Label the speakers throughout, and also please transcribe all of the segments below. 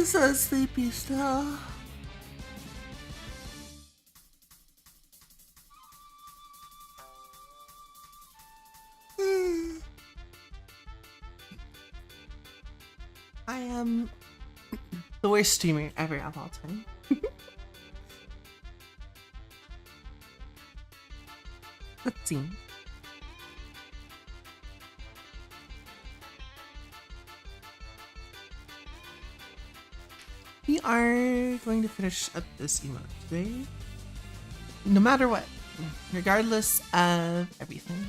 Speaker 1: so sleepy still. I am the worst streamer ever of all time. Let's see. We are going to finish up this emote today. No matter what. Regardless of everything.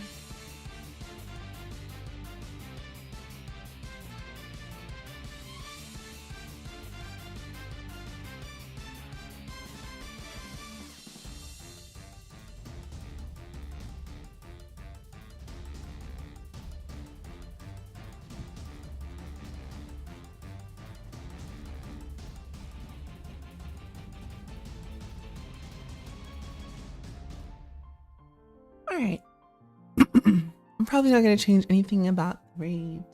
Speaker 1: Alright. I'm probably not going to change anything about the raid.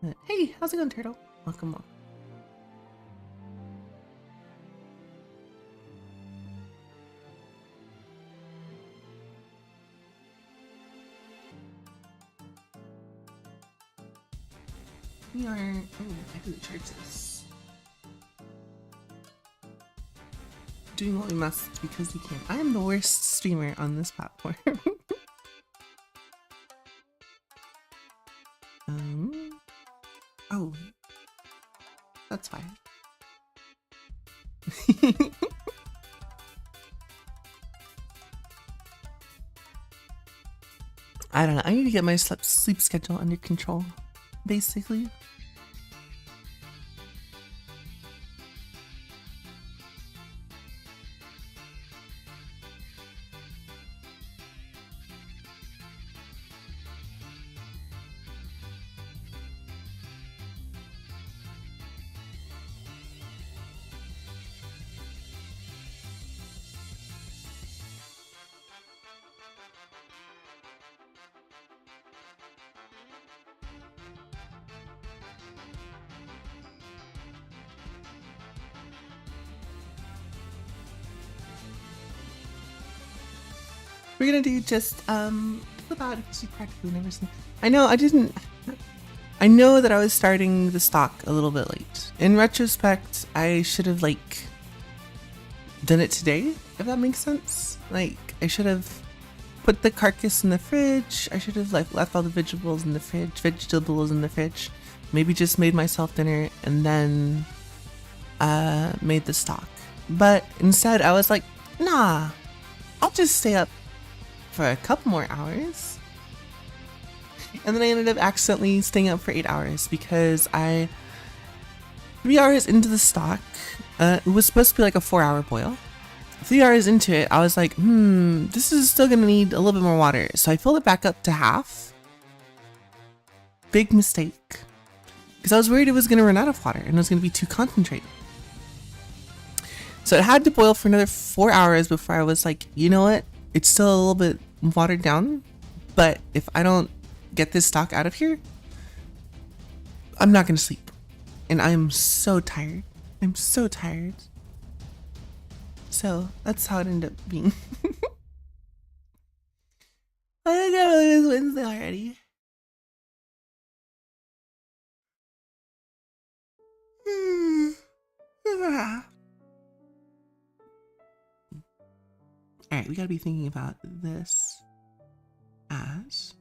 Speaker 1: But hey, how's it going, Turtle? Welcome on. We are... Oh, I didn't charge this. Doing what we must because we can. I am the worst streamer on this platform. Oh, that's fine. I don't know. I need to get my sleep schedule under control, basically. We're gonna do just about because you practically never seen. I know I know that I was starting the stock a little bit late. In retrospect, I should have like done it today, if that makes sense. Like I should have put the carcass in the fridge. I should have like left all the vegetables in the fridge, maybe just made myself dinner and then made the stock. But instead I was like, nah, I'll just stay up for a couple more hours. And then I ended up accidentally staying up for 8 hours because 3 hours into the stock, it was supposed to be like a 4-hour boil. 3 hours into it, I was like, this is still gonna need a little bit more water. So I filled it back up to half. Big mistake. Because I was worried it was gonna run out of water and it was gonna be too concentrated. So it had to boil for another 4 hours before I was like, you know what? It's still a little bit watered down, but if I don't get this stock out of here, I'm not gonna sleep. And I'm so tired. I'm so tired. So that's how it ended up being. I can't believe it's Wednesday already. Alright, we gotta be thinking about this as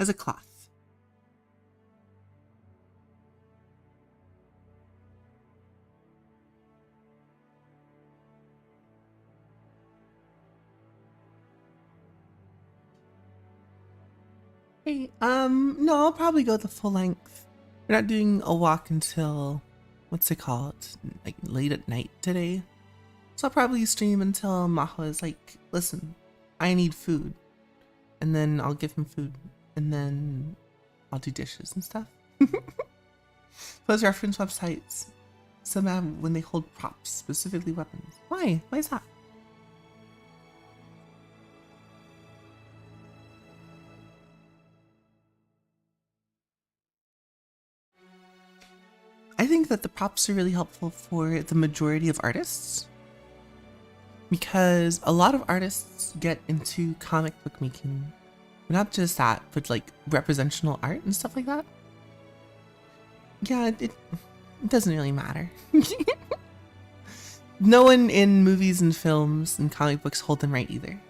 Speaker 1: a cloth. Hey, no, I'll probably go the full length. We're not doing a walk until, what's it called? Like late at night today. So I'll probably stream until Maho is like, listen, I need food. And then I'll give him food and then I'll do dishes and stuff. Those reference websites, some have when they hold props, specifically weapons. Why? Why is that? I think that the props are really helpful for the majority of artists, because a lot of artists get into comic book making. Not just that, but like representational art and stuff like that. Yeah, it doesn't really matter. No one in movies and films and comic books hold them right either.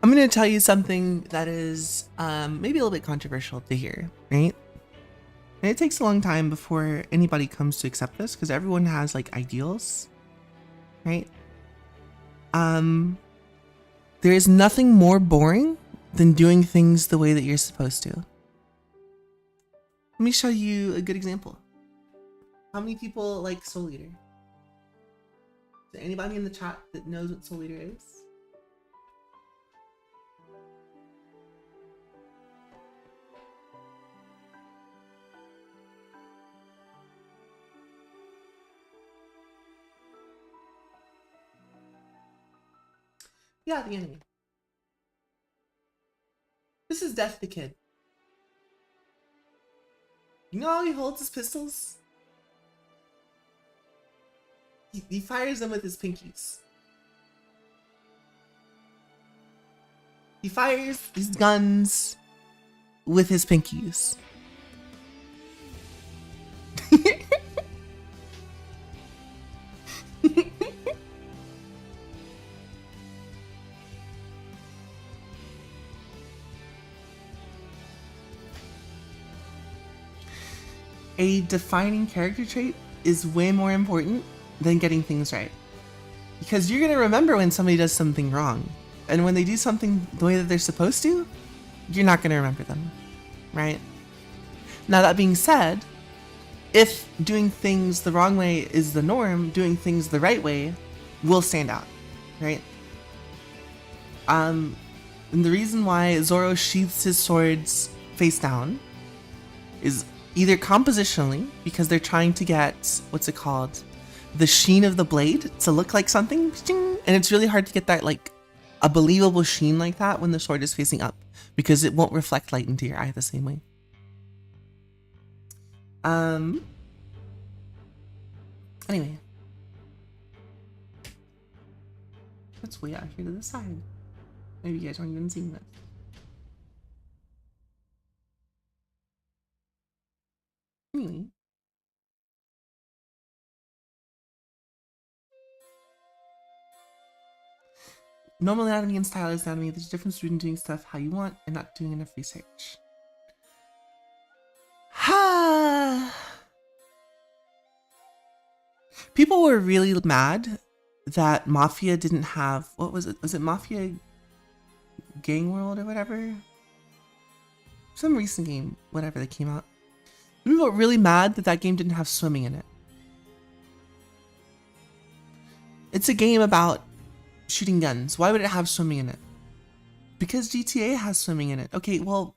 Speaker 1: I'm going to tell you something that is maybe a little bit controversial to hear, right? And it takes a long time before anybody comes to accept this, because everyone has like ideals, right? There is nothing more boring than doing things the way that you're supposed to. Let me show you a good example. How many people like Soul Eater? Is there anybody in the chat that knows what Soul Eater is? Yeah, the enemy. This is Death the Kid. You know how he holds his pistols? He fires them with his pinkies. He fires his guns with his pinkies. A defining character trait is way more important than getting things right. Because you're gonna remember when somebody does something wrong. And when they do something the way that they're supposed to, you're not gonna remember them, right? Now that being said, if doing things the wrong way is the norm, doing things the right way will stand out, right? And the reason why Zoro sheaths his swords face down is either compositionally, because they're trying to get, what's it called? The sheen of the blade to look like something. And it's really hard to get that, like, a believable sheen like that when the sword is facing up, because it won't reflect light into your eye the same way. Anyway. Let's way out here to the side. Maybe you guys aren't even seeing this. Anyway. Normal anatomy and stylized anatomy, there's a difference between doing stuff how you want and not doing enough research. Ha! People were really mad that Mafia didn't have, what was it? Was it Mafia Gang World or whatever? Some recent game, whatever that came out. People were really mad that that game didn't have swimming in it. It's a game about shooting guns. Why would it have swimming in it? Because GTA has swimming in it. Okay, well,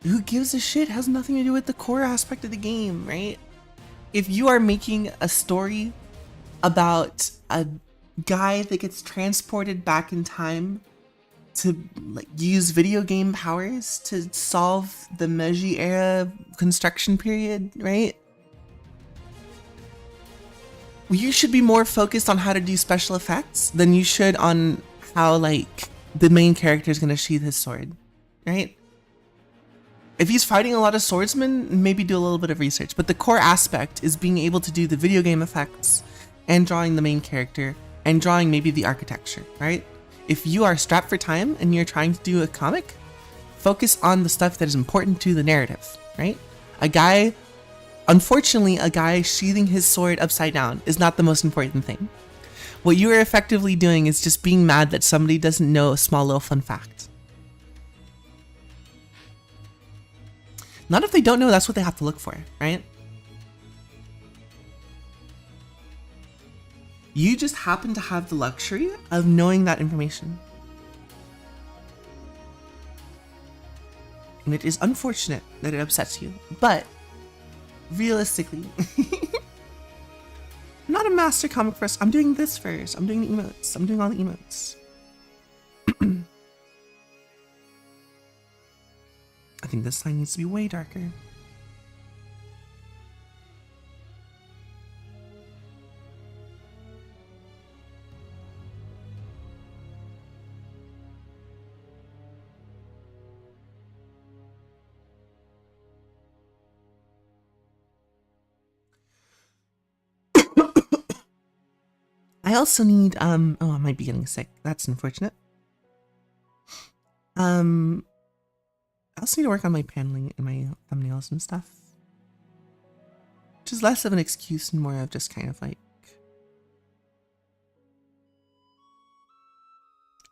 Speaker 1: who gives a shit? It has nothing to do with the core aspect of the game, right? If you are making a story about a guy that gets transported back in time to like use video game powers to solve the Meiji era construction period, right? Well, you should be more focused on how to do special effects than you should on how like the main character is going to sheath his sword, right? If he's fighting a lot of swordsmen, maybe do a little bit of research, but the core aspect is being able to do the video game effects and drawing the main character and drawing maybe the architecture, right? If you are strapped for time and you're trying to do a comic, focus on the stuff that is important to the narrative, right? A guy Unfortunately, a guy sheathing his sword upside down is not the most important thing. What you are effectively doing is just being mad that somebody doesn't know a small little fun fact. Not if they don't know, that's what they have to look for, right? You just happen to have the luxury of knowing that information. And it is unfortunate that it upsets you, but realistically, I'm not a master comic first. I'm doing this first. I'm doing the emotes. I'm doing all the emotes. I think this line needs to be way darker. I also need, oh, I might be getting sick. That's unfortunate. I also need to work on my paneling and my thumbnails and stuff. Which is less of an excuse and more of just kind of like,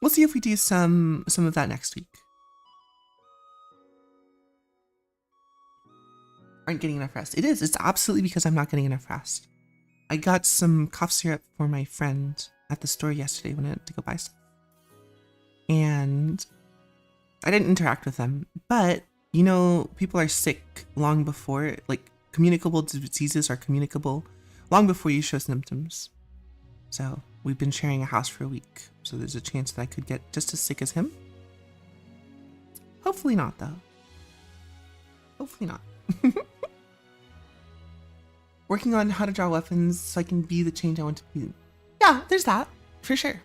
Speaker 1: we'll see if we do some of that next week. Aren't getting enough rest. It's absolutely because I'm not getting enough rest. I got some cough syrup for my friend at the store yesterday when I went to go buy stuff. And I didn't interact with them, but you know, people are sick long before, like communicable diseases are communicable long before you show symptoms. So we've been sharing a house for a week. So there's a chance that I could get just as sick as him. Hopefully not though. Hopefully not. Working on how to draw weapons so I can be the change I want to be. Yeah, there's that, for sure.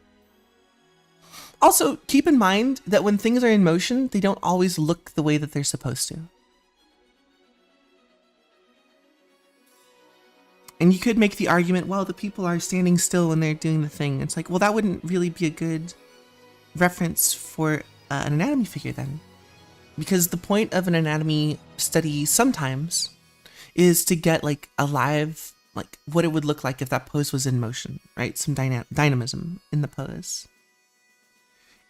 Speaker 1: Also, keep in mind that when things are in motion, they don't always look the way that they're supposed to. And you could make the argument, well, the people are standing still when they're doing the thing. It's like, well, that wouldn't really be a good reference for an anatomy figure then. Because the point of an anatomy study sometimes is to get like a live, like what it would look like if that pose was in motion, right? Some dynamism in the pose.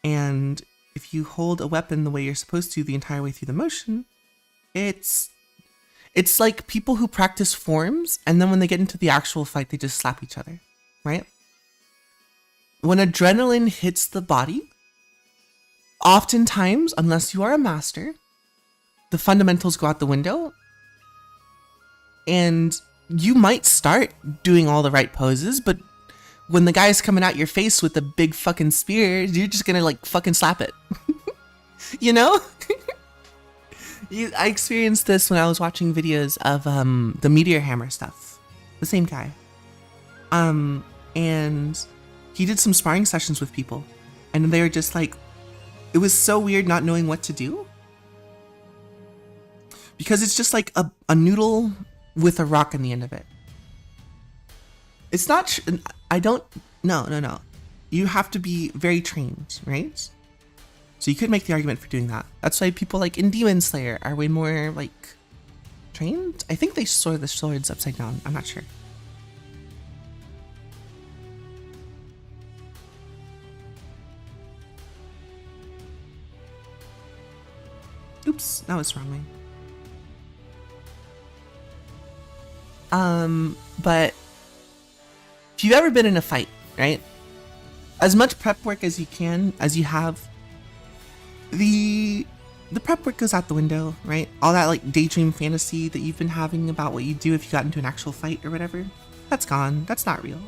Speaker 1: And if you hold a weapon the way you're supposed to the entire way through the motion, it's like people who practice forms and then when they get into the actual fight, they just slap each other, right? When adrenaline hits the body, oftentimes, unless you are a master, the fundamentals go out the window. And you might start doing all the right poses, but when the guy's coming at your face with a big fucking spear, you're just gonna like fucking slap it. You know? I experienced this when I was watching videos of the Meteor Hammer stuff. The same guy. And he did some sparring sessions with people. And they were just like, it was so weird not knowing what to do. Because it's just like a noodle with a rock in the end of it. It's not, no. You have to be very trained, right? So you could make the argument for doing that. That's why people like in Demon Slayer are way more like trained. I think they sword the swords upside down. I'm not sure. Oops, that was the wrong way. But if you've ever been in a fight, right? As much prep work as you can, as you have, the prep work goes out the window, right? All that like daydream fantasy that you've been having about what you do if you got into an actual fight or whatever, that's gone. That's not real.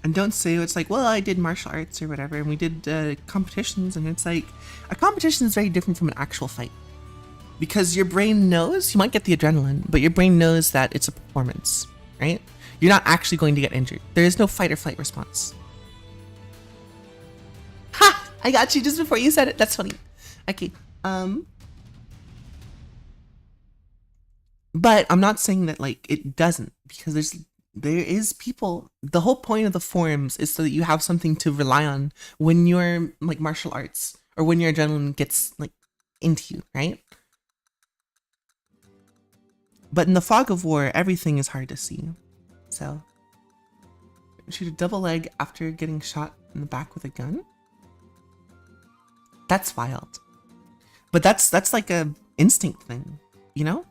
Speaker 1: And don't say it's like, well, I did martial arts or whatever, and we did competitions, and it's like, a competition is very different from an actual fight. Because your brain knows, you might get the adrenaline, but your brain knows that it's a performance, right? You're not actually going to get injured. There is no fight or flight response. Ha! I got you just before you said it. That's funny. Okay. But I'm not saying that like it doesn't, because there is people. The whole point of the forums is so that you have something to rely on when your like martial arts or when your adrenaline gets like into you, right? But in the fog of war, everything is hard to see. So, shoot a double leg after getting shot in the back with a gun? That's wild. But that's like a instinct thing, you know?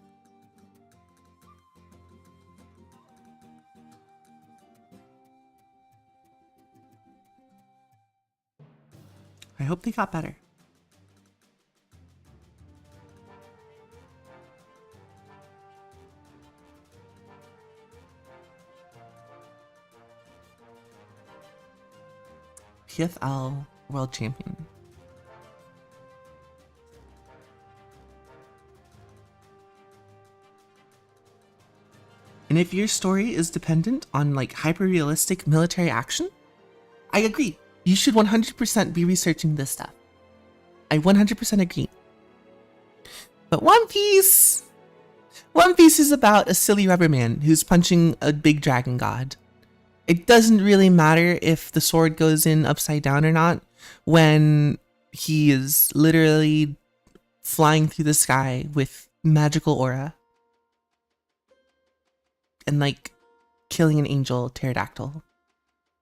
Speaker 1: I hope they got better. PFL World Champion. And if your story is dependent on like hyper-realistic military action, I agree. You should 100% be researching this stuff. I 100% agree. But One Piece is about a silly rubber man who's punching a big dragon god. It doesn't really matter if the sword goes in upside down or not when he is literally flying through the sky with magical aura and like killing an angel pterodactyl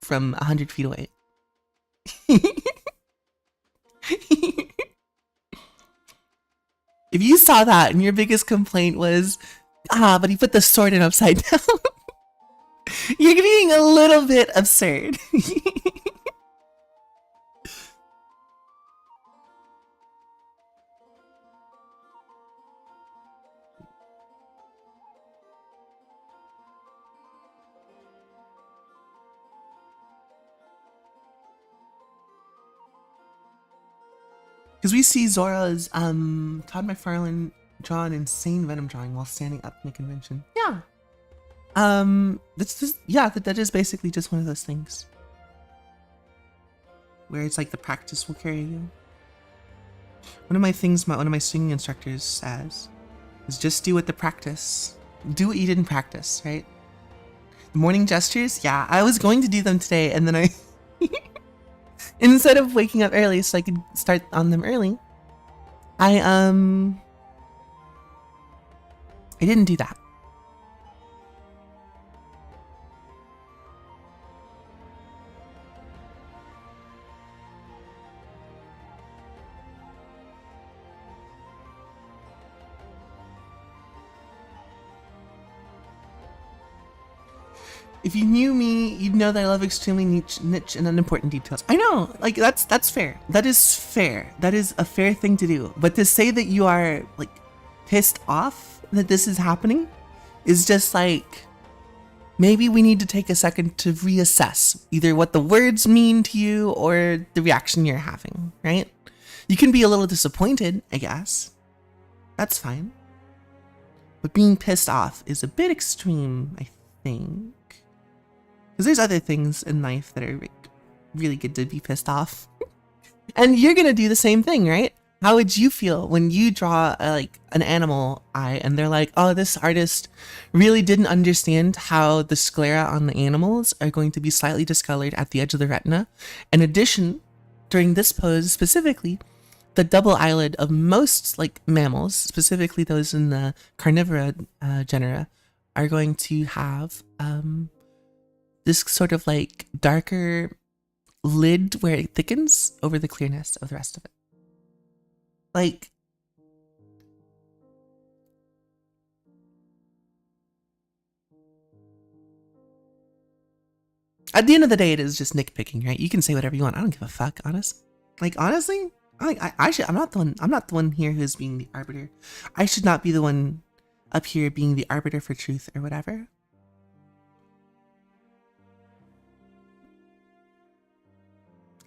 Speaker 1: from 100 feet away. If you saw that and your biggest complaint was, but he put the sword in upside down, you're being a little bit absurd. Because we see Zora's Todd McFarlane draw an insane Venom drawing while standing up in a convention. Yeah. That's just, yeah, that is basically just one of those things where it's like the practice will carry you. One of my things, one of my singing instructors says is just do what the practice. Do what you didn't practice, right? The morning gestures, yeah, I was going to do them today, and then I instead of waking up early so I could start on them early, I didn't do that. If you knew me, you'd know that I love extremely niche and unimportant details. I know, like that's fair. That is fair. That is a fair thing to do. But to say that you are like pissed off that this is happening is just like, maybe we need to take a second to reassess either what the words mean to you or the reaction you're having, right? You can be a little disappointed, I guess. That's fine. But being pissed off is a bit extreme, I think. Because there's other things in life that are like, really good to be pissed off. And you're going to do the same thing, right? How would you feel when you draw like an animal eye and they're like, oh, this artist really didn't understand how the sclera on the animals are going to be slightly discolored at the edge of the retina. In addition, during this pose specifically, the double eyelid of most like mammals, specifically those in the carnivora genera, are going to have this sort of like darker lid where it thickens over the clearness of the rest of it. Like, at the end of the day, it is just nitpicking, right? You can say whatever you want. I don't give a fuck, honest. Like, honestly, I'm not the one here who's being the arbiter. I should not be the one up here being the arbiter for truth or whatever.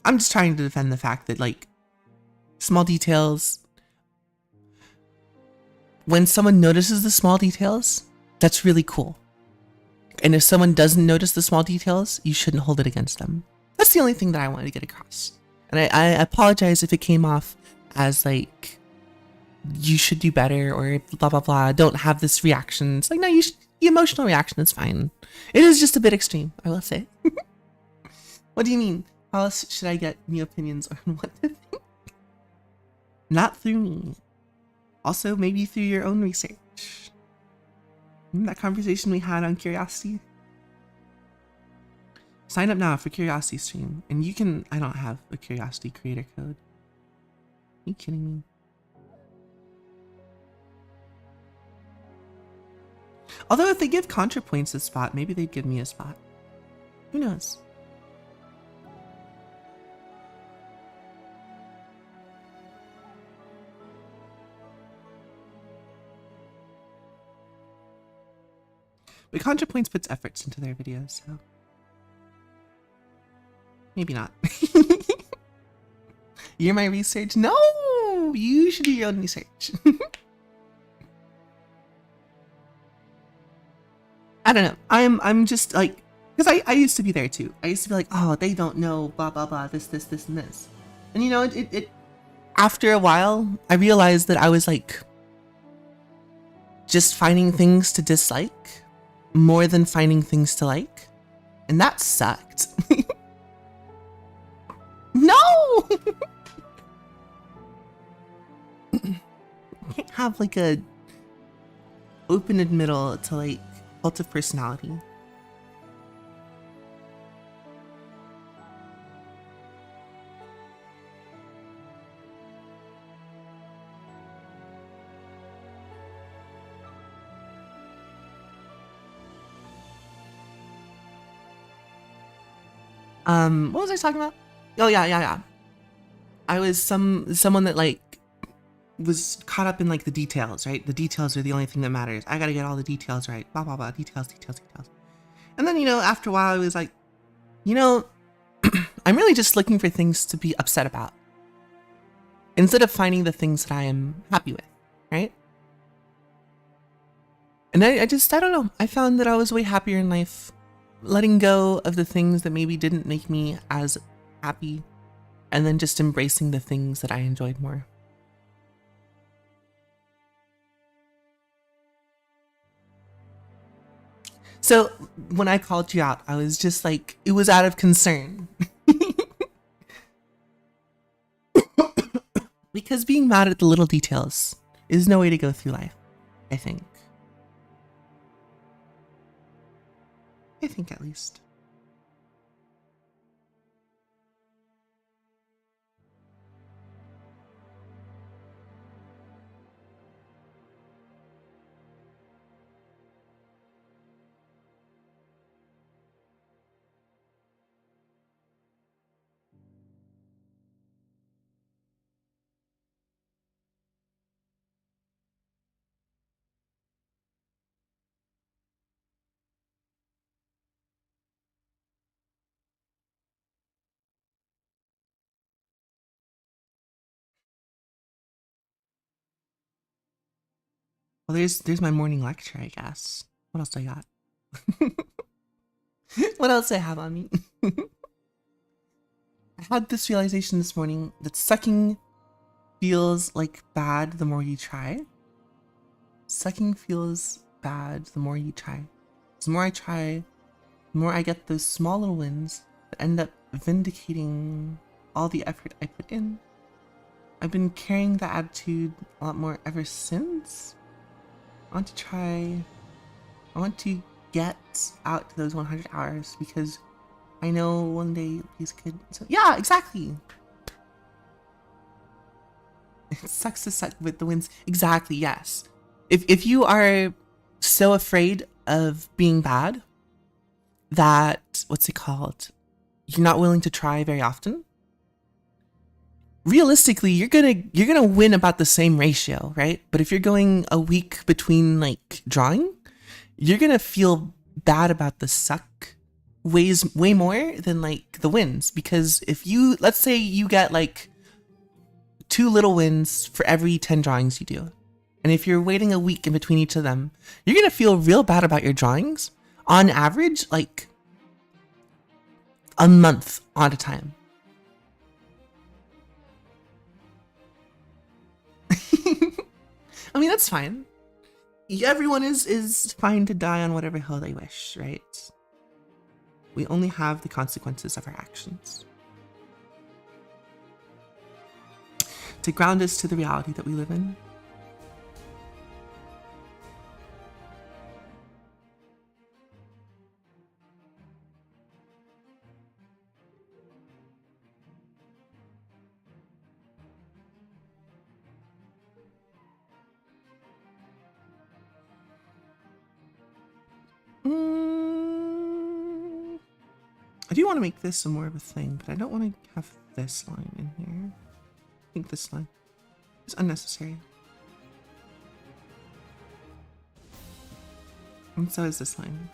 Speaker 1: I'm just trying to defend the fact that, like, small details, when someone notices the small details, that's really cool. And if someone doesn't notice the small details, you shouldn't hold it against them. That's the only thing that I wanted to get across. And I apologize if it came off as like, you should do better or blah, blah, blah. Don't have this reaction. It's like, no, you should, The emotional reaction is fine. It is just a bit extreme, I will say. What do you mean? How else should I get new opinions on what to think? Not through me. Also, maybe through your own research. Remember that conversation we had on Curiosity? Sign up now for Curiosity Stream, and you can... I don't have a Curiosity creator code. Are you kidding me? Although if they give ContraPoints a spot, maybe they'd give me a spot. Who knows? But ContraPoints puts efforts into their videos, so... maybe not. You're my research? No! You should do your own research. I don't know. I'm just like... because I used to be there too. I used to be like, oh, they don't know, blah, blah, blah, this, and this. And you know, it after a while, I realized that I was like... just finding things to dislike more than finding things to like. And that sucked. No! You can't have like a open middle to like cult of personality. What was I talking about? Oh yeah. I was someone that like was caught up in like the details, right? The details are the only thing that matters. I gotta get all the details right. Blah blah blah. Details. And then, you know, after a while I was like, you know, I'm really just looking for things to be upset about. Instead of finding the things that I am happy with, right? And I don't know. I found that I was way happier in life letting go of the things that maybe didn't make me as happy, and then just embracing the things that I enjoyed more. So when I called you out, I was just like, it was out of concern. Because being mad at the little details is no way to go through life, I think. I think at least. Well, there's my morning lecture, I guess. What else do I got? What else do I have on me? I had this realization this morning that sucking feels like bad the more you try. Sucking feels bad the more you try. The more I try, the more I get those small little wins that end up vindicating all the effort I put in. I've been carrying that attitude a lot more ever since. I want to get out to those 100 hours because I know one day these could... So, yeah, exactly. It sucks to suck with the wins. Exactly, yes. If you are so afraid of being bad that, what's it called? You're not willing to try very often. Realistically, you're gonna win about the same ratio, right? But if you're going a week between like drawing, you're gonna feel bad about the suck way more than like the wins. Because if you, let's say you get like 2 little wins for every 10 drawings you do, and if you're waiting a week in between each of them, you're gonna feel real bad about your drawings on average, like a month at a time. I mean, that's fine. everyone is fine to die on whatever hill they wish, right? We only have the consequences of our actions to ground us to the reality that we live in. I do want to make this more of a thing, but I don't want to have this line in here. I think this line is unnecessary. And so is this line.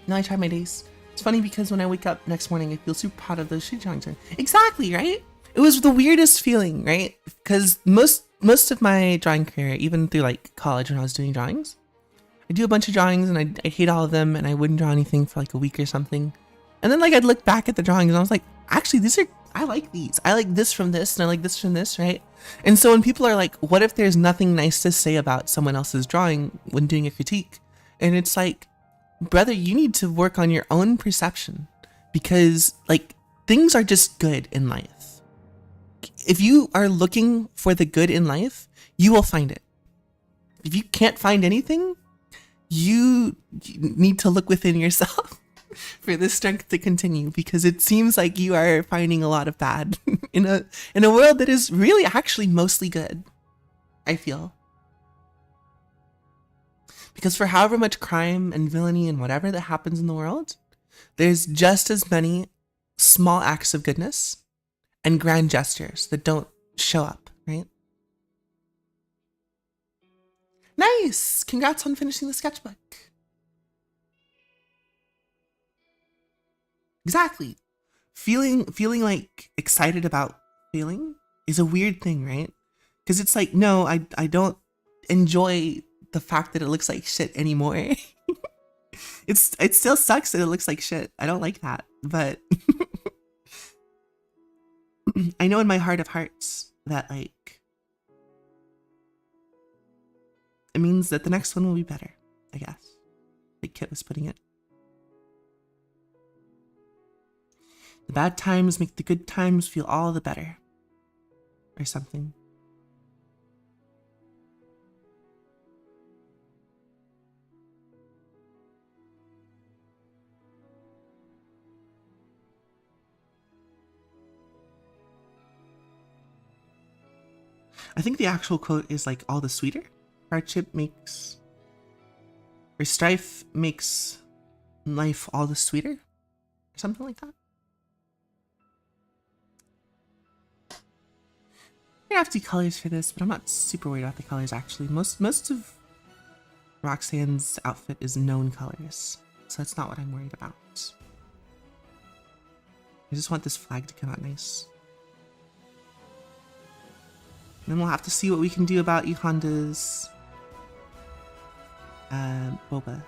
Speaker 1: Now I try my days. It's funny because when I wake up next morning, I feel super proud of those shit drawings. Exactly, right? It was the weirdest feeling, right? Because most of my drawing career, even through like college when I was doing drawings, I do a bunch of drawings and I hate all of them and I wouldn't draw anything for like a week or something. And then like I'd look back at the drawings and I was like, actually, I like these. I like this from this and I like this from this, right? And so when people are like, what if there's nothing nice to say about someone else's drawing when doing a critique? And it's like, brother, you need to work on your own perception because like things are just good in life. If you are looking for the good in life, you will find it. If you can't find anything, you need to look within yourself for the strength to continue, because it seems like you are finding a lot of bad in a world that is really actually mostly good, I feel. Because for however much crime and villainy and whatever that happens in the world, there's just as many small acts of goodness and grand gestures that don't show up, right? Nice! Congrats on finishing the sketchbook. Exactly. Feeling like excited about failing is a weird thing, right? Because it's like, no, I don't enjoy the fact that it looks like shit anymore. It still sucks that it looks like shit. I don't like that, but I know in my heart of hearts that like it means that the next one will be better, I guess. Like Kit was putting it. The bad times make the good times feel all the better. Or something. I think the actual quote is like all the sweeter. Hardship makes, or strife makes life all the sweeter. Or something like that. I have to do colors for this, but I'm not super worried about the colors actually. Most of Roxanne's outfit is known colors, so that's not what I'm worried about. I just want this flag to come out nice. And then we'll have to see what we can do about E Honda's boba.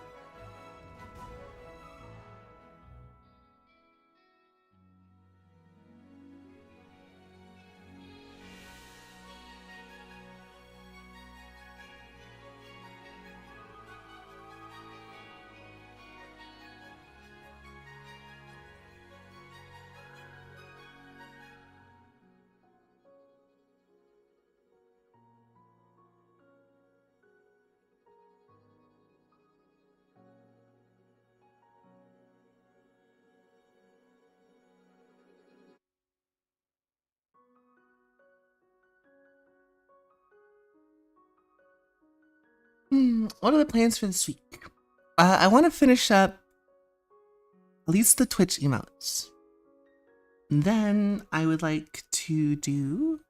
Speaker 1: What are the plans for this week? I want to finish up at least the Twitch emotes. And then I would like to do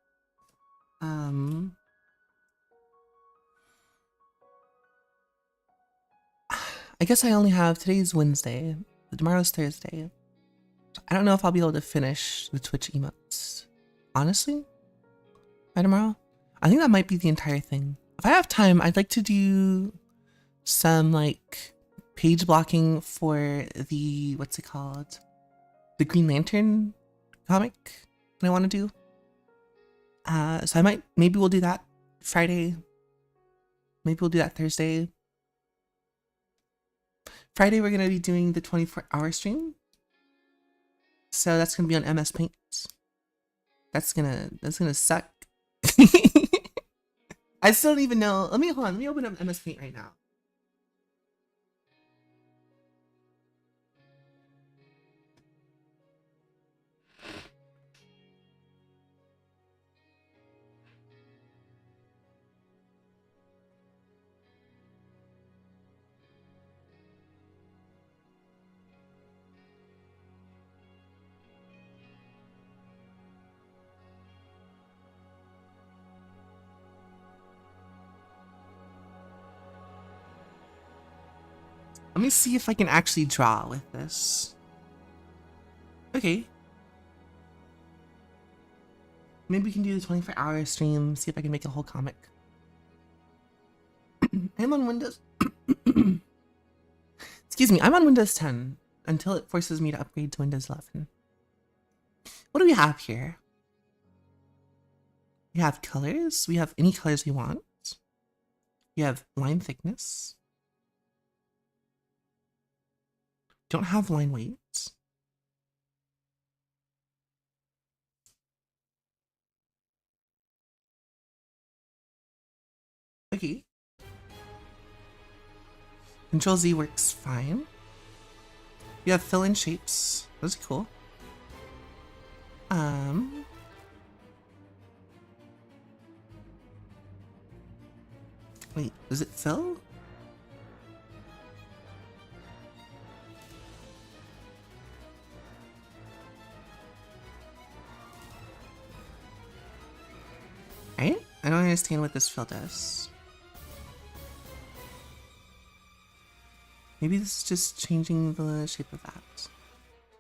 Speaker 1: I guess I only have today's Wednesday. Tomorrow's Thursday. I don't know if I'll be able to finish the Twitch emotes. Honestly? By tomorrow? I think that might be the entire thing. If I have time, I'd like to do some like page blocking for the, what's it called? The Green Lantern comic that I want to do. So maybe we'll do that Friday. Maybe we'll do that Thursday. Friday, we're going to be doing the 24-hour stream. So that's going to be on MS Paint. That's gonna suck. I still don't even know. Hold on. Let me open up MS Paint right now. Let me see if I can actually draw with this. Okay. Maybe we can do the 24-hour stream, see if I can make a whole comic. I'm on Windows. Excuse me, I'm on Windows 10 until it forces me to upgrade to Windows 11. What do we have here? We have colors. We have any colors we want. We have line thickness. Don't have line weights. Okay. Control Z works fine. We have fill-in shapes. Those are cool. Wait, does it fill? Right? I don't understand what this fill does. Maybe this is just changing the shape of that.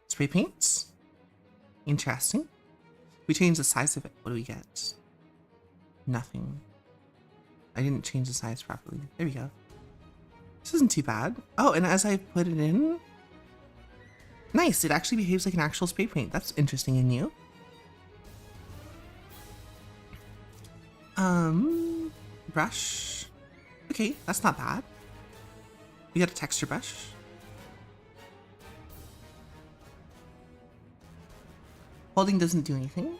Speaker 1: Spray paints? Interesting. We change the size of it. What do we get? Nothing. I didn't change the size properly. There we go. This isn't too bad. Oh, and as I put it in, nice. It actually behaves like an actual spray paint. That's interesting and new. Brush. Okay, that's not bad. We got a texture brush. Holding doesn't do anything.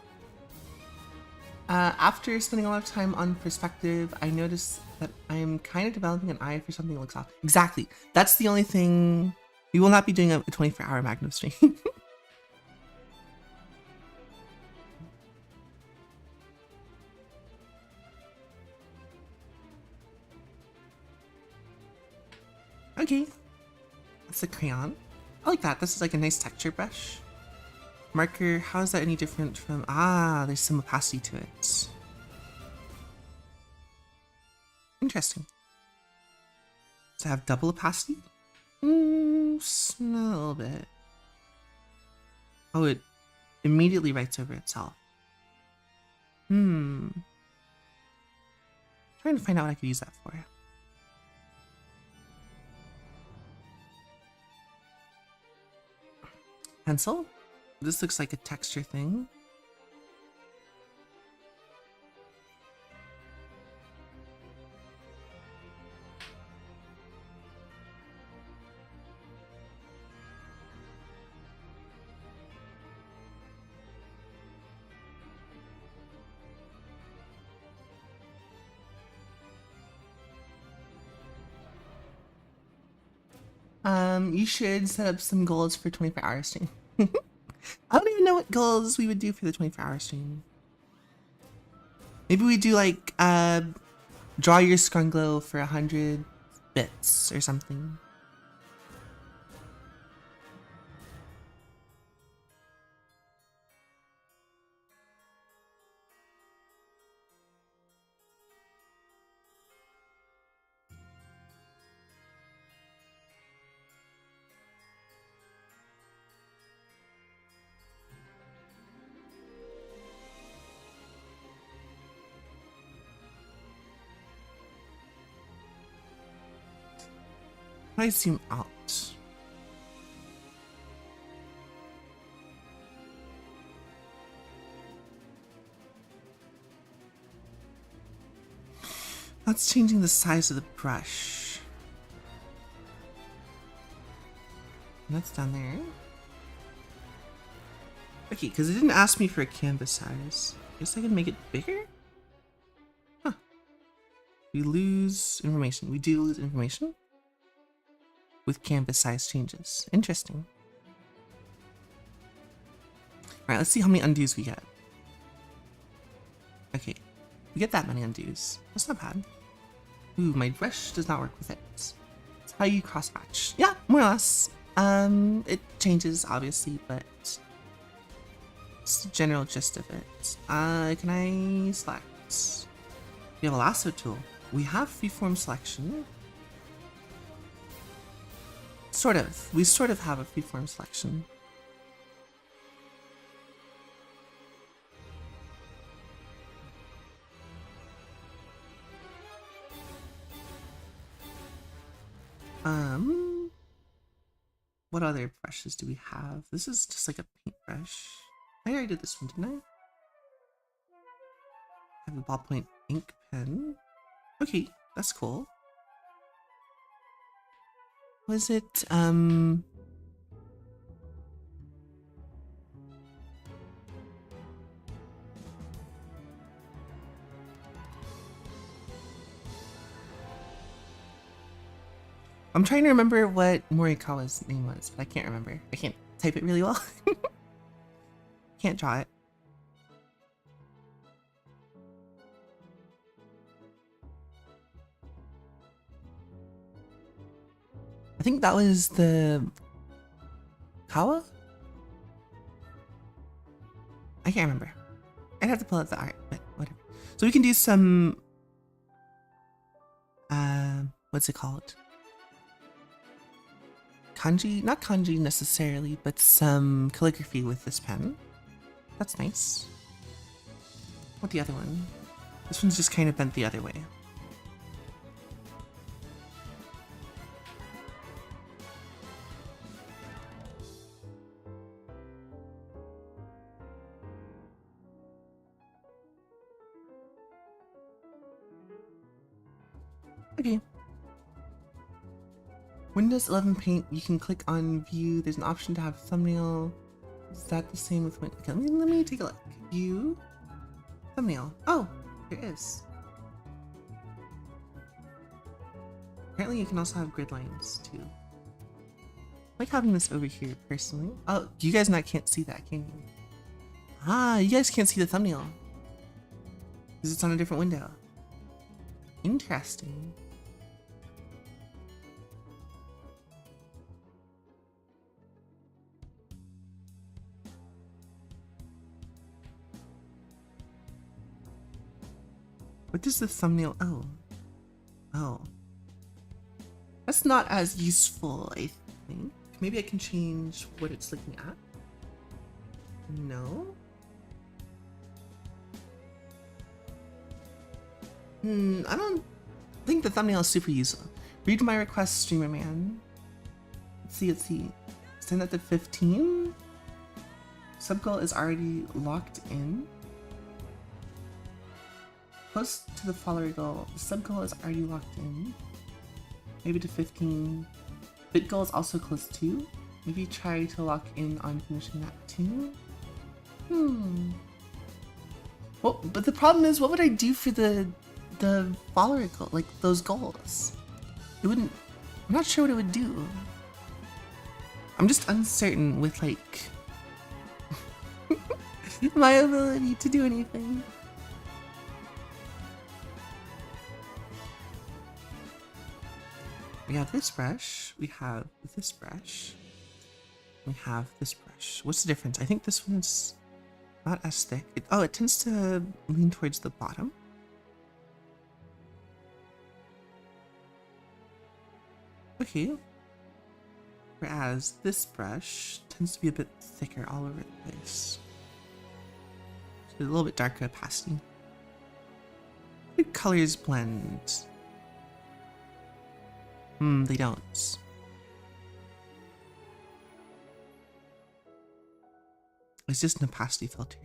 Speaker 1: After spending a lot of time on perspective, I noticed that I am kind of developing an eye for something that looks off. Exactly. That's the only thing. We will not be doing a 24-hour Magnum stream. Okay. That's a crayon. I like that. This is like a nice texture brush. Marker, how is that any different from... Ah, there's some opacity to it. Interesting. Does it have double opacity? A little bit. Oh, it immediately writes over itself. Trying to find out what I could use that for. Pencil? This looks like a texture thing. You should set up some goals for 24-hour stream. I don't even know what goals we would do for the 24-hour stream. Maybe we do like, draw your Scrunglow for 100 bits or something. I zoom out? That's changing the size of the brush. And that's down there. Okay, because it didn't ask me for a canvas size. Guess I can make it bigger? Huh. We lose information. We do lose information with canvas size changes. Interesting. Alright, let's see how many undos we get. Okay, we get that many undos. That's not bad. Ooh, my brush does not work with it. It's how you cross match. Yeah, more or less. It changes obviously, but it's the general gist of it. Can I select? We have a lasso tool. We have freeform selection. Sort of. We sort of have a freeform selection. What other brushes do we have? This is just like a paintbrush. I already did this one, didn't I? I have a ballpoint ink pen. Okay, that's cool. Was it, I'm trying to remember what Morikawa's name was, but I can't remember. I can't type it really well. Can't draw it. I think that was the Kawa? I can't remember. I'd have to pull out the art, but whatever. So we can do some, what's it called? Kanji? Not kanji necessarily, but some calligraphy with this pen. That's nice. What the other one? This one's just kind of bent the other way. Okay. Windows 11 Paint, you can click on View. There's an option to have thumbnail. Is that the same with Windows? Okay, let me take a look. View, thumbnail. Oh, there is. Apparently you can also have grid lines too. I like having this over here personally. Oh, you guys can't see that, can you? Ah, you guys can't see the thumbnail because it's on a different window. Interesting. What does the thumbnail? Oh. That's not as useful, I think. Maybe I can change what it's looking at. No. I don't think the thumbnail is super useful. Read my request, streamer man. Let's see. Send that to 15. Subgoal is already locked in. Close to the follower goal. The subgoal is already locked in. Maybe to 15. Bit goal is also close too. Maybe try to lock in on finishing that too. Well, but the problem is, what would I do for the follower goal, like those goals? It wouldn't. I'm not sure what it would do. I'm just uncertain with like my ability to do anything. We have this brush, we have this brush, we have this brush. What's the difference? I think this one's not as thick. It tends to lean towards the bottom. Okay. Whereas this brush tends to be a bit thicker all over the place. So a little bit darker opacity. The colors blend. They don't. It's just an opacity filter.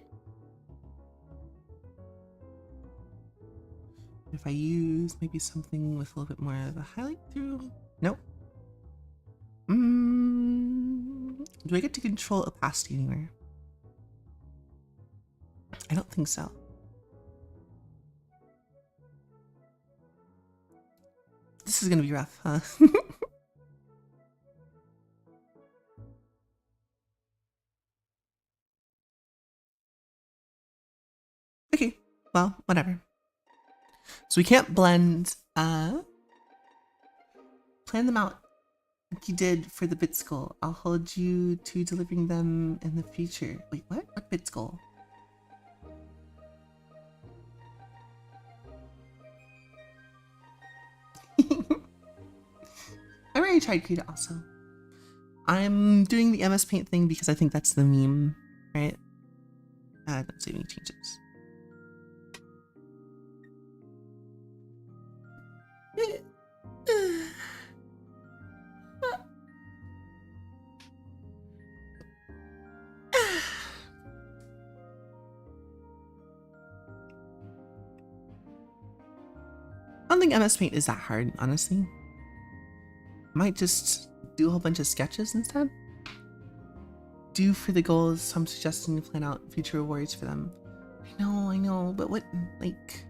Speaker 1: If I use maybe something with a little bit more of a highlight through, nope. Do I get to control opacity anywhere? I don't think so. This is gonna be rough, huh? Okay, well, whatever. So we can't blend, plan them out like you did for the bit skull. I'll hold you to delivering them in the future. Wait, what? What bit skull? I already tried Krita also. I'm doing the MS Paint thing because I think that's the meme, right? Don't save any changes. I don't think MS Paint is that hard, honestly. Might just do a whole bunch of sketches instead. Do for the goals, so I'm suggesting to plan out future rewards for them. I know, but what, like...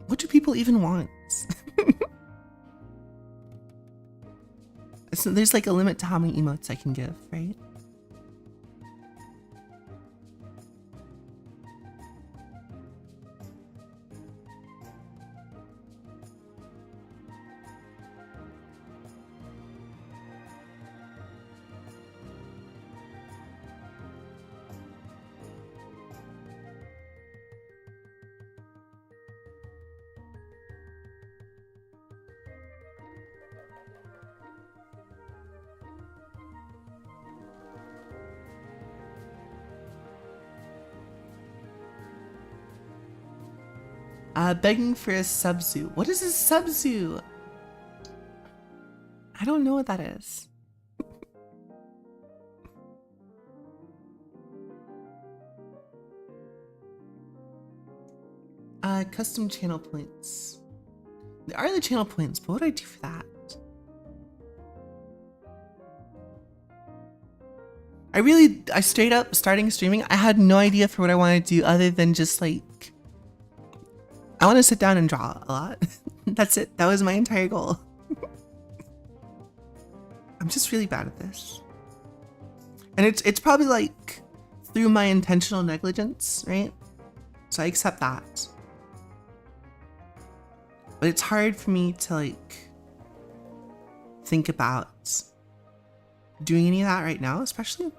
Speaker 1: What do people even want? So there's like a limit to how many emotes I can give, right? Begging for a sub-zoo. What is a sub-zoo? I don't know what that is. Custom channel points. There are the channel points, but what do I do for that? I straight up, starting streaming, I had no idea for what I wanted to do other than just like, I want to sit down and draw a lot. That's it. That was my entire goal. I'm just really bad at this. And it's probably like through my intentional negligence, right? So I accept that. But it's hard for me to like think about doing any of that right now, especially.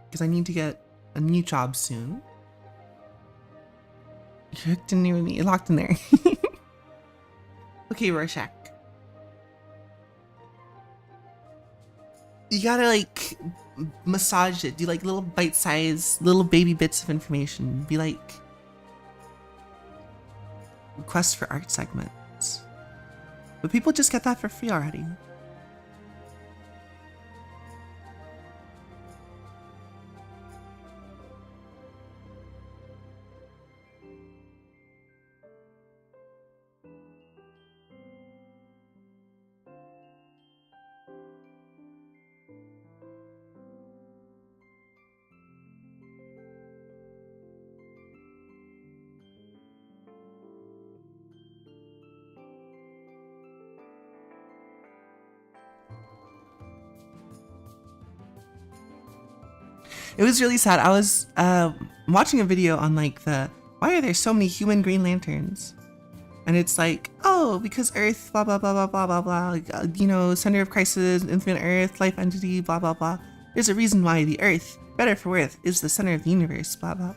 Speaker 1: Because I need to get a new job soon. You're hooked in there with me. You're locked in there. Okay, Rorschach. You gotta like massage it. Do like little bite-sized, little baby bits of information. Be like request for art segments. But people just get that for free already. It was really sad. I was watching a video on like why are there so many human Green Lanterns? And it's like, oh, because Earth, blah, blah, blah, blah, blah, blah, blah. Like, center of crisis, infinite Earth, life entity, blah, blah, blah. There's a reason why the Earth, better for worse, is the center of the universe, blah, blah.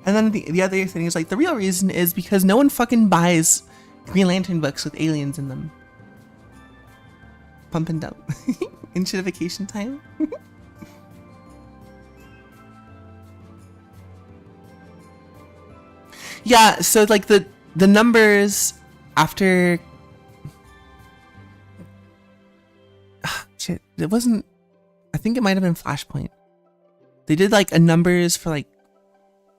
Speaker 1: And then the other thing is like, the real reason is because no one fucking buys Green Lantern books with aliens in them. Pump and dump. Instead of vacation time. Yeah, so like the numbers after it wasn't. I think it might have been Flashpoint. They did like a numbers for like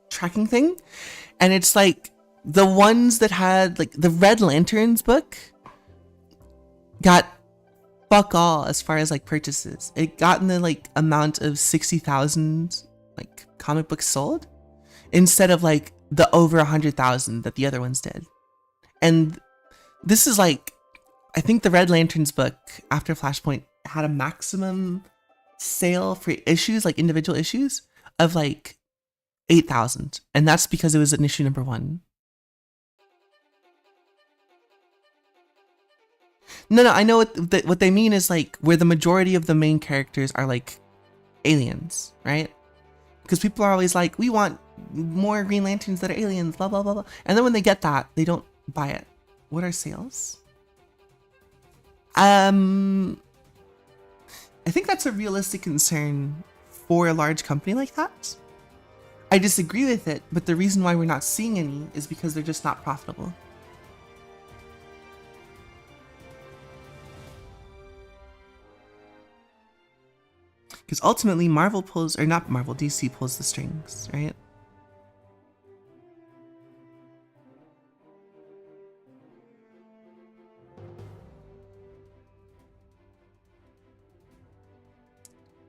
Speaker 1: tracking thing, and it's like the ones that had like the Red Lanterns book got fuck all as far as like purchases. It got in the like amount of 60,000 like comic books sold instead of like the over 100,000 that the other ones did. And this is like, I think the Red Lanterns book after Flashpoint had a maximum sale for issues, like individual issues, of like 8,000. And that's because it was an issue number 1. No, I know what they mean is like where the majority of the main characters are like aliens, right? Because people are always like, we want more Green Lanterns that are aliens, blah, blah, blah, blah. And then when they get that, they don't buy it. What are sales? I think that's a realistic concern for a large company like that. I disagree with it, but the reason why we're not seeing any is because they're just not profitable. Because ultimately Marvel pulls, or not Marvel, DC pulls the strings, right?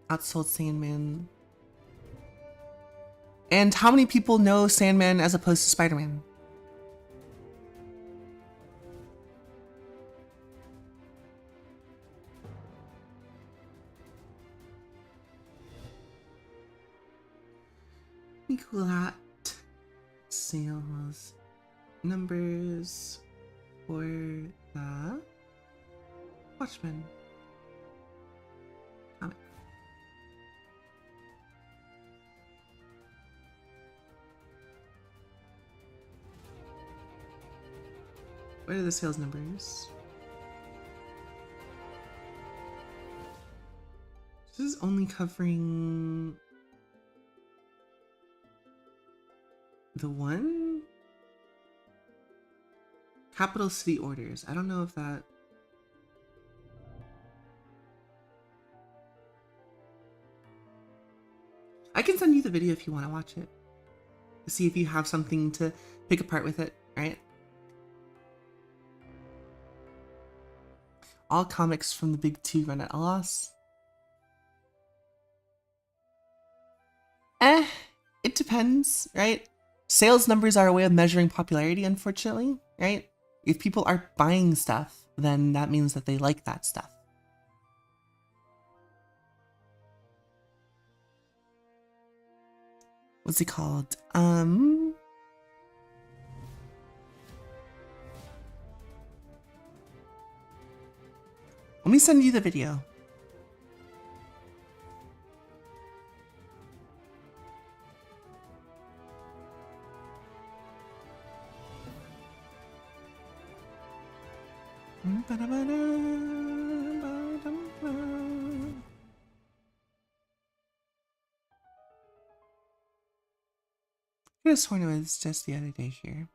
Speaker 1: Outsold Sandman. And how many people know Sandman as opposed to Spider-Man? Let me cool that. Sales numbers for the Watchmen comic. What are the sales numbers? This is only covering the one? Capital City orders. I don't know if that... I can send you the video if you want to watch it. To see if you have something to pick apart with it, right? All comics from the big 2 run at a loss. It depends, right? Sales numbers are a way of measuring popularity, unfortunately, right? If people are buying stuff, then that means that they like that stuff. What's he called? Let me send you the video. I could have sworn it was just the other day here.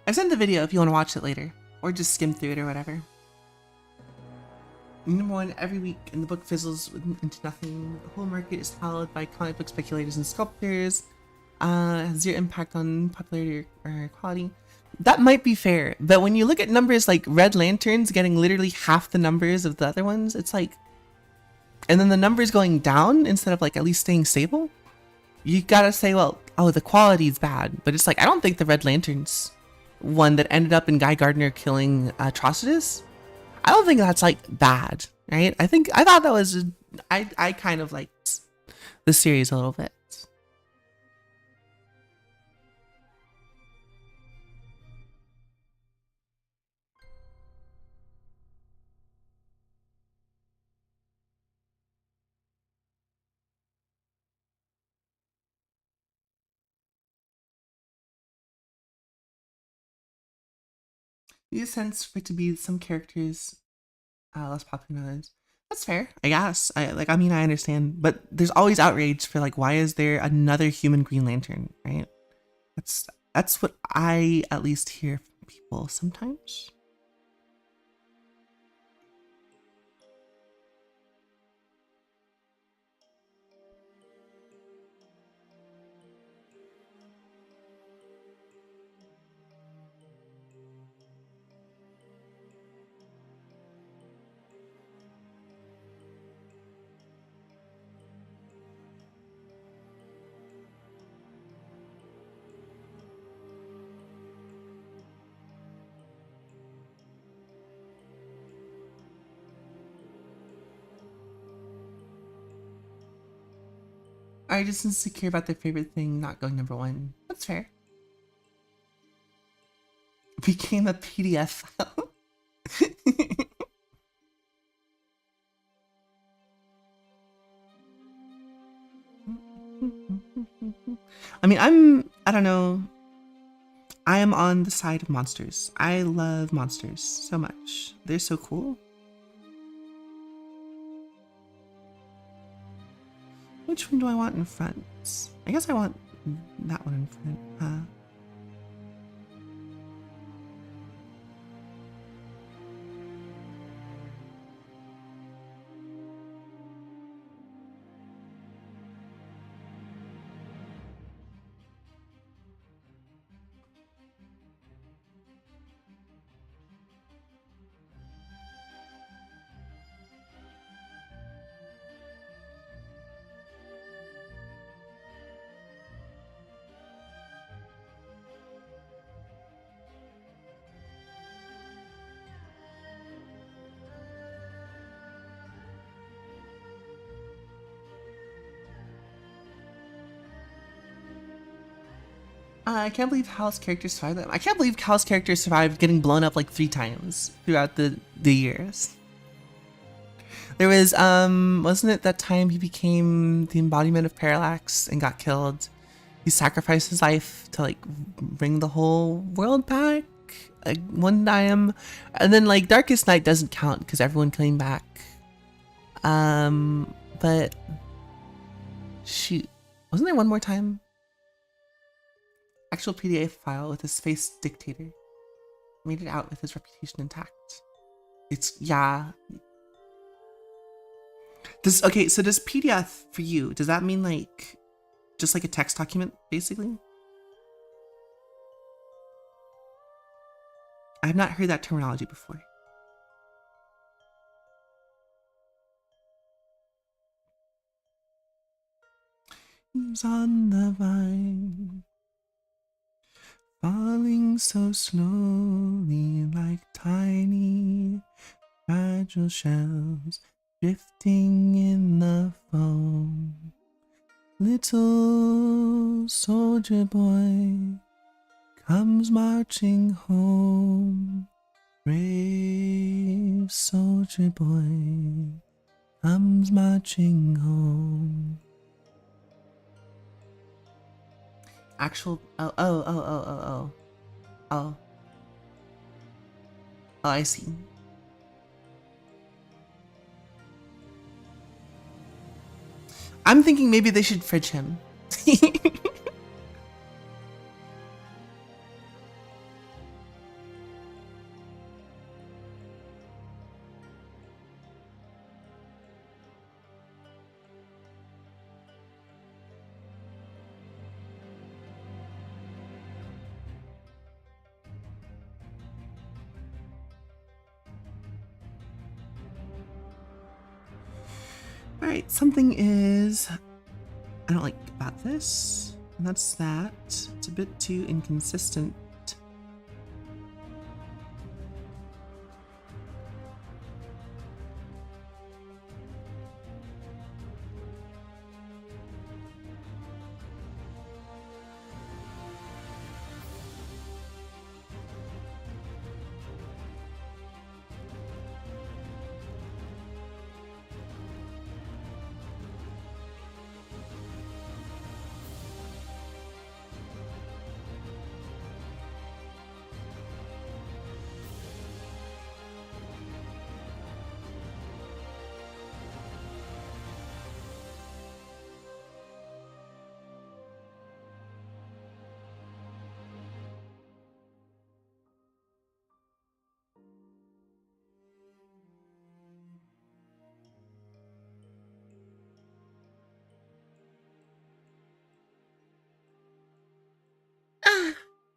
Speaker 1: I sent the video if you want to watch it later, or just skim through it or whatever. Number 1 every week, and the book fizzles into nothing. The whole market is held by comic book speculators and sculptors. Has zero impact on popularity or quality. That might be fair, but when you look at numbers like Red Lanterns getting literally half the numbers of the other ones, it's like, and then the numbers going down instead of like at least staying stable, you gotta say, well, oh, the quality is bad. But it's like, I don't think the Red Lanterns one that ended up in Guy Gardner killing Atrocitus, I don't think that's like bad, right? I thought that was, I kind of liked the series a little bit. You sense for it to be some characters less popular than others. That's fair, I guess. I mean, I understand, but there's always outrage for like, why is there another human Green Lantern, right? That's that's what I at least hear from people sometimes. Are just insecure about their favorite thing not going number one. That's fair. Became a PDF file. I mean, I don't know. I am on the side of monsters. I love monsters so much. They're so cool. Which one do I want in front? I guess I want that one in front. I can't believe Hal's character survived that. I can't believe Hal's character survived getting blown up like 3 times throughout the years. There was wasn't it that time he became the embodiment of Parallax and got killed? He sacrificed his life to like bring the whole world back. Like one time, and then like Darkest Night doesn't count because everyone came back. But shoot, wasn't there one more time? Actual PDF file with his space dictator made it out with his reputation intact. It's yeah. So does PDF for you? Does that mean like just like a text document basically? I have not heard that terminology before. Leaves on the vine, falling so slowly like tiny fragile shells drifting in the foam. Little soldier boy comes marching home. Brave soldier boy comes marching home. Actual oh, I see. I'm thinking maybe they should fridge him. Alright, something is I don't like about this, and that's that. It's a bit too inconsistent.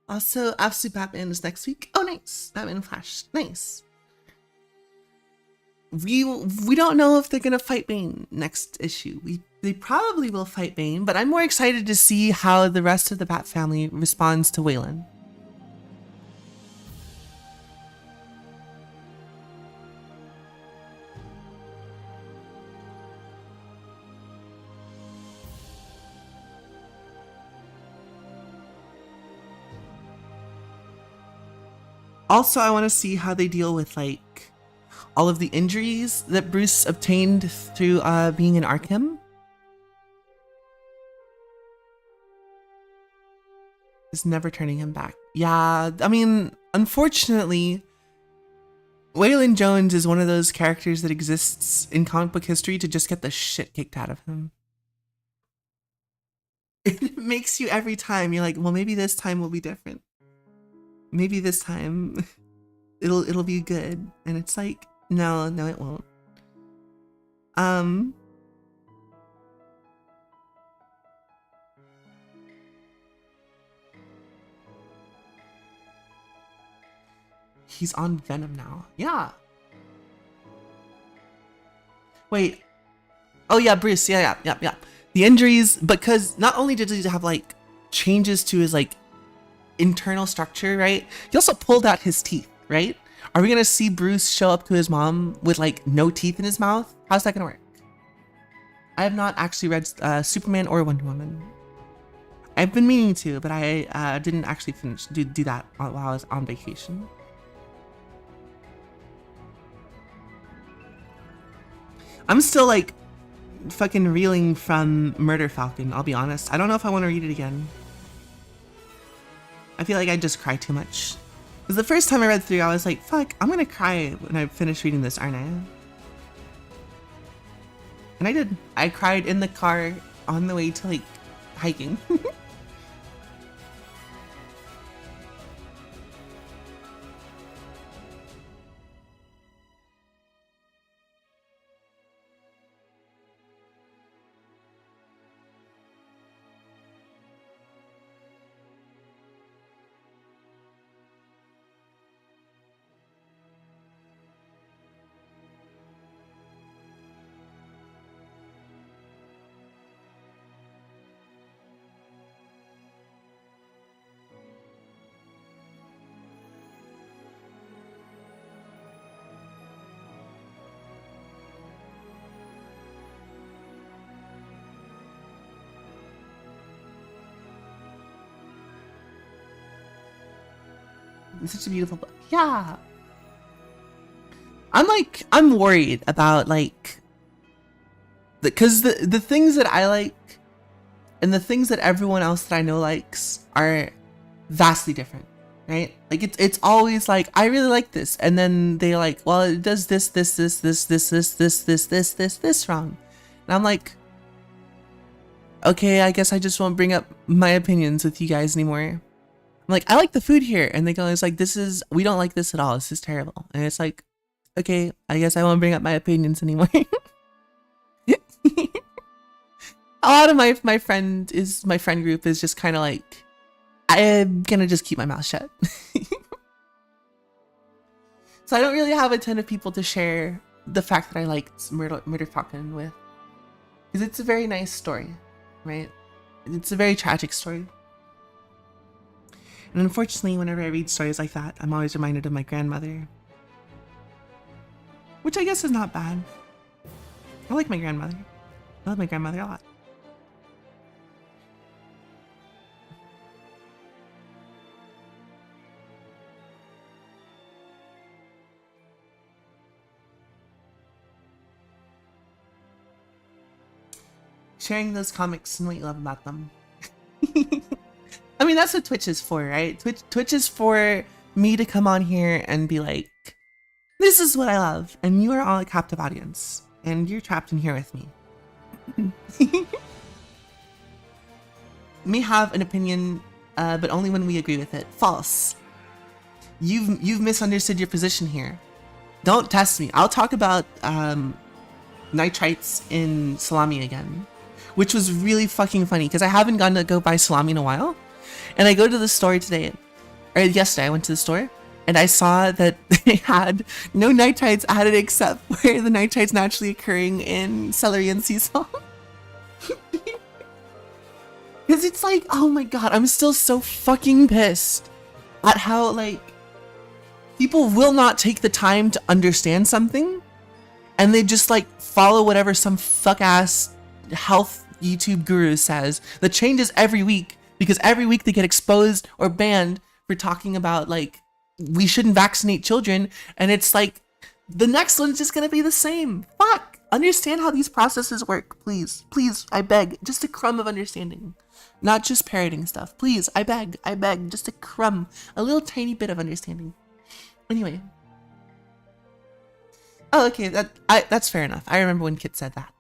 Speaker 1: Also, Absolute Batman is next week. Oh, nice. Batman and Flash. Nice. We don't know if they're gonna fight Bane next issue. They probably will fight Bane, but I'm more excited to see how the rest of the Bat family responds to Waylon. Also, I want to see how they deal with like all of the injuries that Bruce obtained through being in Arkham. Is never turning him back. Yeah, I mean, unfortunately, Waylon Jones is one of those characters that exists in comic book history to just get the shit kicked out of him. It makes you every time. You're like, well, maybe this time will be different. Maybe this time it'll be good. And it's like, no, it won't. He's on Venom now. Yeah. Wait. Oh yeah, Bruce. Yeah. The injuries, because not only did he have like changes to his like internal structure, right? He also pulled out his teeth, right? Are we gonna see Bruce show up to his mom with like no teeth in his mouth? How's that gonna work? I have not actually read Superman or Wonder Woman. I've been meaning to, but I didn't actually do that while I was on vacation. I'm still like fucking reeling from Murder Falcon, I'll be honest. I don't know if I want to read it again. I feel like I just cry too much. Because the first time I read through, I was like, fuck, I'm gonna cry when I finish reading this, aren't I? And I did. I cried in the car on the way to like hiking. It's such a beautiful book. Yeah. I'm worried about like, because the things that I like and the things that everyone else that I know likes are vastly different, right? Like it's always like, I really like this. And then they're like, well, it does this wrong. And I'm like, okay, I guess I just won't bring up my opinions with you guys anymore. I'm like, I like the food here. And they go, it's like, we don't like this at all. This is terrible. And it's like, okay, I guess I won't bring up my opinions anymore. A lot of my friend group is just kind of like, I'm gonna just keep my mouth shut. So I don't really have a ton of people to share the fact that I liked Murder Falcon with. Because it's a very nice story, right? It's a very tragic story. And unfortunately, whenever I read stories like that, I'm always reminded of my grandmother. Which I guess is not bad. I like my grandmother. I love my grandmother a lot. Sharing those comics and what you love about them. I mean, that's what Twitch is for, right? Twitch is for me to come on here and be like, this is what I love, and you are all a captive audience, and you're trapped in here with me. May have an opinion, but only when we agree with it. False. You've misunderstood your position here. Don't test me. I'll talk about nitrites in salami again, which was really fucking funny because I haven't gotten to go buy salami in a while. And I go to the store today or yesterday I went to the store and I saw that they had no night tides added except where the night tides naturally occurring in celery and sea salt. Because it's like, oh my god, I'm still so fucking pissed at how, like, people will not take the time to understand something and they just, like, follow whatever some fuck-ass health YouTube guru says that changes every week because every week they get exposed or banned for talking about, like, we shouldn't vaccinate children, and it's like, the next one's just gonna be the same. Fuck! Understand how these processes work, please. Please, I beg. Just a crumb of understanding. Not just parroting stuff. Please, I beg, just a crumb. A little tiny bit of understanding. Anyway. Oh, okay, that's fair enough. I remember when Kit said that.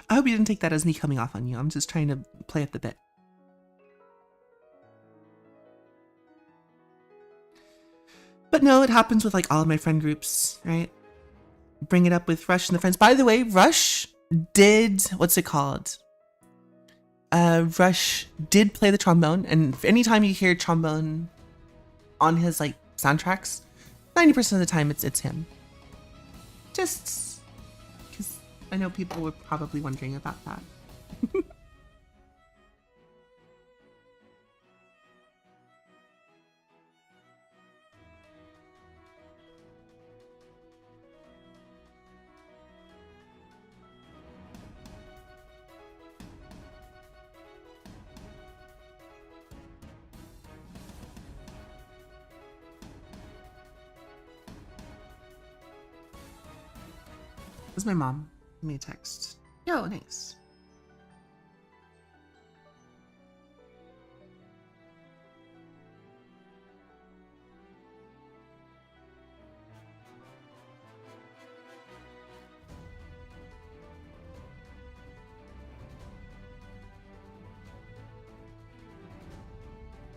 Speaker 1: I hope you didn't take that as me coming off on you. I'm just trying to play up the bit. But no, it happens with like all of my friend groups, right? Bring it up with Rush and the friends. By the way, Rush did, what's it called? Rush did play the trombone, and anytime you hear trombone on his like soundtracks, 90% of the time it's him. Just because I know people were probably wondering about that. This is my mom. Give me a text. Yo, nice.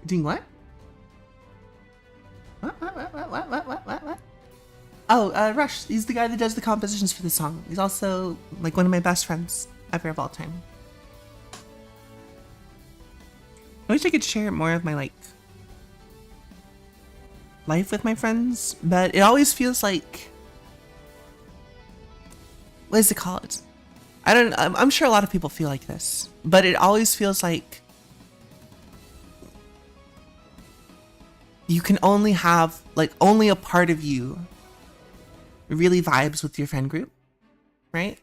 Speaker 1: Doing what? What? Oh, Rush. He's the guy that does the compositions for the song. He's also like one of my best friends ever of all time. I wish I could share more of my like life with my friends, but it always feels like, what is it called? I'm sure a lot of people feel like this, but it always feels like you can only have, like, only a part of you really vibes with your friend group, right?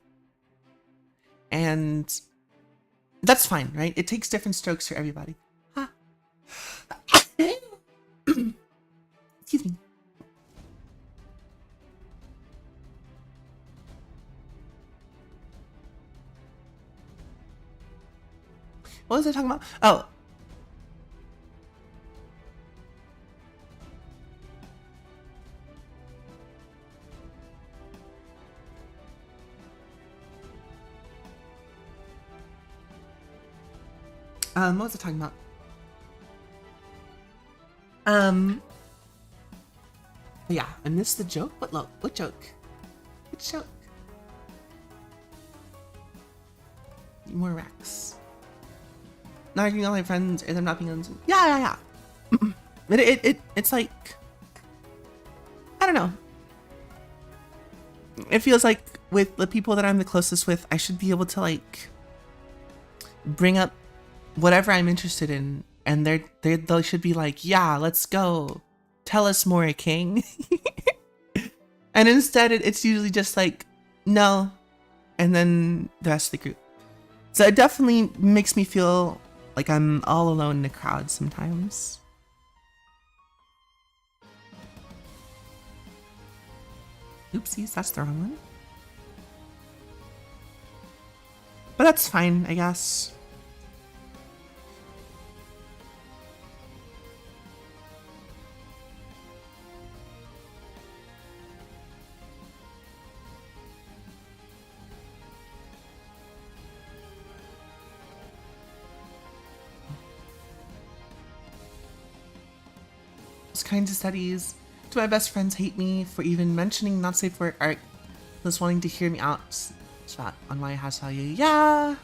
Speaker 1: And that's fine, right? It takes different strokes for everybody. Huh. Excuse me. What was I talking about? Oh. What was I talking about? Yeah, I missed the joke. What joke? What joke? More Rex. Not arguing all my friends or them not being on Zoom. Yeah. But it's like, I don't know. It feels like with the people that I'm the closest with, I should be able to like bring up whatever I'm interested in, and they should be like, yeah, let's go. Tell us more, King. And instead, it's usually just like, no, and then the rest of the group. So it definitely makes me feel like I'm all alone in a crowd sometimes. Oopsies, that's the wrong one. But that's fine, I guess. kinds of studies. Do my best friends hate me for even mentioning not safe for art? Just wanting to hear me out. Chat on my hash value. Yeah.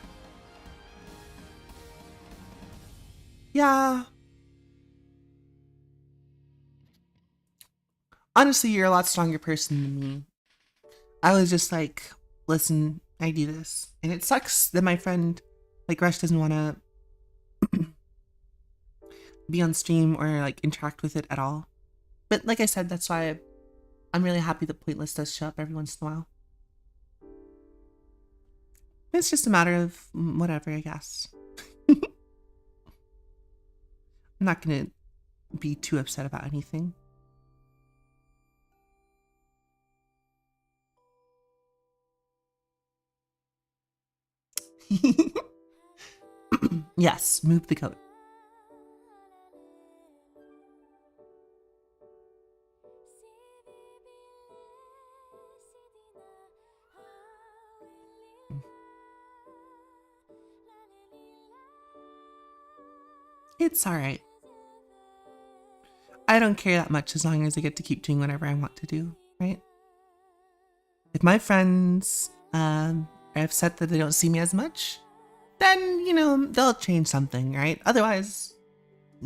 Speaker 1: Yeah. Honestly, you're a lot stronger person than me. I was just like, listen, I do this. And it sucks that my friend, like Rush, doesn't want to be on stream or like interact with it at all. But like I said, that's why I'm really happy that Pointless does show up every once in a while. It's just a matter of whatever, I guess. I'm not gonna be too upset about anything. Yes, move the goat. It's alright. I don't care that much as long as I get to keep doing whatever I want to do, right? If my friends are upset that they don't see me as much, then, you know, they'll change something, right? Otherwise,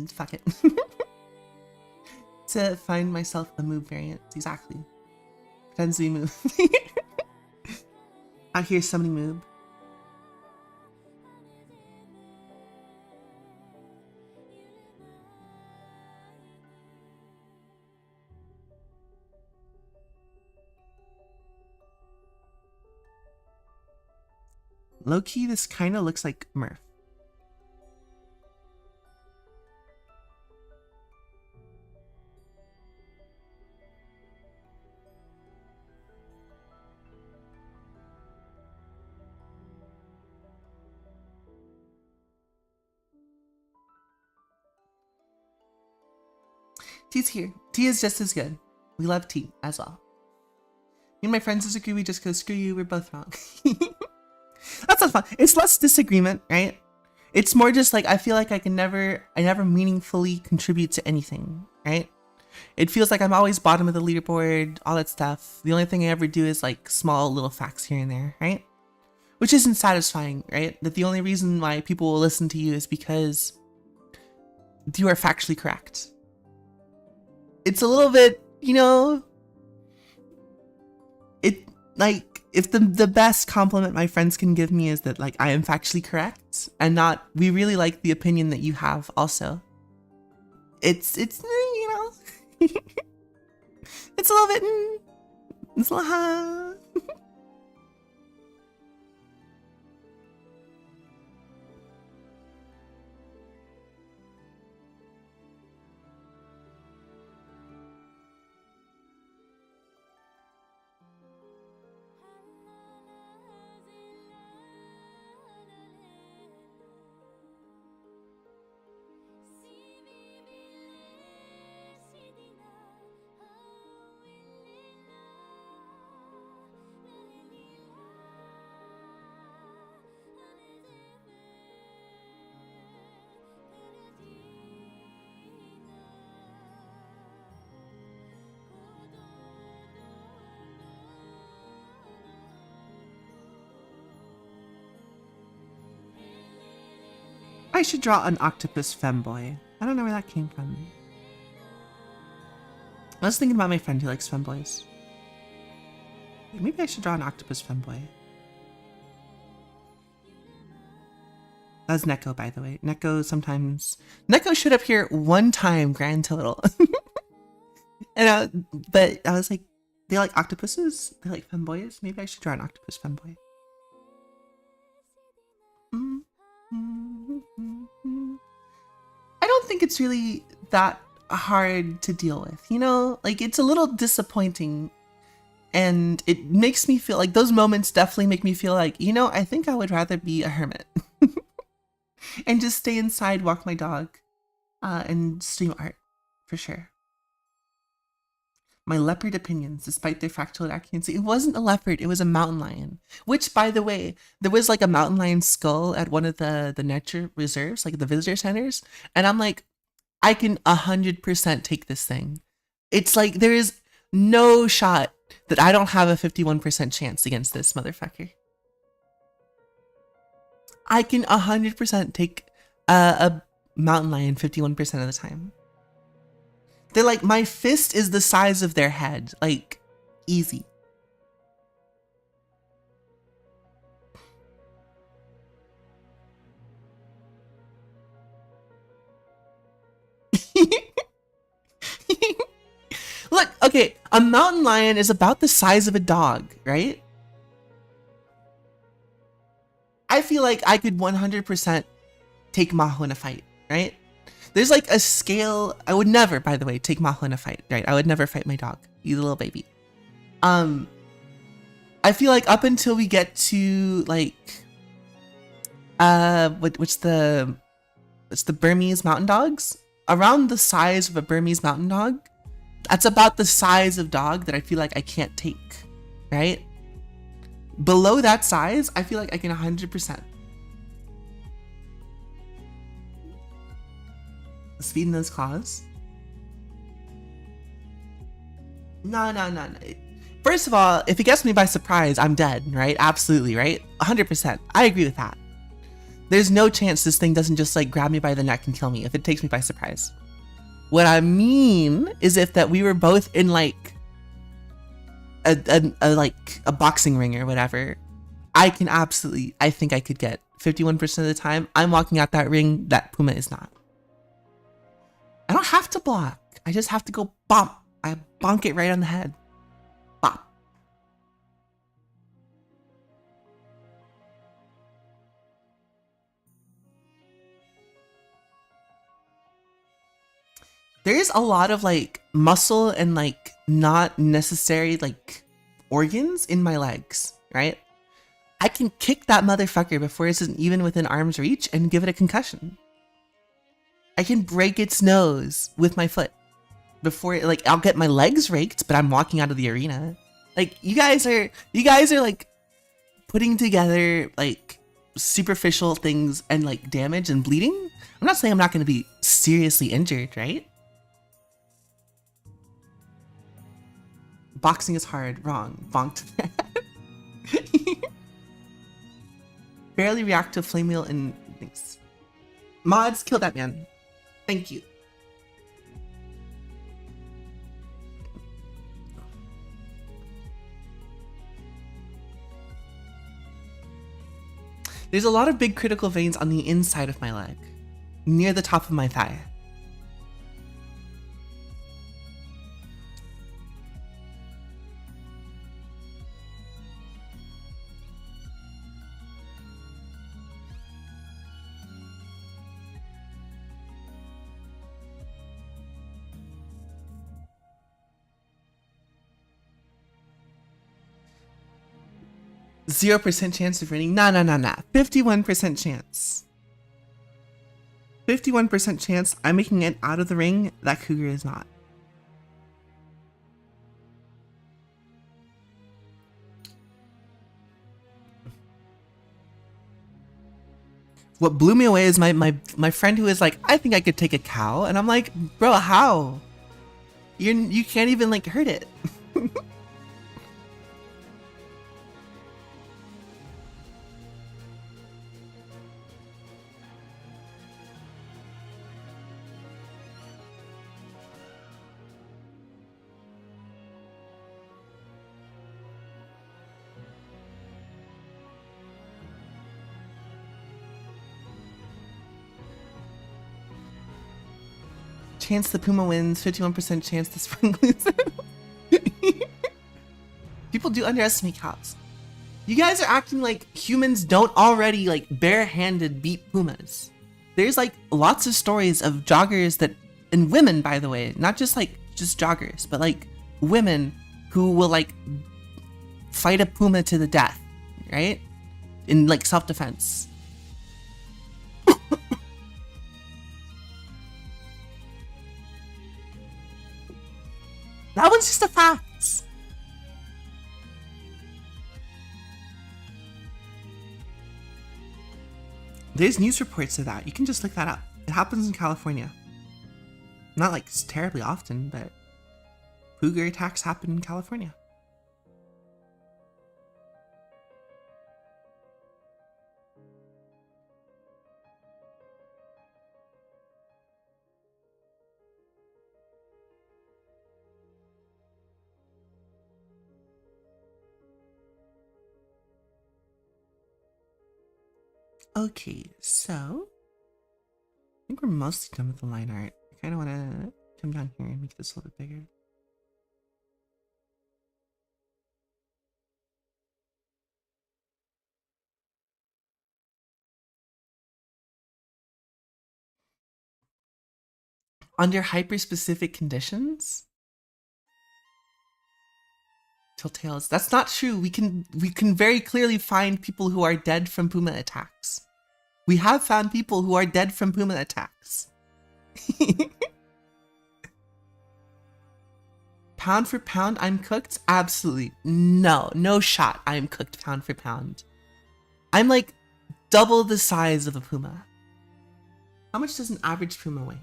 Speaker 1: fuck it. To find myself a move variant, exactly. Pretends to be move. Out here, somebody move. Low-key, this kind of looks like Murph. Tea's here. Tea is just as good. We love tea as well. Me and my friends disagree, we just go, screw you, we're both wrong. That's not fun. It's less disagreement, right? It's more just like, I feel like I never meaningfully contribute to anything, right? It feels like I'm always bottom of the leaderboard, all that stuff. The only thing I ever do is like small little facts here and there, right? Which isn't satisfying, right? That the only reason why people will listen to you is because you are factually correct. It's a little bit, you know, it like, if the best compliment my friends can give me is that like I am factually correct and not, we really like the opinion that you have also. It's you know, it's a little bit, it's a little, I should draw an octopus femboy. I don't know where that came from. I was thinking about my friend who likes femboys. Maybe I should draw an octopus femboy. That's Neko, by the way. Neko sometimes... Neko showed up here one time, grand total. But I was like, they like octopuses? They like femboys? Maybe I should draw an octopus femboy. I don't think it's really that hard to deal with, you know? Like, it's a little disappointing. And it makes me feel like those moments definitely make me feel like, you know, I think I would rather be a hermit. And just stay inside, walk my dog, and stream art, for sure. My leopard opinions, despite their factual inaccuracy. It wasn't a leopard, it was a mountain lion. Which, by the way, there was like a mountain lion skull at one of the nature reserves, like the visitor centers. And I'm like, I can 100% take this thing. It's like there is no shot that I don't have a 51% chance against this motherfucker. I can 100% take a mountain lion 51% of the time. They're like, my fist is the size of their head. Like, easy. Look, okay, a mountain lion is about the size of a dog, right? I feel like I could 100% take Maho in a fight, right? There's like a scale. I would never, by the way, take Maho in a fight, right? I would never fight my dog. He's a little baby. I feel like up until we get to like, what's the Burmese mountain dogs? Around the size of a Burmese mountain dog, that's about the size of dog that I feel like I can't take, right? Below that size, I feel like I can 100%. Speed in those claws? No. First of all, if it gets me by surprise, I'm dead, right? Absolutely, right? 100%. I agree with that. There's no chance this thing doesn't just like grab me by the neck and kill me if it takes me by surprise. What I mean is if that we were both in like a boxing ring or whatever, I think I could get 51% of the time. I'm walking out that ring, that puma is not. I don't have to block. I just have to go bonk. I bonk it right on the head. Bop. There is a lot of like muscle and like not necessary like organs in my legs, right? I can kick that motherfucker before it's even within arm's reach and give it a concussion. I can break its nose with my foot before it, like, I'll get my legs raked, but I'm walking out of the arena. Like, you guys are like putting together like superficial things and like damage and bleeding. I'm not saying I'm not going to be seriously injured, right? Boxing is hard. Wrong. Bonked. Barely react to flame wheel and things. Mods, kill that man. Thank you. There's a lot of big critical veins on the inside of my leg, near the top of my thigh. %0 chance of winning. Nah. 51% chance. 51% chance I'm making it out of the ring. That cougar is not. What blew me away is my friend who is like, I think I could take a cow, and I'm like, bro, how? You can't even like hurt it. Chance the puma wins, 51% chance the sprung loses. People do underestimate cows. You guys are acting like humans don't already like barehanded beat pumas. There's like lots of stories of joggers that, and women by the way, not just like just joggers, but like women who will like fight a puma to the death, right? In like self-defense. That one's just a fact. There's news reports of that. You can just look that up. It happens in California. Not like terribly often, but cougar attacks happen in California. Okay, so I think we're mostly done with the line art. I kind of want to come down here and make this a little bit bigger. Under hyper-specific conditions? Telltales. That's not true. We can very clearly find people who are dead from puma attacks. We have found people who are dead from puma attacks. Pound for pound, I'm cooked? Absolutely. No shot. I'm cooked pound for pound. I'm like double the size of a puma. How much does an average puma weigh?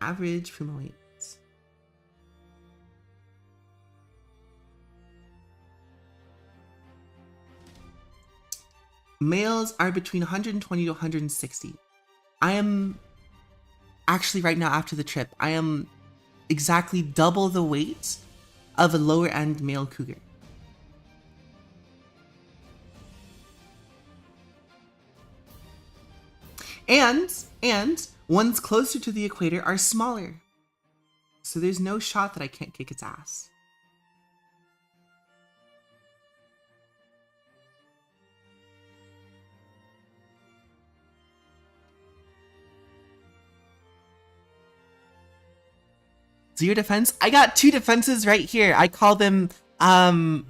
Speaker 1: Average puma weight. Males are between 120 to 160. I am actually right now after the trip, I am exactly double the weight of a lower end male cougar. And ones closer to the equator are smaller. So there's no shot that I can't kick its ass. Zero defense? I got 2 defenses right here. I call them, I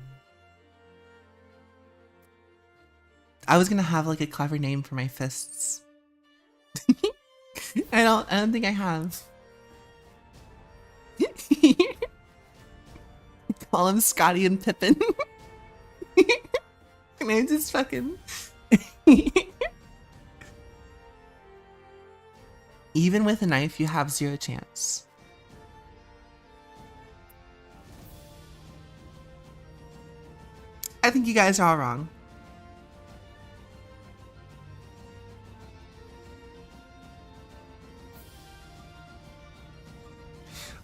Speaker 1: was gonna have like a clever name for my fists. I don't think I have. Call him Scotty and Pippin. And I just fucking... Even with a knife, you have 0 chance. I think you guys are all wrong.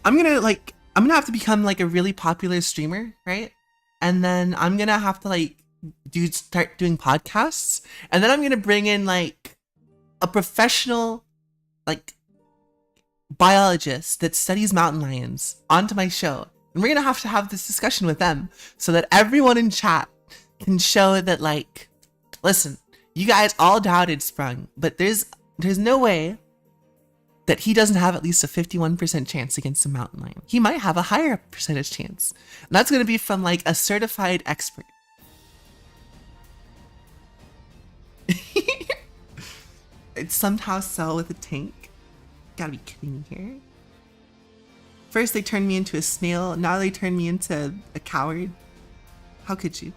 Speaker 1: I'm gonna have to become like a really popular streamer, right? And then I'm gonna have to like start doing podcasts, and then I'm gonna bring in like a professional like biologist that studies mountain lions onto my show. And we're gonna have to have this discussion with them so that everyone in chat can show that like, listen, you guys all doubted Sprung, but there's no way that he doesn't have at least a 51% chance against a mountain lion. He might have a higher percentage chance. And that's gonna be from like a certified expert. It's somehow sell with a tank. Gotta be kidding me here. First they turned me into a snail, now they turned me into a coward. How could you?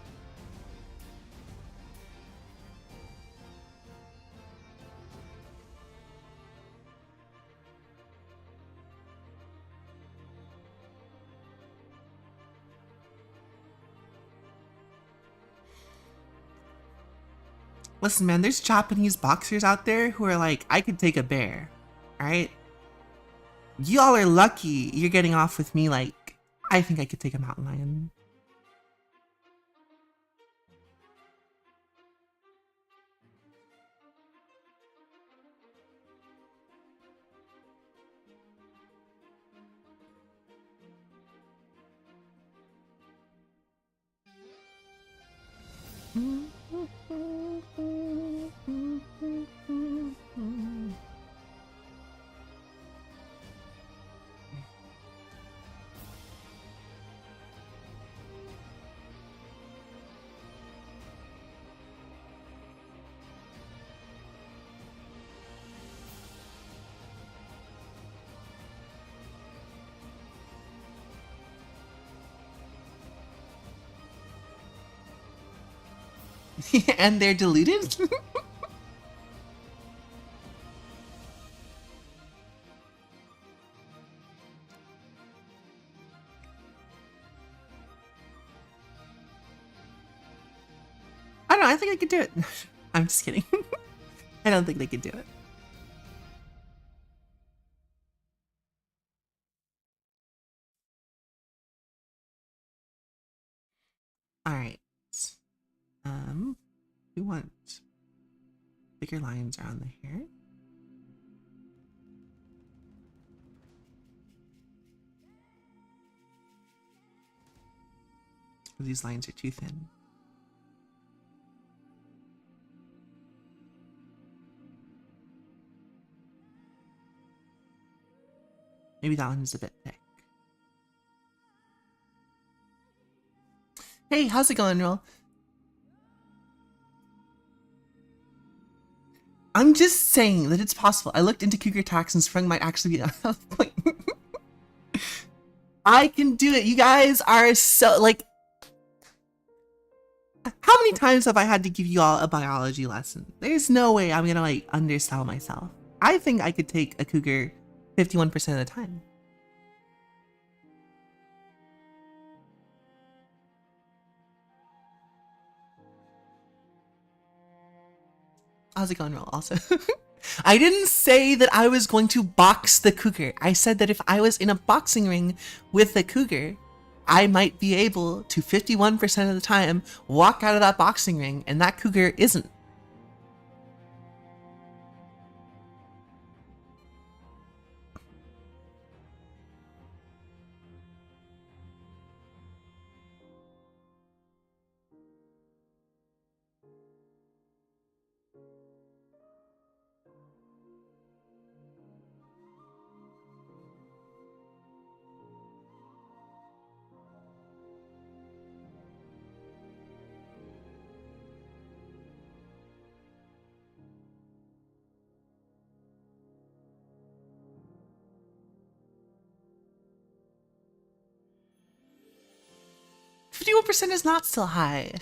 Speaker 1: Listen, man, there's Japanese boxers out there who are like, I could take a bear, alright? Y'all are lucky you're getting off with me like, I think I could take a mountain lion. And they're deluded? think I could do it. I'm just kidding. I don't think they could do it. All right. We want bigger lines around the hair. These lines are too thin. Maybe that one is a bit thick. Hey, how's it going, Roll? I'm just saying that it's possible. I looked into cougar tax and sprung might actually be a point. I can do it. You guys are so, like, how many times have I had to give you all a biology lesson? There's no way I'm gonna, like, undersell myself. I think I could take a cougar 51% of the time. How's it going, Roll? Also, I didn't say that I was going to box the cougar. I said that if I was in a boxing ring with a cougar, I might be able to 51% of the time walk out of that boxing ring, and that cougar isn't. Fifty-one percent is not still high.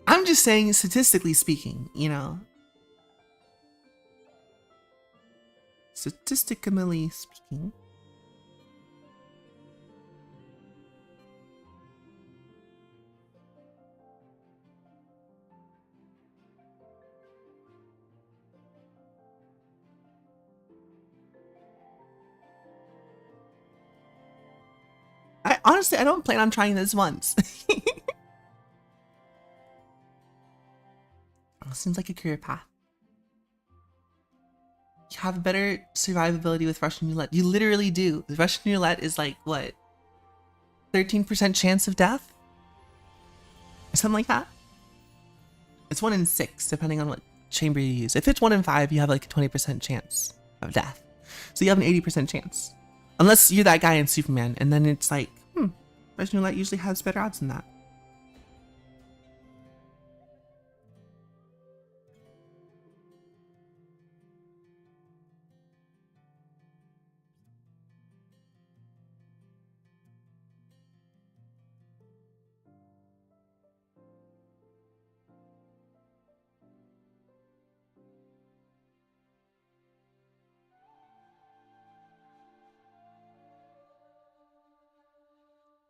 Speaker 1: I'm just saying, statistically speaking, you know. Statistically speaking. Honestly, I don't plan on trying this once. Seems like a career path. You have better survivability with Russian roulette. You literally do. The Russian roulette is like, what? 13% chance of death? Or something like that? It's 1 in 6, depending on what chamber you use. If it's 1 in 5, you have like a 20% chance of death. So you have an 80% chance. Unless you're that guy in Superman, and then it's like, Russian roulette usually has better odds than that.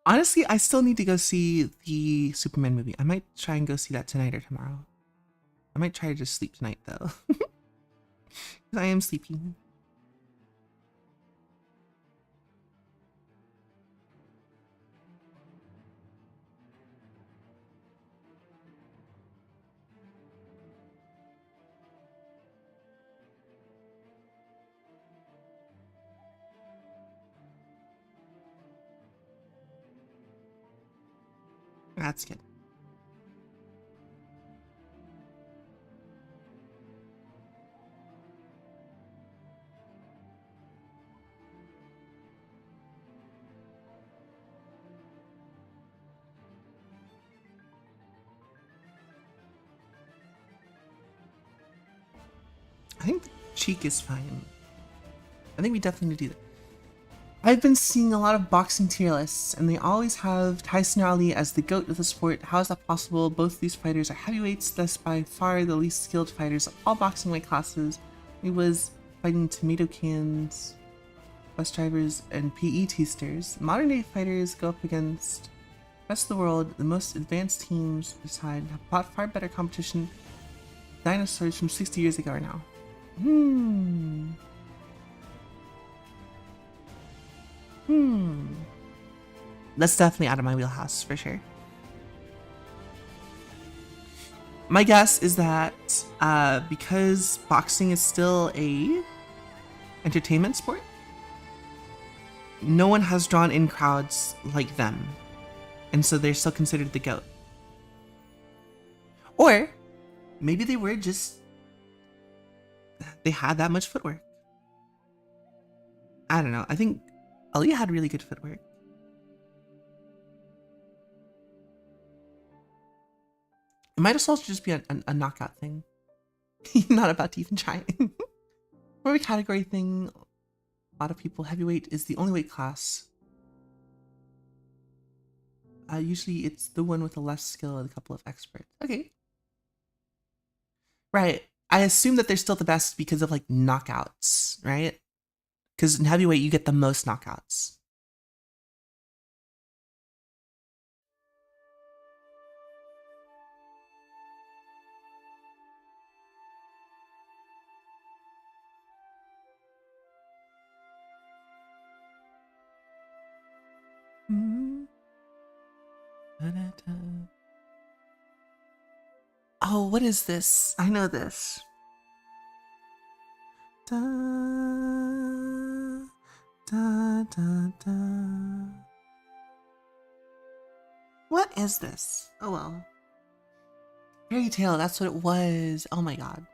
Speaker 1: Honestly, I still need to go see the Superman movie. I might try and go see that tonight or tomorrow. I might try to just sleep tonight, though. Because I am sleepy. That's good. I think the cheek is fine. I think we definitely need to do that. I've been seeing a lot of boxing tier lists, and they always have Tyson Ali as the GOAT of the sport. How is that possible? Both of these fighters are heavyweights, thus by far the least skilled fighters of all boxing weight classes. He was fighting tomato cans. bus drivers, and PE teasters, modern day fighters go up against the rest of the world. The most advanced teams beside have fought far better competition. Dinosaurs from 60 years ago are now. That's definitely out of my wheelhouse for sure. My guess is that because boxing is still a entertainment sport, no one has drawn in crowds like them, and so they're still considered the GOAT. Or maybe they were just, they had that much footwork. I don't know. I think Ali had really good footwork. It might as well just be a knockout thing. Not about to even try. More of a category thing. A lot of people, heavyweight is the only weight class. Usually it's the one with the less skill and a couple of experts. Okay. Right. I assume that they're still the best because of like knockouts, right? Because in heavyweight you get the most knockouts. Oh, what is this? I know this. Da, da, da, da. What is this? Oh well. Fairy tale, that's what it was. Oh my god.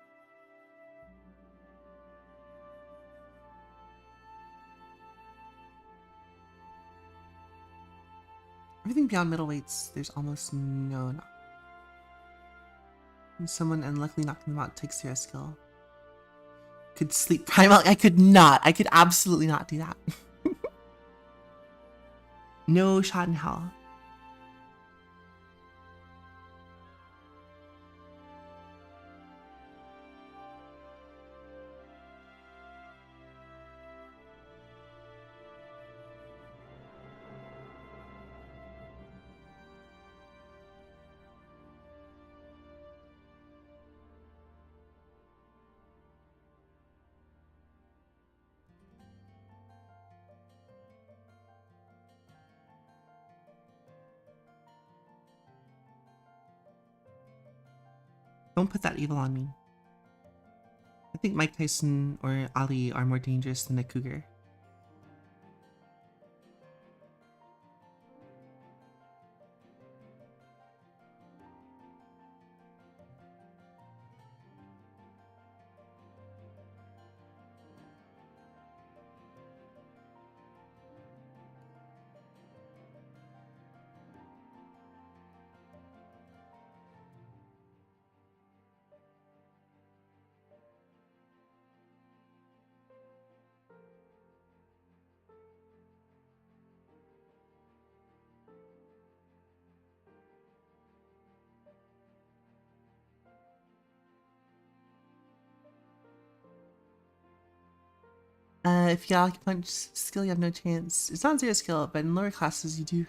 Speaker 1: Everything beyond middleweights, there's almost no knock. When someone unluckily knocking them out takes their skill. Could sleep primal. I could not. I could absolutely not do that. No shot in hell. Don't put that evil on me. I think Mike Tyson or Ali are more dangerous than a cougar. If you got punch skill, you have no chance. It's not zero skill, but in lower classes you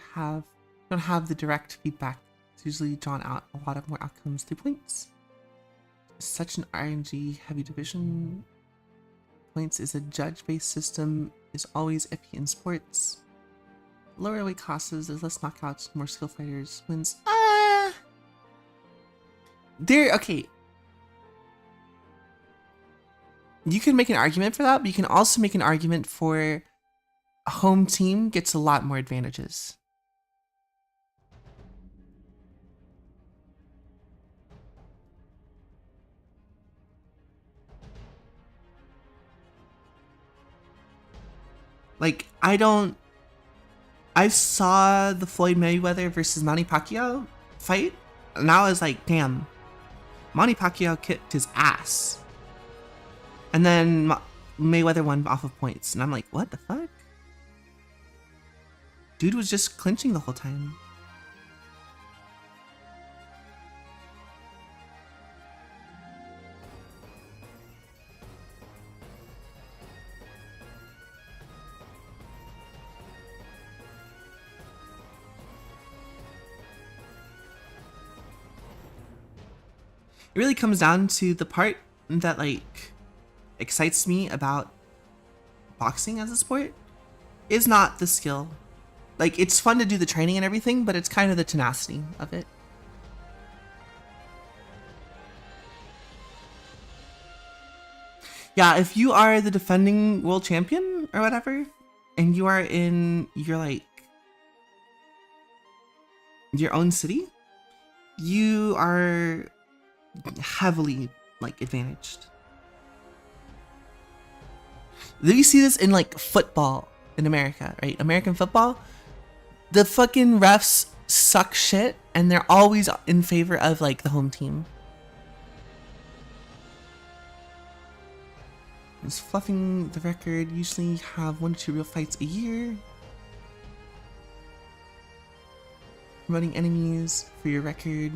Speaker 1: don't have the direct feedback. It's usually drawn out a lot of more outcomes through points. Such an RNG heavy division. Points is a judge-based system, is always iffy in sports. Lower weight classes, there's less knockouts, more skill fighters, wins. Okay. You can make an argument for that, but you can also make an argument for a home team gets a lot more advantages. Like, I saw the Floyd Mayweather versus Manny Pacquiao fight, and I was like, damn, Manny Pacquiao kicked his ass. And then Mayweather won off of points, and I'm like, what the fuck? Dude was just clinching the whole time. It really comes down to the part that like excites me about boxing as a sport is not the skill. Like, it's fun to do the training and everything, but it's kind of the tenacity of it. Yeah, if you are the defending world champion or whatever, and you are in your like your own city, you are heavily like advantaged. Do you see this in like football in America, right? American football, the fucking refs suck shit, and they're always in favor of like the home team. It's fluffing the record. Usually have 1 to 2 real fights a year. Promoting enemies for your record.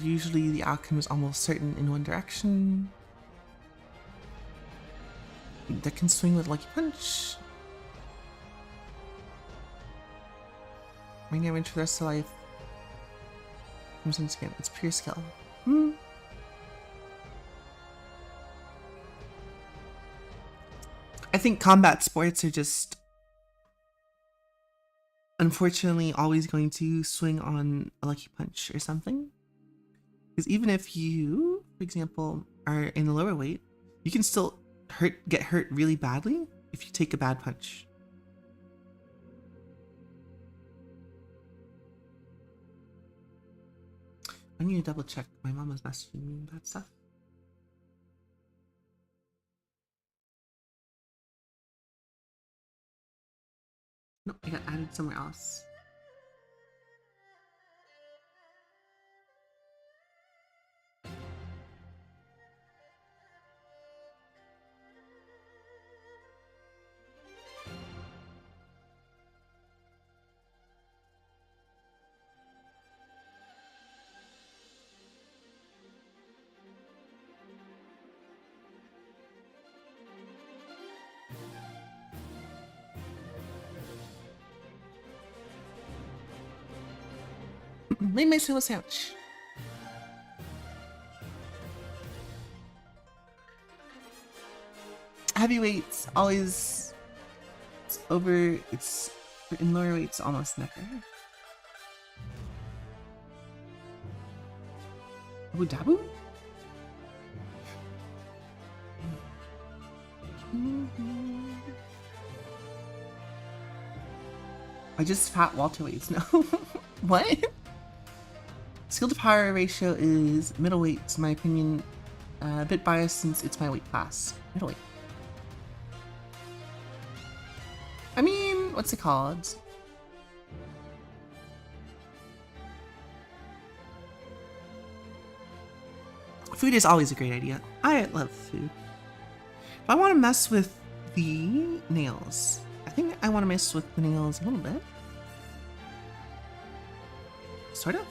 Speaker 1: Usually the outcome is almost certain in one direction. That can swing with Lucky Punch. Main damage for the rest of life. Once again, it's pure skill. I think combat sports are just unfortunately always going to swing on a Lucky Punch or something. Because even if you, for example, are in the lower weight, you can still get hurt really badly if you take a bad punch. I need to double check. My mom was messaging me that stuff. Nope, I got added somewhere else. Made myself a sandwich. Heavyweights always over. It's in lower weights almost never. Abu Dhabi? I just fat welterweights. No. What? Skill to power ratio is middleweight, in my opinion. A bit biased since it's my weight class. Middleweight. I mean, what's it called? Food is always a great idea. I love food. If I want to mess with the nails, I think I want to mess with the nails a little bit. Sort of.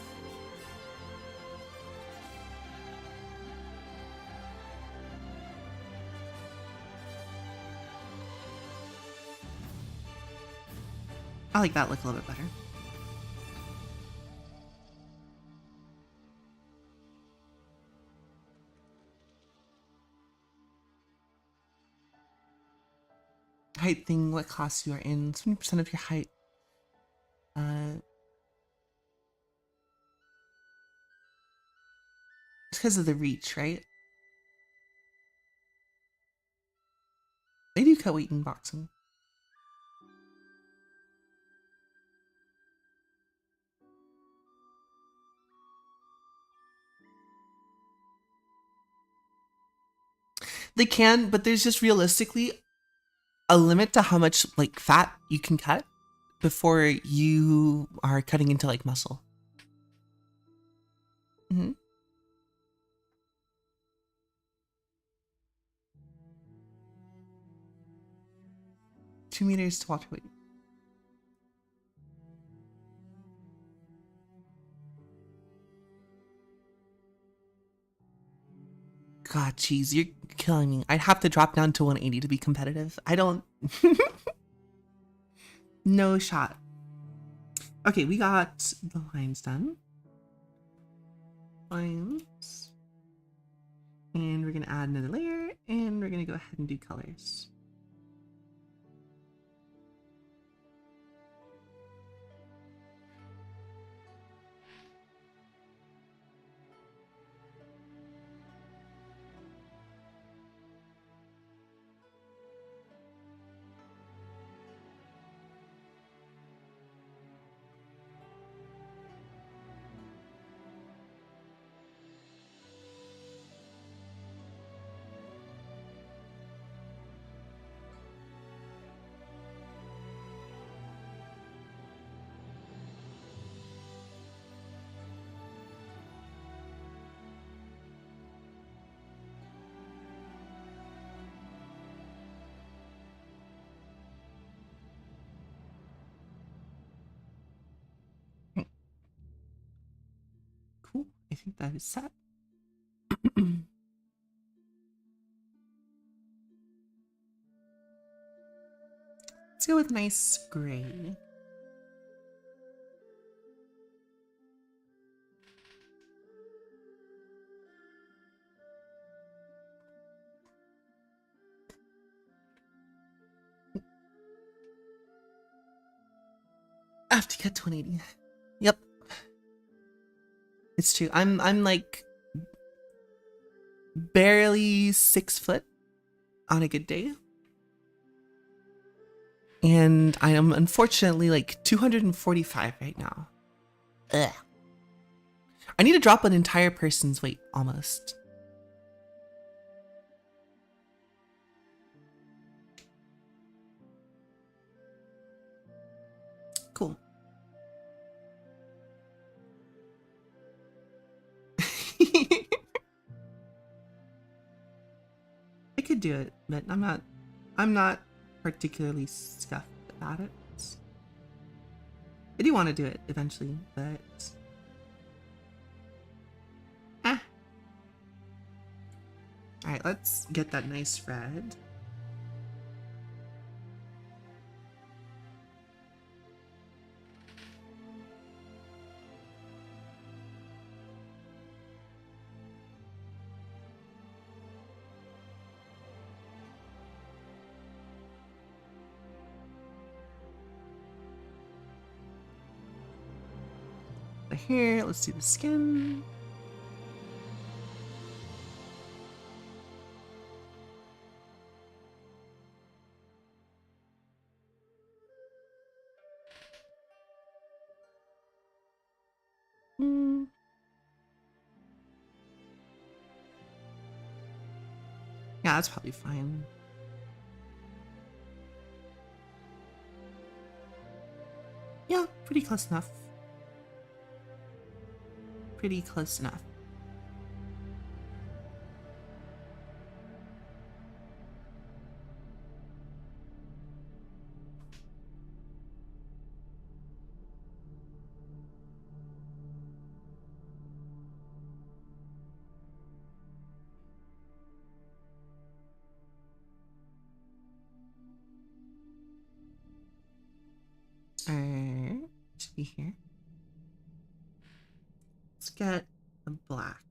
Speaker 1: I like that look a little bit better. Height thing, what class you are in, 20% of your height. It's because of the reach, right? They do cut weight in boxing. They can, but there's just realistically a limit to how much like fat you can cut before you are cutting into like muscle. 2 meters to welterweight. God, jeez, you're killing me. I'd have to drop down to 180 to be competitive. I don't... No shot. Okay, we got the lines done. Lines. And we're gonna add another layer, and we're gonna go ahead and do colors. Cool. I think that is set. Let's go with nice gray. I have to get to 180. Yep. It's true. I'm like barely 6 foot on a good day. And I am unfortunately like 245 right now. Ugh. I need to drop an entire person's weight almost. Cool. I could do it, but I'm not particularly scuffed about it. I do want to do it eventually, but ah. All right, let's get that nice red. The hair, let's do the skin. Yeah, that's probably fine. Yeah, pretty close enough. Pretty close enough. Alright, should be here. Let's get the black.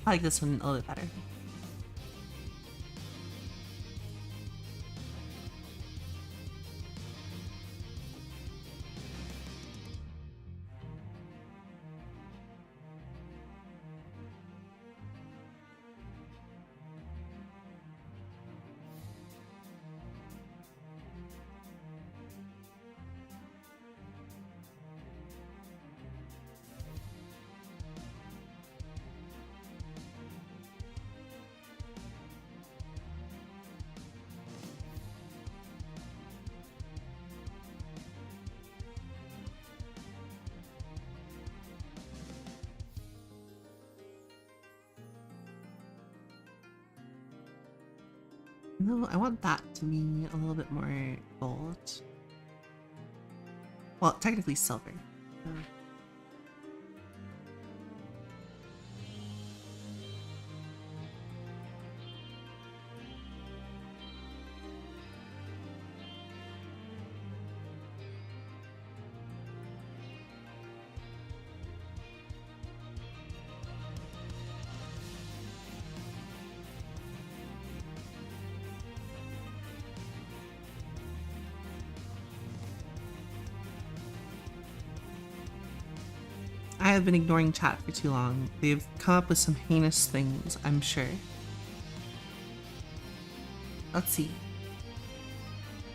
Speaker 1: I like this one a little bit better. No, I want that to be a little bit more gold. Well, technically silver. I have been ignoring chat for too long. They've come up with some heinous things, I'm sure. Let's see.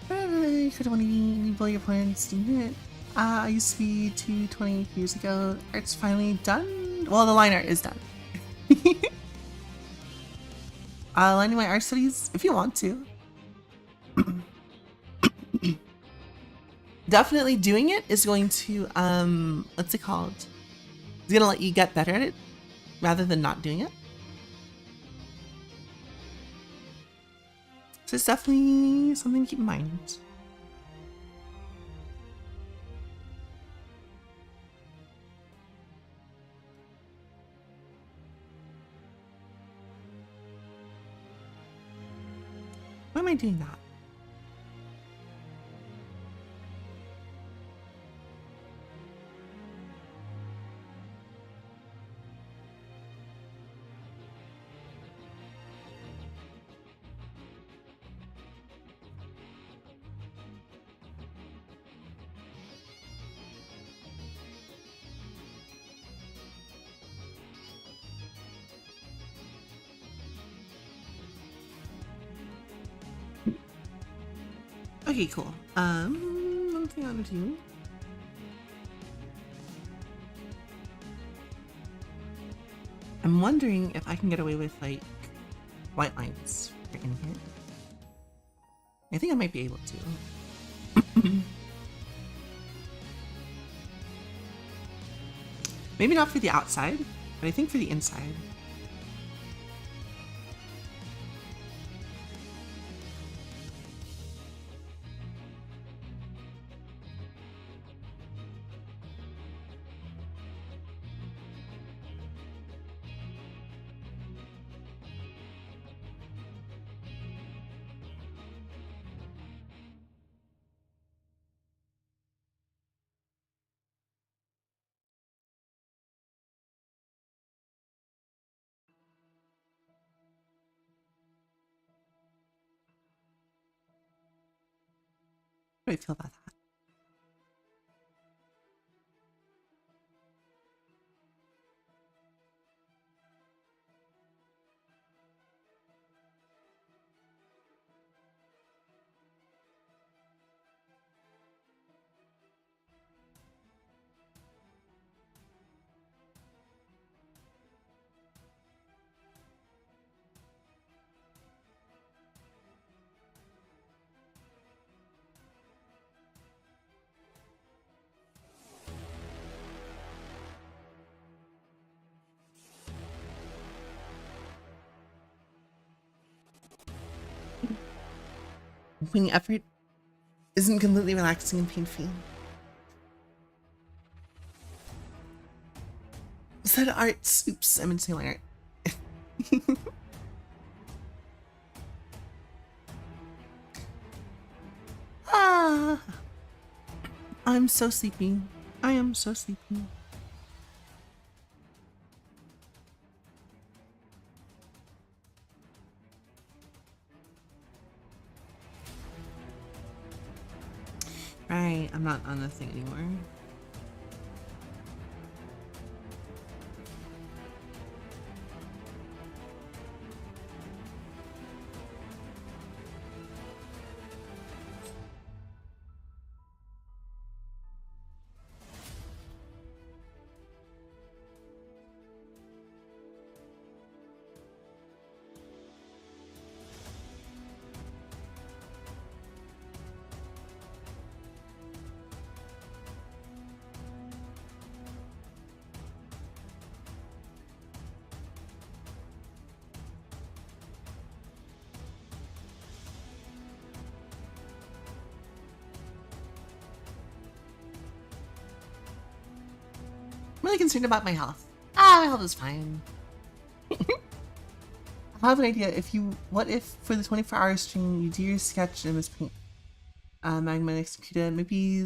Speaker 1: You could want to enable your plans to unit. I used to be 220 years ago. Art's finally done. Well, the line art is done. Aligning my art studies if you want to. Definitely doing it is going to, what's it called? It's gonna let you get better at it rather than not doing it. So it's definitely something to keep in mind. Why am I doing that? Okay, cool. One thing I want to do. I'm wondering if I can get away with like white lines in here. I think I might be able to. Maybe not for the outside, but I think for the inside. How do I feel about that? Putting effort isn't completely relaxing and pain-free. Said arts. Oops, I meant to say line art. Ah, I'm so sleepy. I am so sleepy. Right, I'm not on the thing anymore. really concerned about my health. Ah, my health is fine. I have an idea. What if for the 24-hour stream you do your sketch and this paint magma executed? Maybe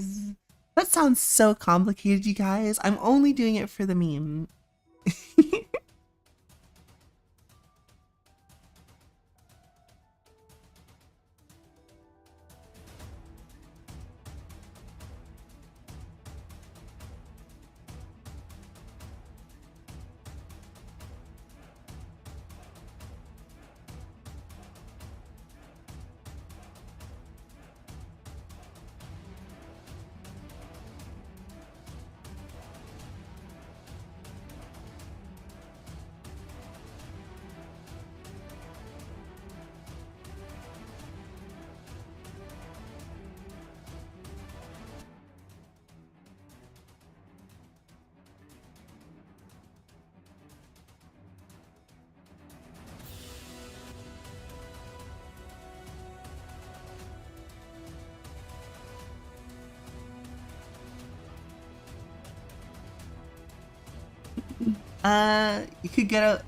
Speaker 1: that sounds so complicated, you guys. I'm only doing it for the meme.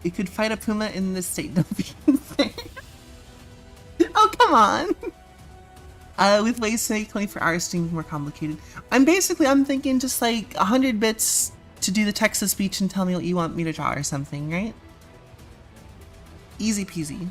Speaker 1: You could fight a puma in this state. Don't be insane. Oh, come on. With ways to make 24-hour streams more complicated. I'm thinking just like 100 bits to do the text to speech and tell me what you want me to draw or something, right? Easy peasy.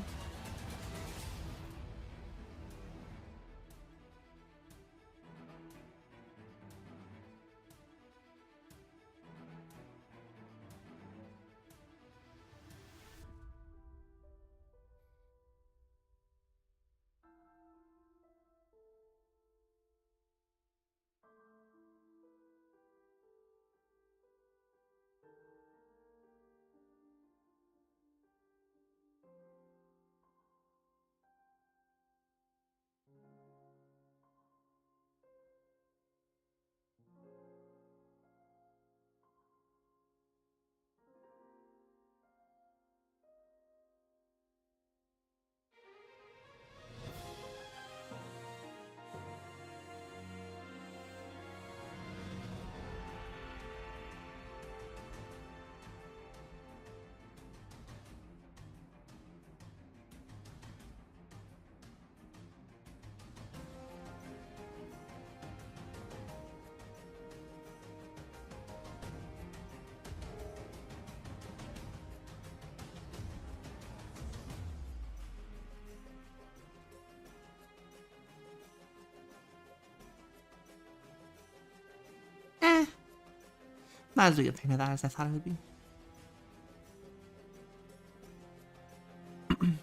Speaker 1: Not as big a pain of that as I thought it would be.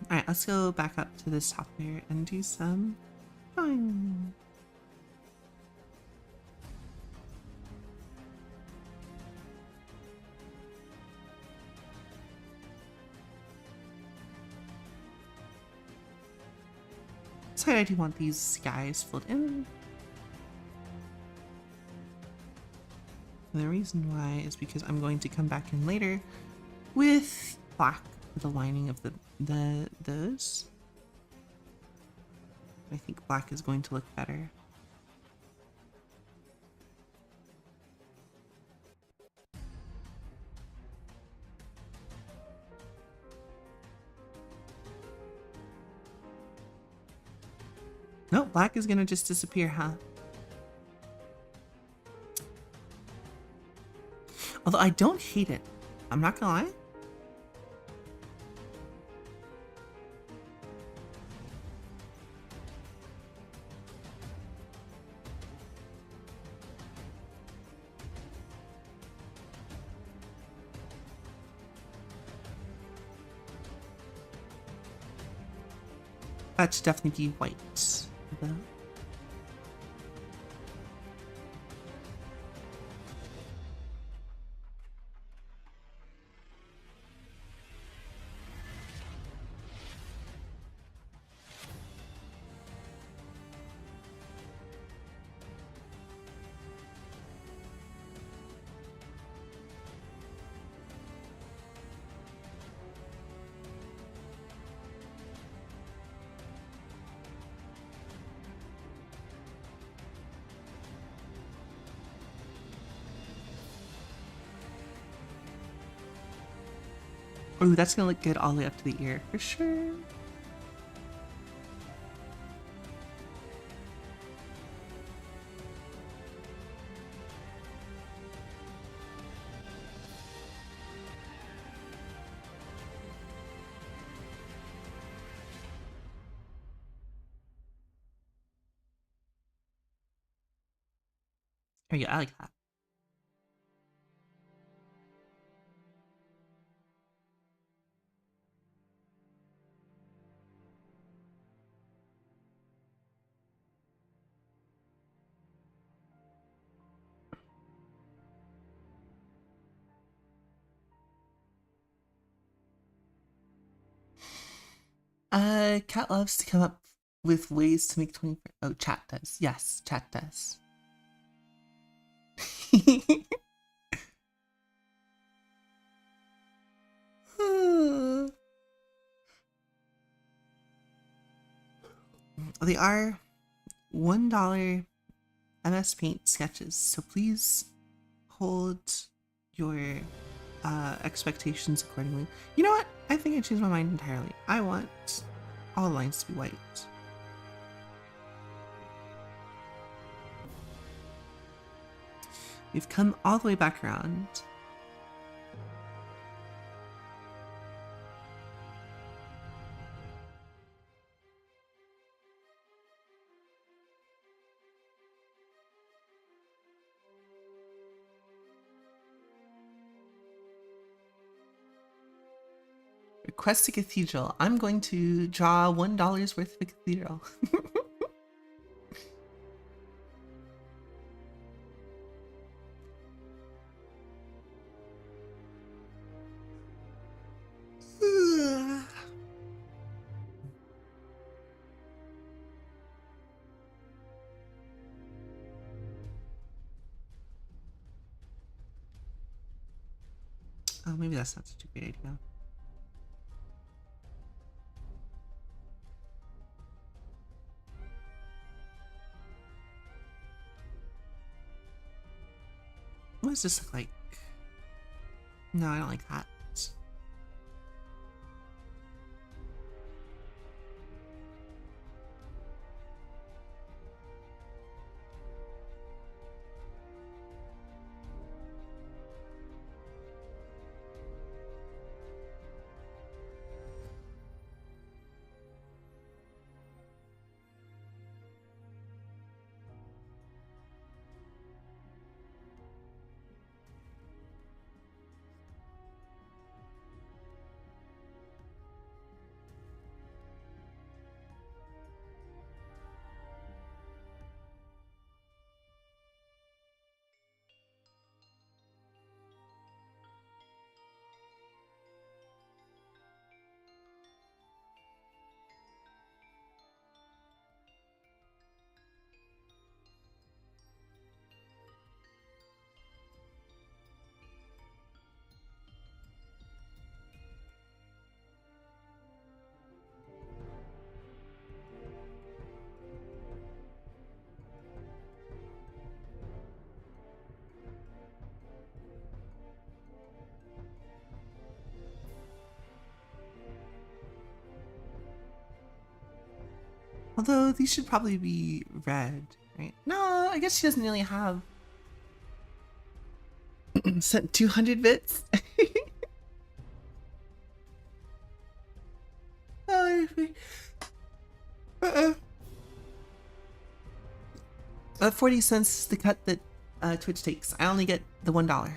Speaker 1: Alright, let's go back up to this top layer and do some drawing. So I do want these guys filled in. And the reason why is because I'm going to come back in later with black for the lining of those. I think black is going to look better. No, black is gonna just disappear, huh? Although I don't hate it. I'm not gonna lie. That should definitely be white, though. Oh, that's gonna look good all the way up to the ear for sure. There you go. I like that. Cat loves to come up with ways to make 20. Oh, chat does. Yes, chat does. They are $1 MS Paint sketches, so please hold your expectations accordingly. You know what? I think I changed my mind entirely. I want all lines to be white. We've come all the way back around. Request a cathedral. I'm going to draw $1 worth of a cathedral. Oh, maybe that's not such a great idea. What does this look like? No, I don't like that. Although these should probably be red, right? No, I guess she doesn't really have sent 200 bits. Oh, 40 cents is the cut that Twitch takes. I only get the $1.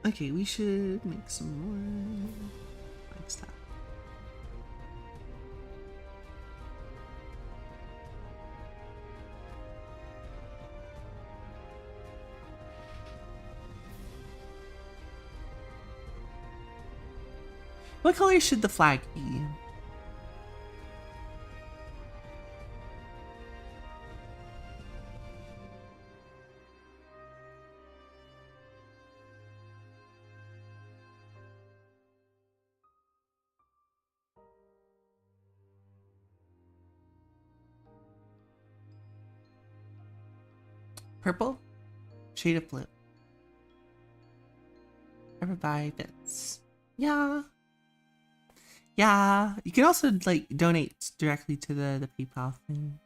Speaker 1: Okay, we should make some more like stuff. What color should the flag be? Purple? Shade of blue. Ever buy bits? Yeah. Yeah. You can also like donate directly to the PayPal thing.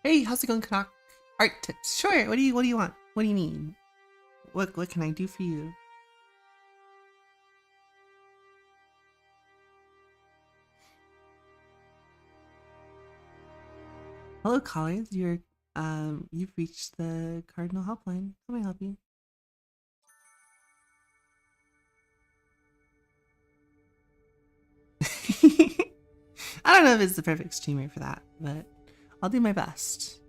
Speaker 1: Hey, how's it going, Canuck? Art tips. Sure. What do you want? What do you need? What can I do for you? Hello, callers. You've reached the Cardinal Helpline. How may I help you? I don't know if it's the perfect streamer for that, but I'll do my best.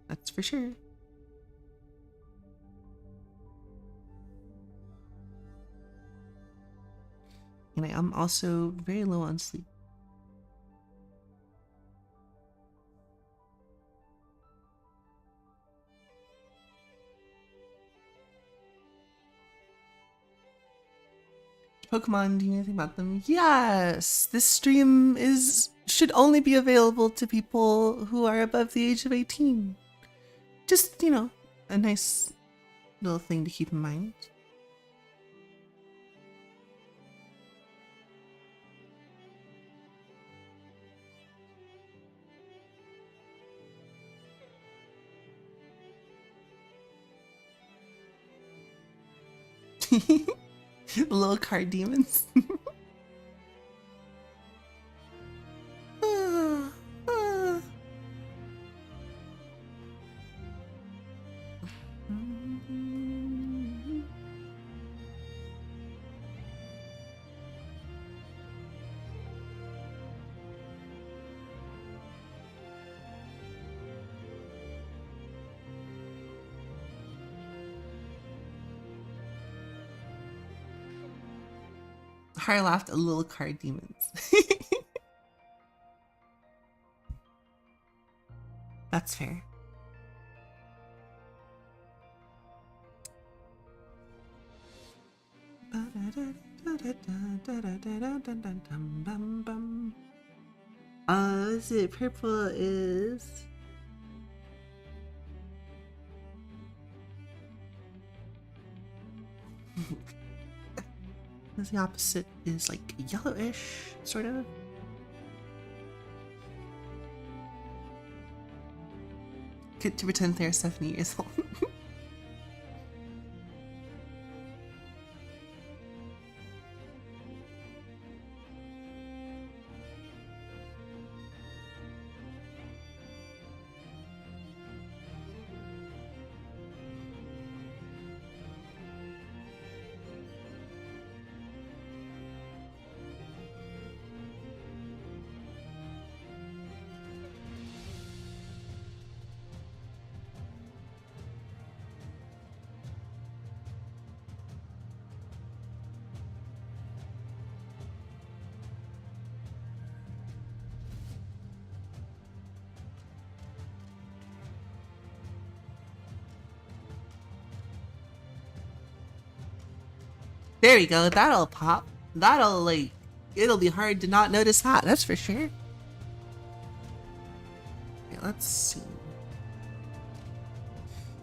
Speaker 1: That's for sure. And I am also very low on sleep. Pokemon, do you know anything about them? Yes! This stream should only be available to people who are above the age of 18. Just, you know, a nice little thing to keep in mind. Little card demons. Harry laughed. A little card demons. That's fair. Is it purple is... The opposite is like yellowish, sort of. Good to pretend they're 70 years old. There we go. That'll pop. That'll like... It'll be hard to not notice that. That's for sure. Okay, let's see.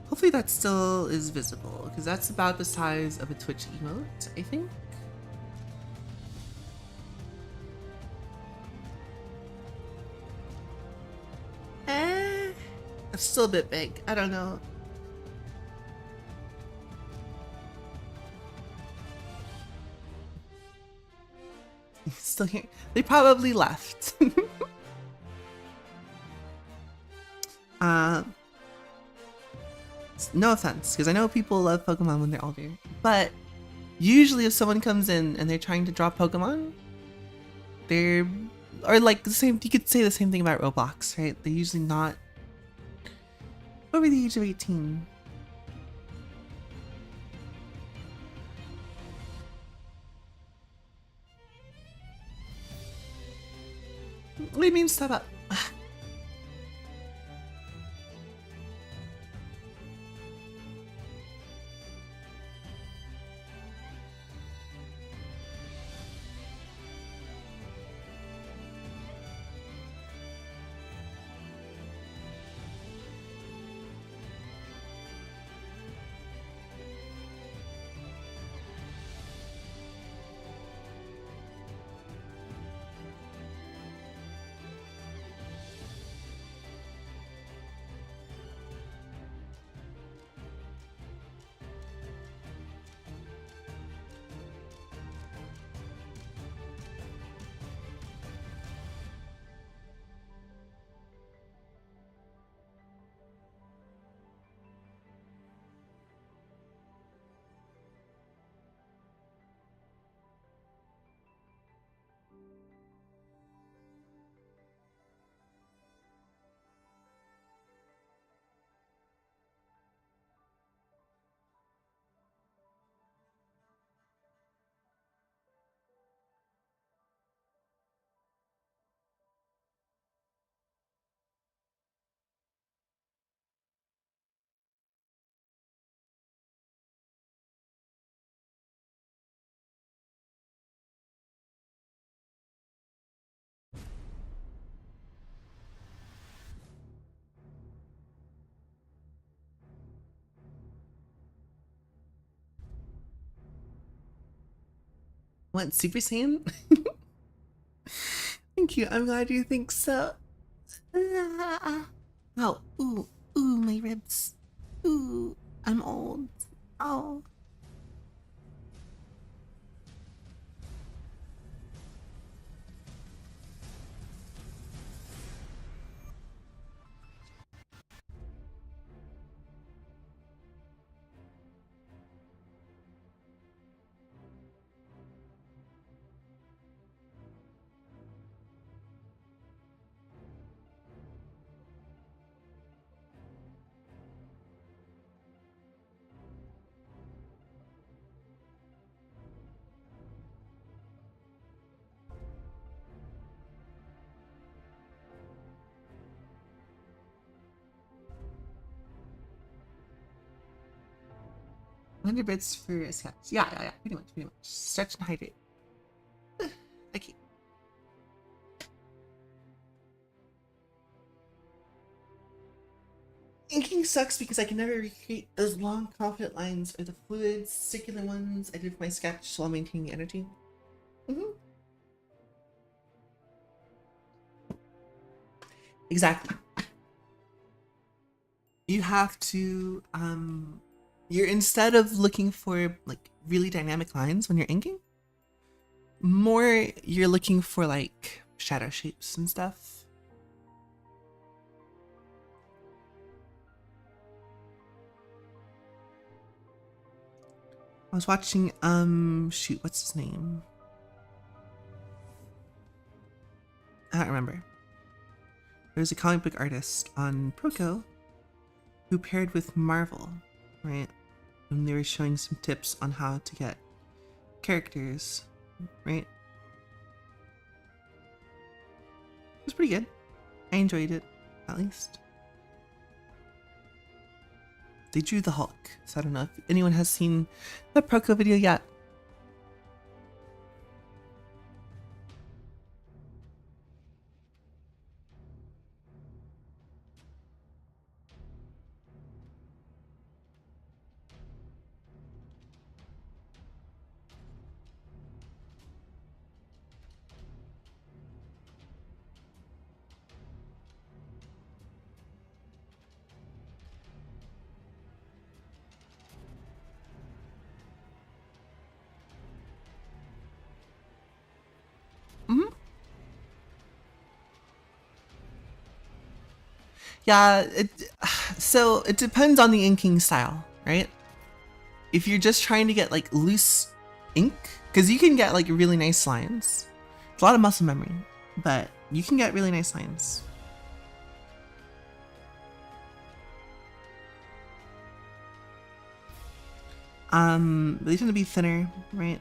Speaker 1: Hopefully that still is visible, because that's about the size of a Twitch emote, I think. It's still a bit big. I don't know. Still here. They probably left. No offense, because I know people love Pokemon when they're older, but usually if someone comes in and they're trying to draw Pokemon, they're... Or like the same, you could say the same thing about Roblox, right? They're usually not over the age of 18. What do you mean step up? What, Super Saiyan? Thank you. I'm glad you think so. Oh, ooh, my ribs. Ooh, I'm old. Oh. Bits for scouts. Yeah, pretty much. Stretch and hydrate. Okay. Inking sucks because I can never recreate those long, confident lines or the fluid, circular ones I did with my sketch while maintaining energy. Exactly. You have to, you're instead of looking for like really dynamic lines when you're inking, more you're looking for like shadow shapes and stuff. I was watching, shoot, what's his name? I don't remember. There's a comic book artist on Proco who paired with Marvel, right? And they were showing some tips on how to get characters, right? It was pretty good. I enjoyed it, at least. They drew the Hulk, so I don't know if anyone has seen the Proco video yet. Yeah, so it depends on the inking style, right? If you're just trying to get like loose ink, because you can get like really nice lines. It's a lot of muscle memory, but you can get really nice lines. They tend to be thinner, right?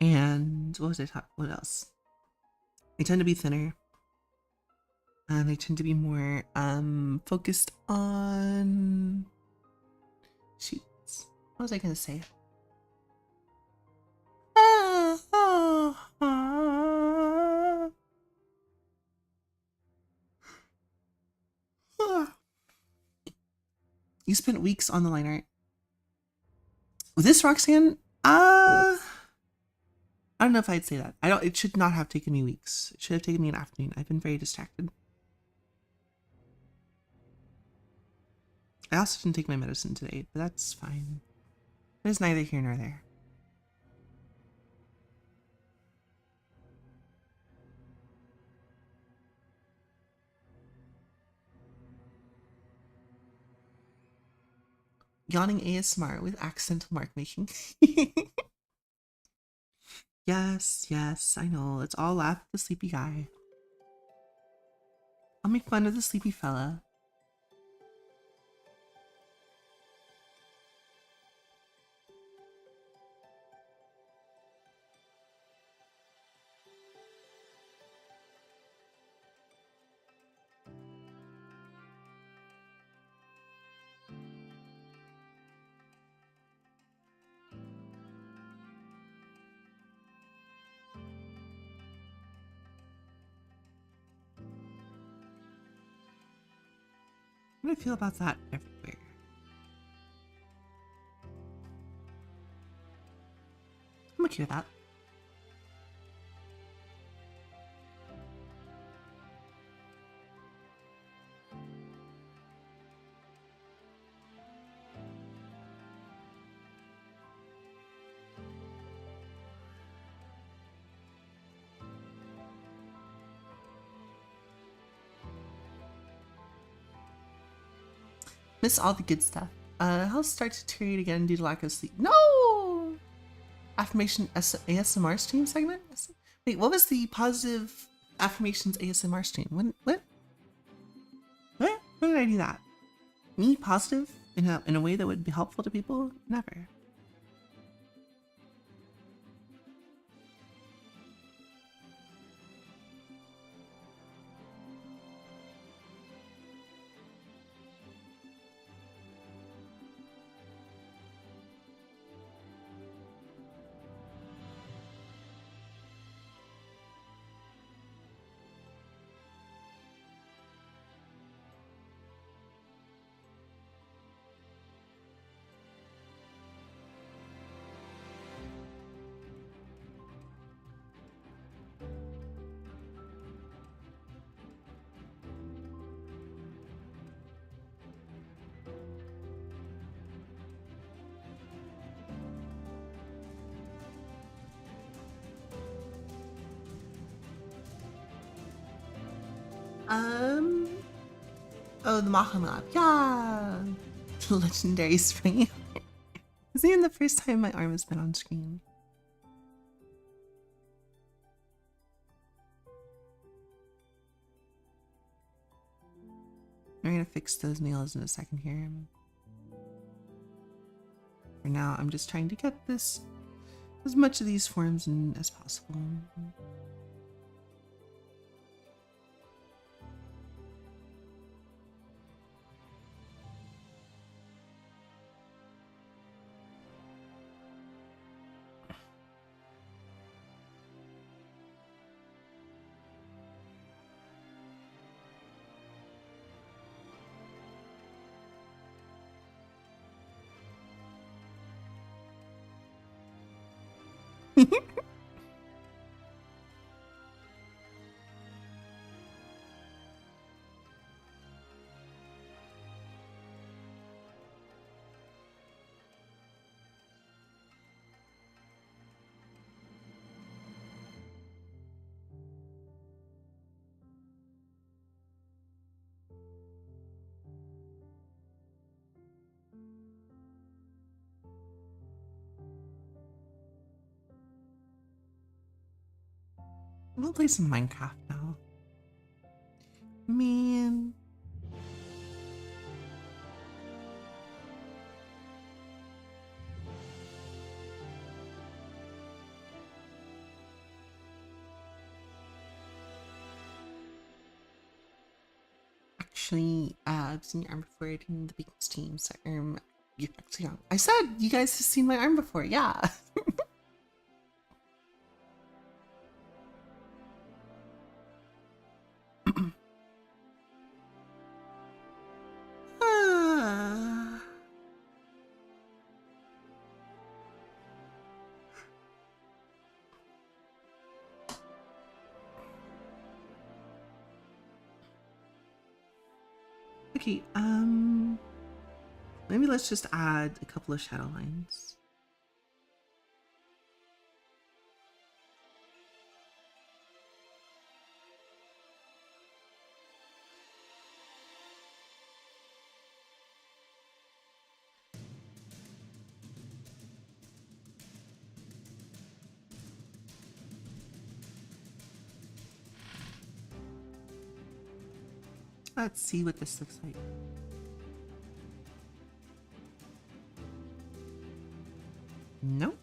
Speaker 1: And what was I talking? What else? They tend to be thinner. And they tend to be more focused on. Shoot, what was I gonna say? You spent weeks on the line art. With this Roxanne, I don't know if I'd say that. I don't. It should not have taken me weeks. It should have taken me an afternoon. I've been very distracted. I also didn't take my medicine today, but that's fine. There's neither here nor there. Yawning ASMR with accidental mark making. Yes, yes, I know. Let's all laugh at the sleepy guy. I'll make fun of the sleepy fella. How do I feel about that everywhere? I'm okay with that. Miss all the good stuff. Health starts to deteriorate again due to lack of sleep. No! Affirmation ASMR stream segment? Wait, what was the positive affirmations ASMR stream? What? When did I do that? Me positive in a way that would be helpful to people? Never. Oh, the Mahamab. Yeah! The legendary spring. This isn't the first time my arm has been on screen. I'm gonna fix those nails in a second here. For now, I'm just trying to get this as much of these forms in as possible. We'll play some Minecraft now. Man. actually seen your arm before in the Beacons team. So you're actually wrong. I said you guys have seen my arm before. Yeah. Ah. Okay, maybe let's just add a couple of shadow lines. Let's see what this looks like. Nope.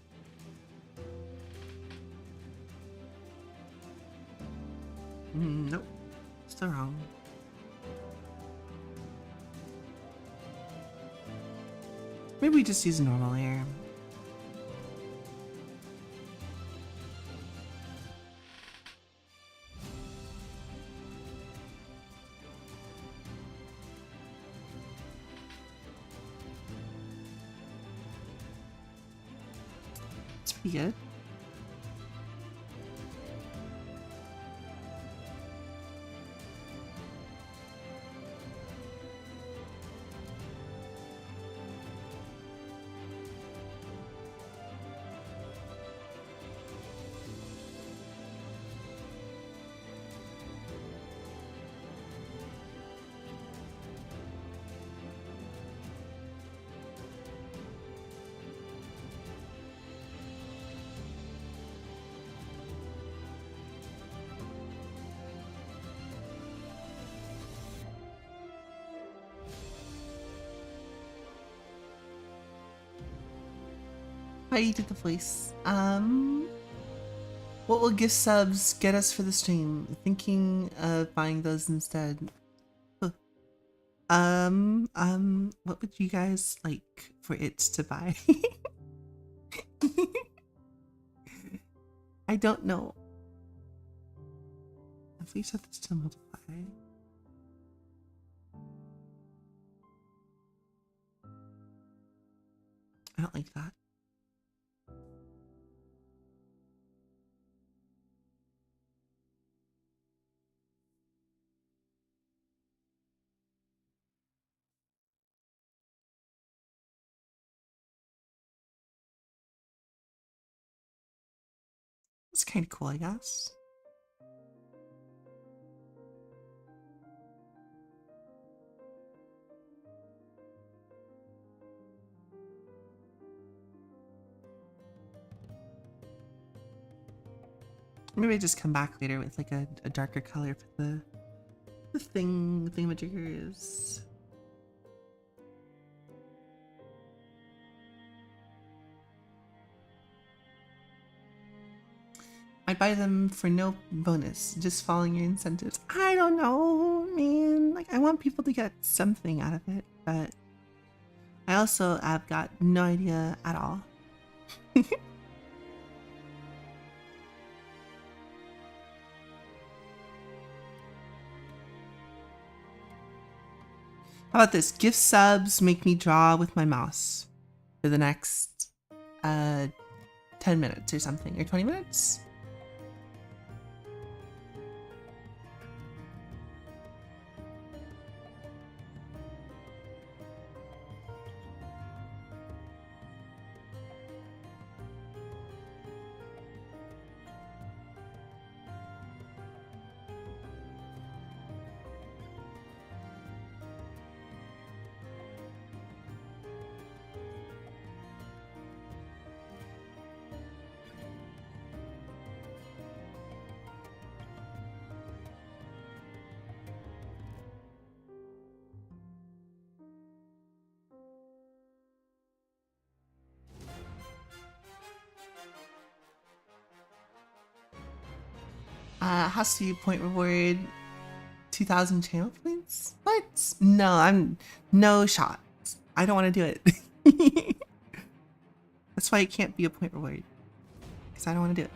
Speaker 1: Nope. Still wrong. Maybe we just use a normal layer. It's pretty good. I did the voice. What will gift subs get us for the stream? Thinking of buying those instead. Huh. What would you guys like for it to buy? I don't know. If we set this to multiply. I don't like that. It's kind of cool, I guess. Maybe I just come back later with like a darker color for the thingamajiggers. I'd buy them for no bonus, just following your incentives. I don't know, man. Like, I want people to get something out of it, but I also have got no idea at all. How about this? Gift subs make me draw with my mouse for the next 10 minutes or something, or 20 minutes? Has to be point reward 2,000 channel points? What? What? No, I'm no shot. I don't want to do it. That's why it can't be a point reward. Because I don't want to do it.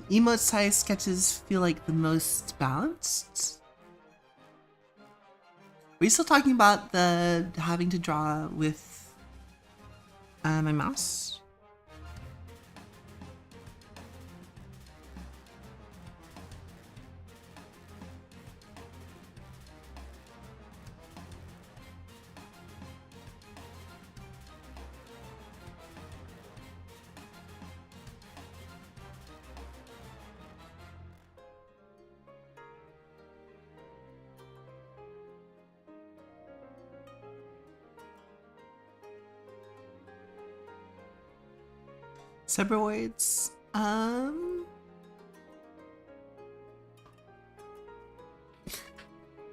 Speaker 1: Emote size sketches feel like the most balanced. Are you still talking about the having to draw with my mouse? Cyberwoids.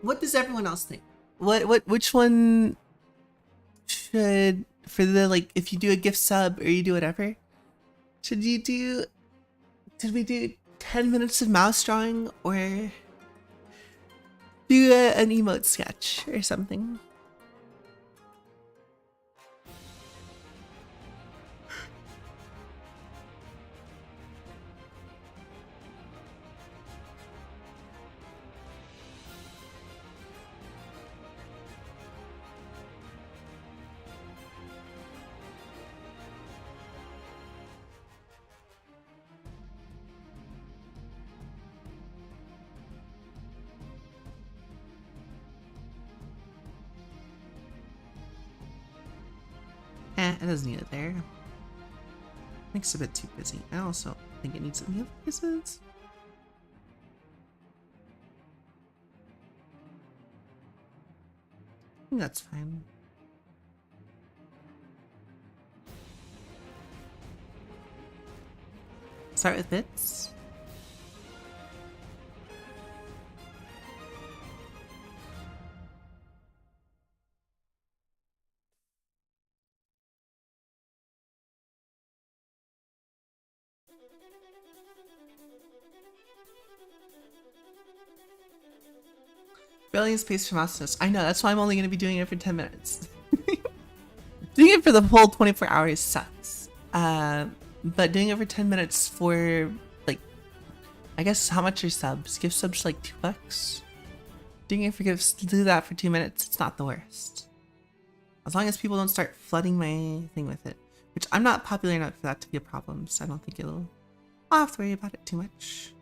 Speaker 1: What does everyone else think? Which one should, for the, like, if you do a gift sub or you do whatever, should we do 10 minutes of mouse drawing or do an emote sketch or something? It doesn't need it there. I think it's a bit too busy. I also think it needs it in the other places. I think that's fine. Start with bits. Brilliant space for mouse. I know, that's why I'm only going to be doing it for 10 minutes. Doing it for the whole 24 hours sucks. But doing it for 10 minutes for, like, I guess how much are subs? Gift subs like $2? Doing it for gifts, do that for 2 minutes, it's not the worst. As long as people don't start flooding my thing with it. Which I'm not popular enough for that to be a problem, so I don't think I'll have to worry about it too much.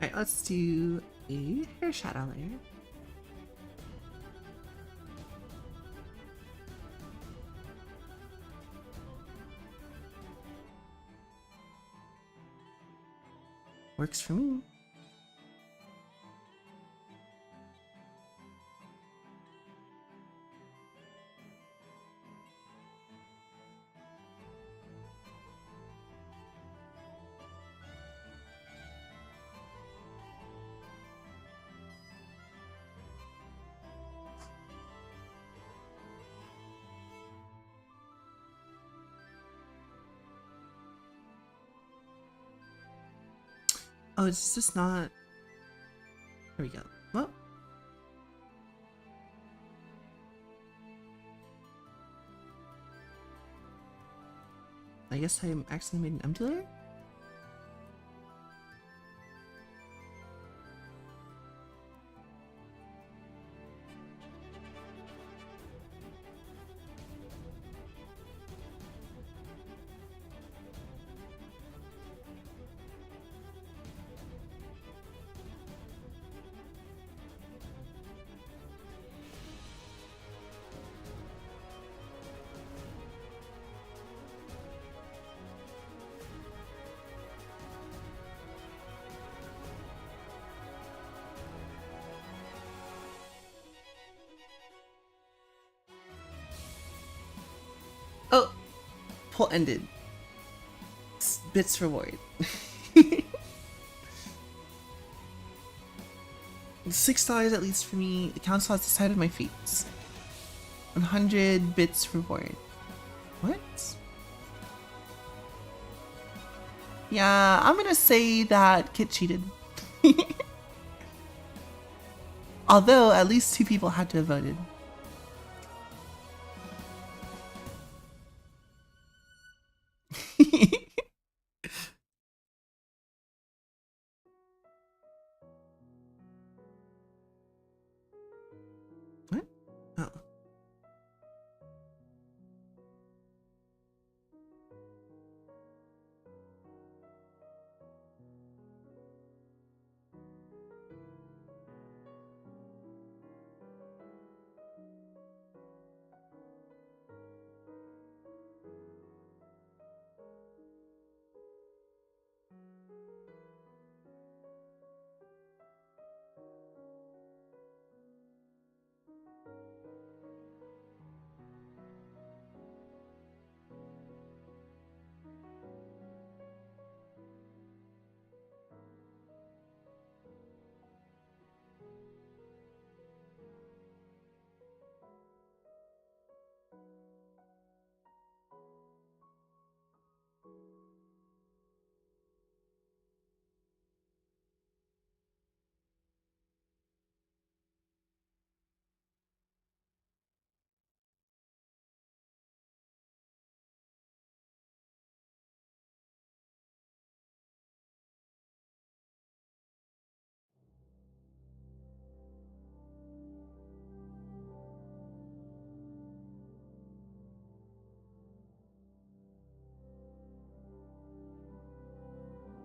Speaker 1: Alright, let's do a hair shadow layer. Works for me. Oh, it's just not. Here we go. Well, I guess I accidentally made an empty layer. Oh, pull ended. Bits reward. $6 at least for me. The council has decided my fates. 100 bits reward. What? Yeah, I'm gonna say that Kit cheated. Although at least 2 people had to have voted. What? Oh.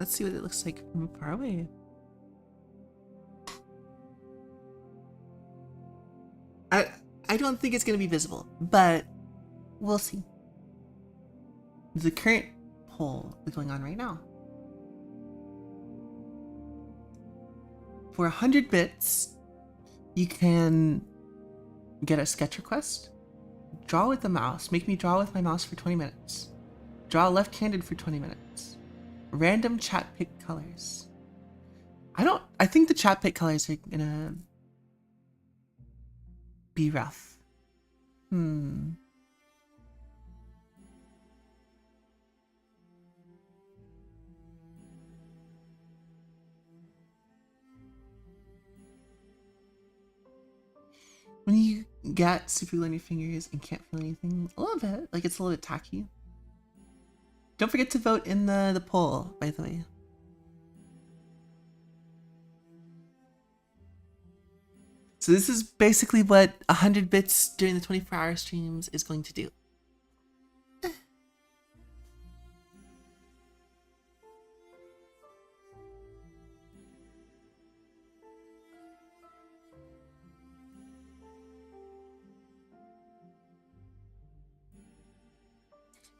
Speaker 1: Let's see what it looks like from far away. I don't think it's gonna be visible, but we'll see. The current poll is going on right now. For 100 bits, you can get a sketch request, draw with the mouse, make me draw with my mouse for 20 minutes, draw left-handed for 20 minutes, random chat pick colors. I think the chat pick colors are gonna be rough. When you get super glue on your fingers and can't feel anything, a little bit, like it's a little bit tacky. Don't forget to vote in the poll, by the way. So this is basically what 100 bits during the 24-hour streams is going to do.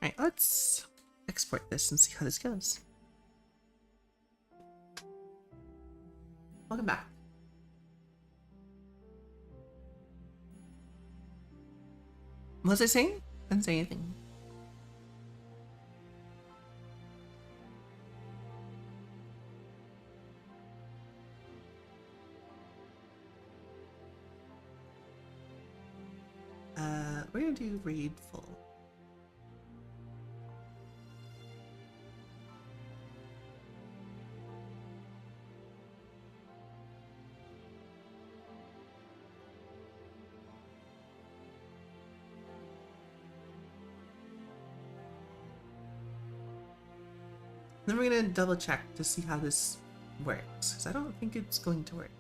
Speaker 1: Alright, let's export this and see how this goes. Welcome back. What was I saying? I didn't say anything. We're gonna do raid full. Then we're gonna double check to see how this works, because I don't think it's going to work.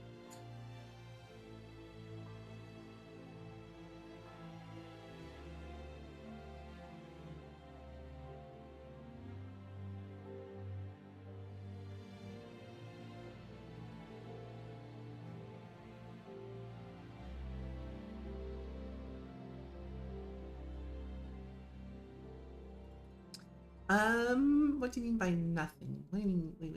Speaker 1: What do you mean by nothing? What do you mean? Wait.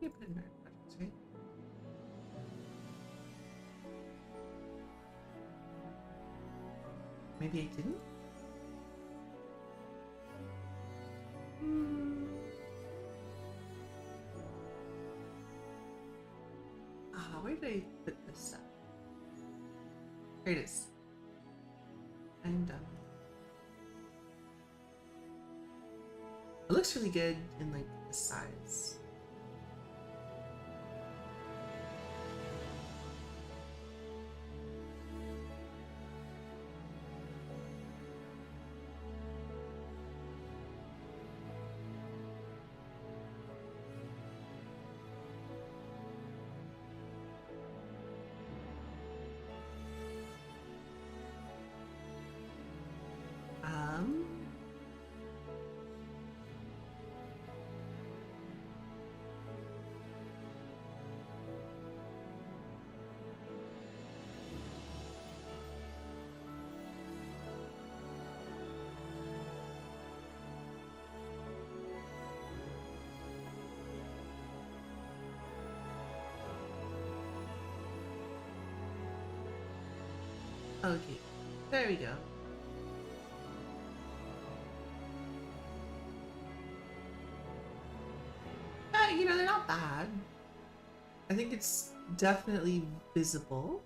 Speaker 1: You put in our projects, right? Maybe I didn't? Where did I put this up? Here it is. I'm done. It looks really good in like the size. Okay, there we go. They're not bad. I think it's definitely visible.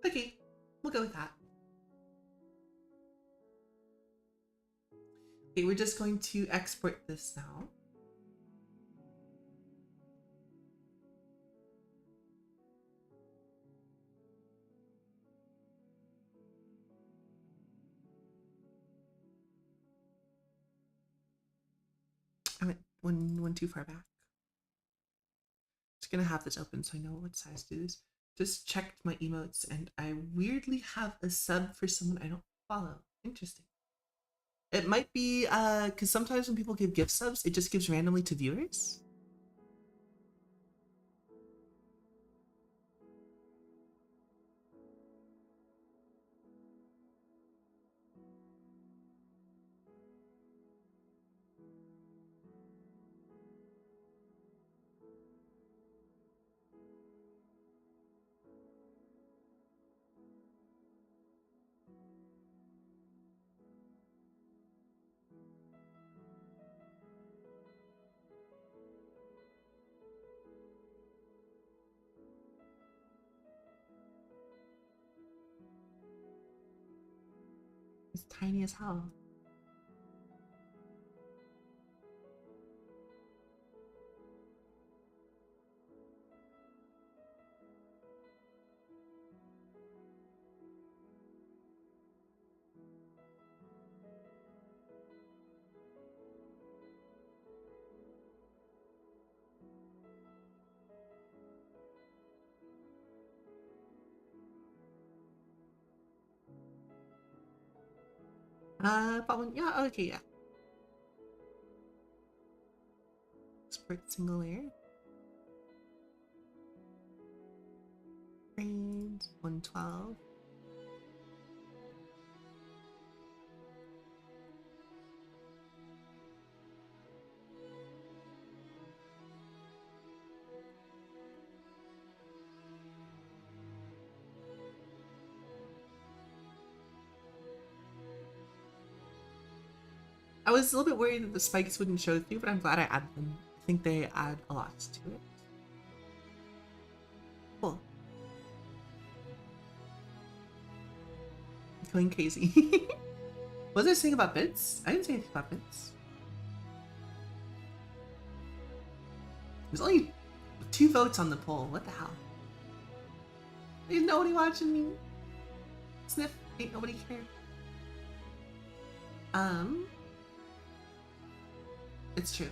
Speaker 1: Okay, we'll go with that. Okay, we're just going to export this now. I went too far back. Just gonna have this open so I know what size to do this. Just checked my emotes and I weirdly have a sub for someone I don't follow. Interesting. It might be because sometimes when people give gift subs, it just gives randomly to viewers. It's tiny as hell. Bottom, yeah, okay, yeah. Export single layer. Grade 112. I was a little bit worried that the spikes wouldn't show through, but I'm glad I added them. I think they add a lot to it. Cool. Going crazy. What was I saying about bits? I didn't say anything about bits. There's only 2 votes on the poll. What the hell? Ain't nobody watching me. Sniff. Ain't nobody care. It's true.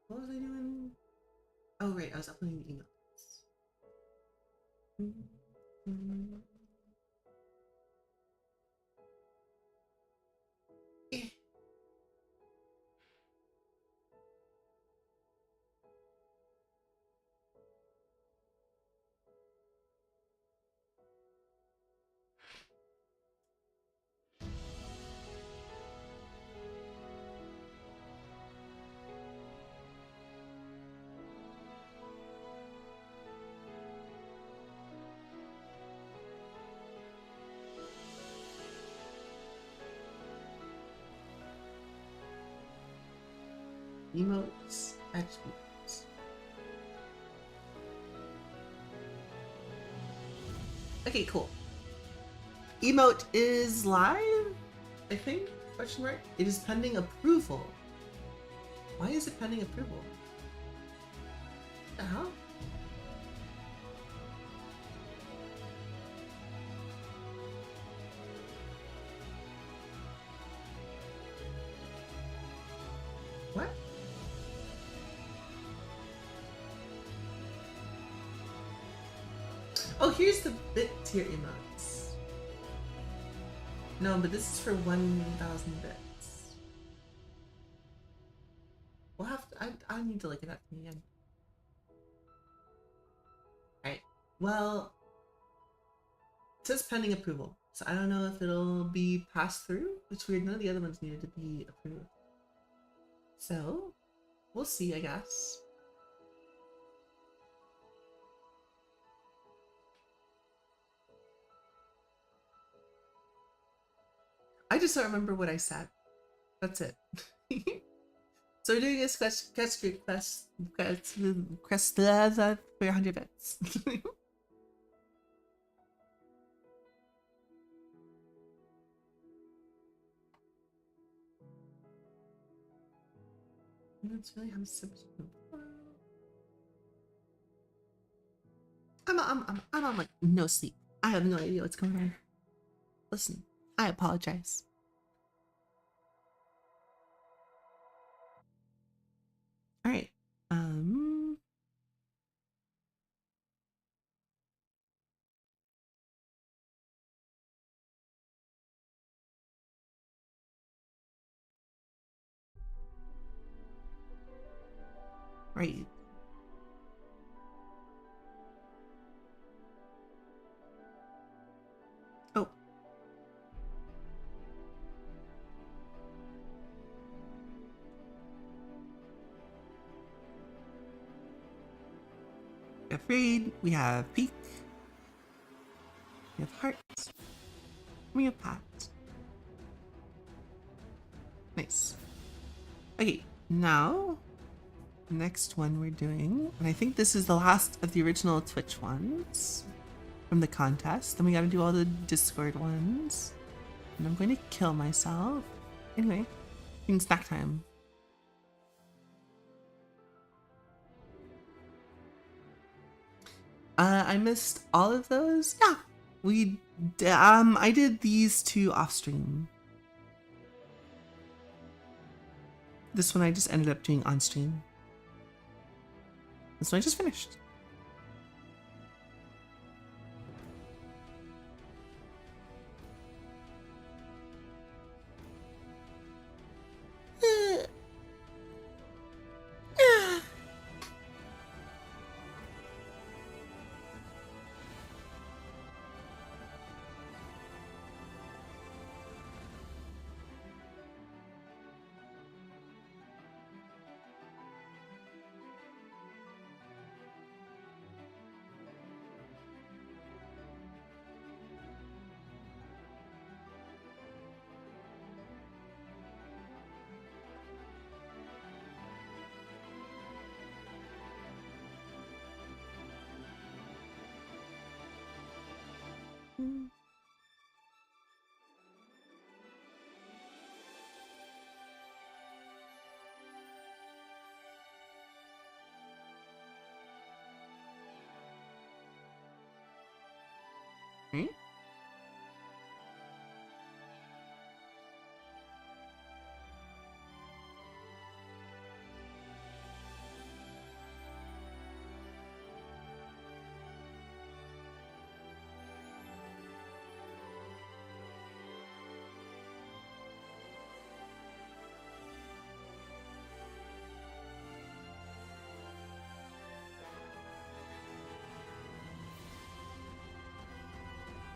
Speaker 1: What was I doing? Oh, right. I was uploading the emails. Emotes, attributes. Okay, cool. Emote is live, I think, question mark. It is pending approval. Why is it pending approval? What the hell? What? Oh, here's the bit tier emotes. No, but this is for 1,000 bits. We'll have to, I need to look it up again. Alright, well, it says pending approval. So I don't know if it'll be passed through. It's weird, none of the other ones needed to be approved. So, we'll see, I guess. I just don't remember what I said. That's it. So we're doing this quest for 100 bits. That's really how I'm on like no sleep. I have no idea what's going on. Listen, I apologize. All right. Right. Oh. Afraid. We have peak. We have hearts. We have pot. Nice. Okay, now next one we're doing, and I think this is the last of the original Twitch ones from the contest. Then we gotta do all the Discord ones. And I'm going to kill myself. Anyway, it's snack time. I missed all of those. Yeah, I did these 2 off stream. This one I just ended up doing on stream. This one I just finished.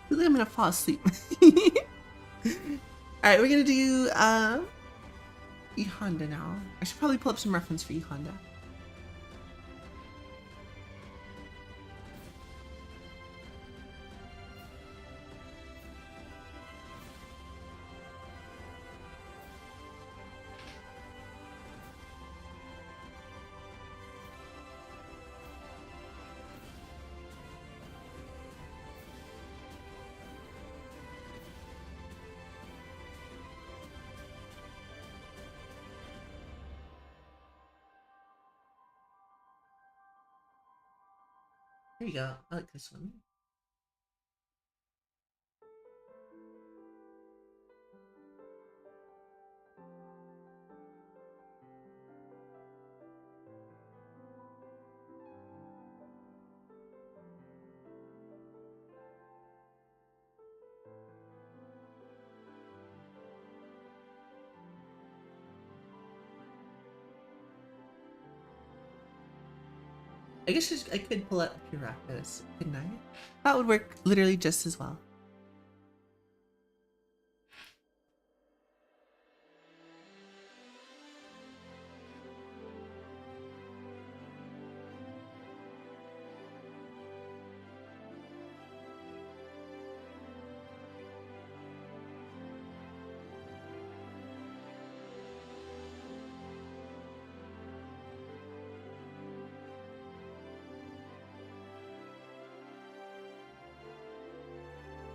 Speaker 1: Really, I'm gonna fall asleep. All right, we're gonna do E Honda now. I should probably pull up some reference for E Honda. There you go. I like this one. I guess I could pull out Pure Rakdos, couldn't I? That would work literally just as well.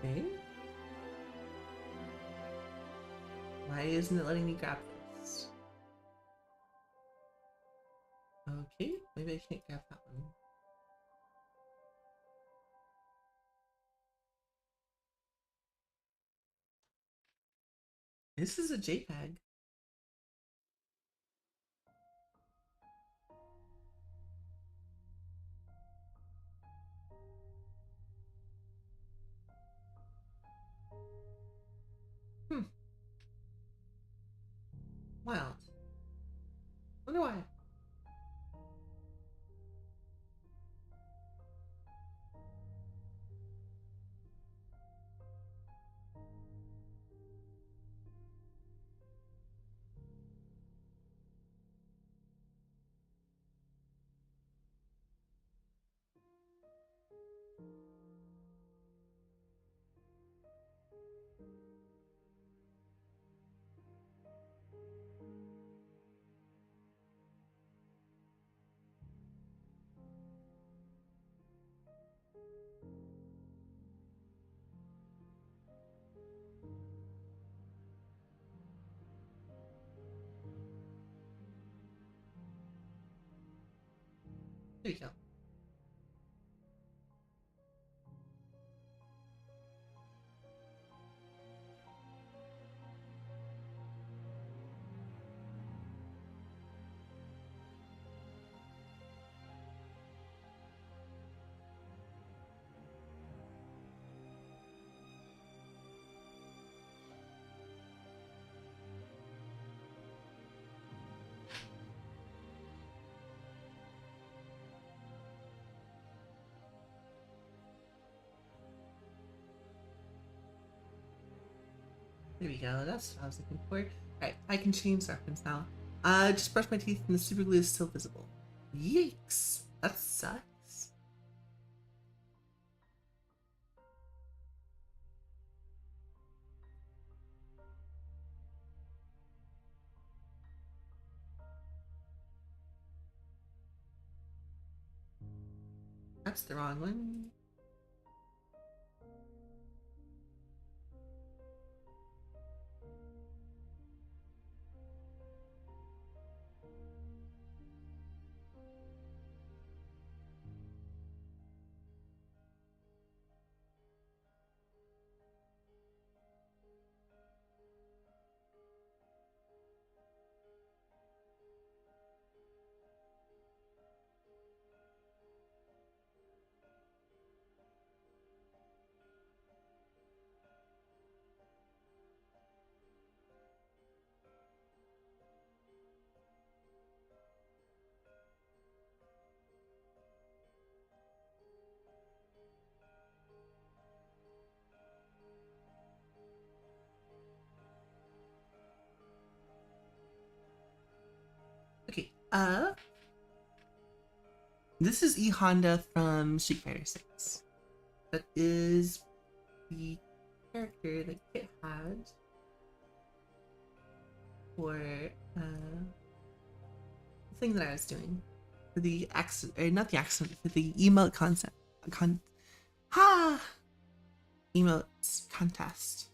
Speaker 1: Okay. Why isn't it letting me grab this? Okay, maybe I can't grab that one. This is a JPEG. Hmm. Wild. Wonder why. There you go. There we go. That's what I was looking for. Alright, I can change the reference now. Just brush my teeth and the super glue is still visible. Yikes. That sucks. That's the wrong one. Uh, this is E Honda from Street Fighter 6. That is the character that Kit had for the thing that I was doing. For the accident, or not the accident, for the emote concept. Ha! Emotes contest.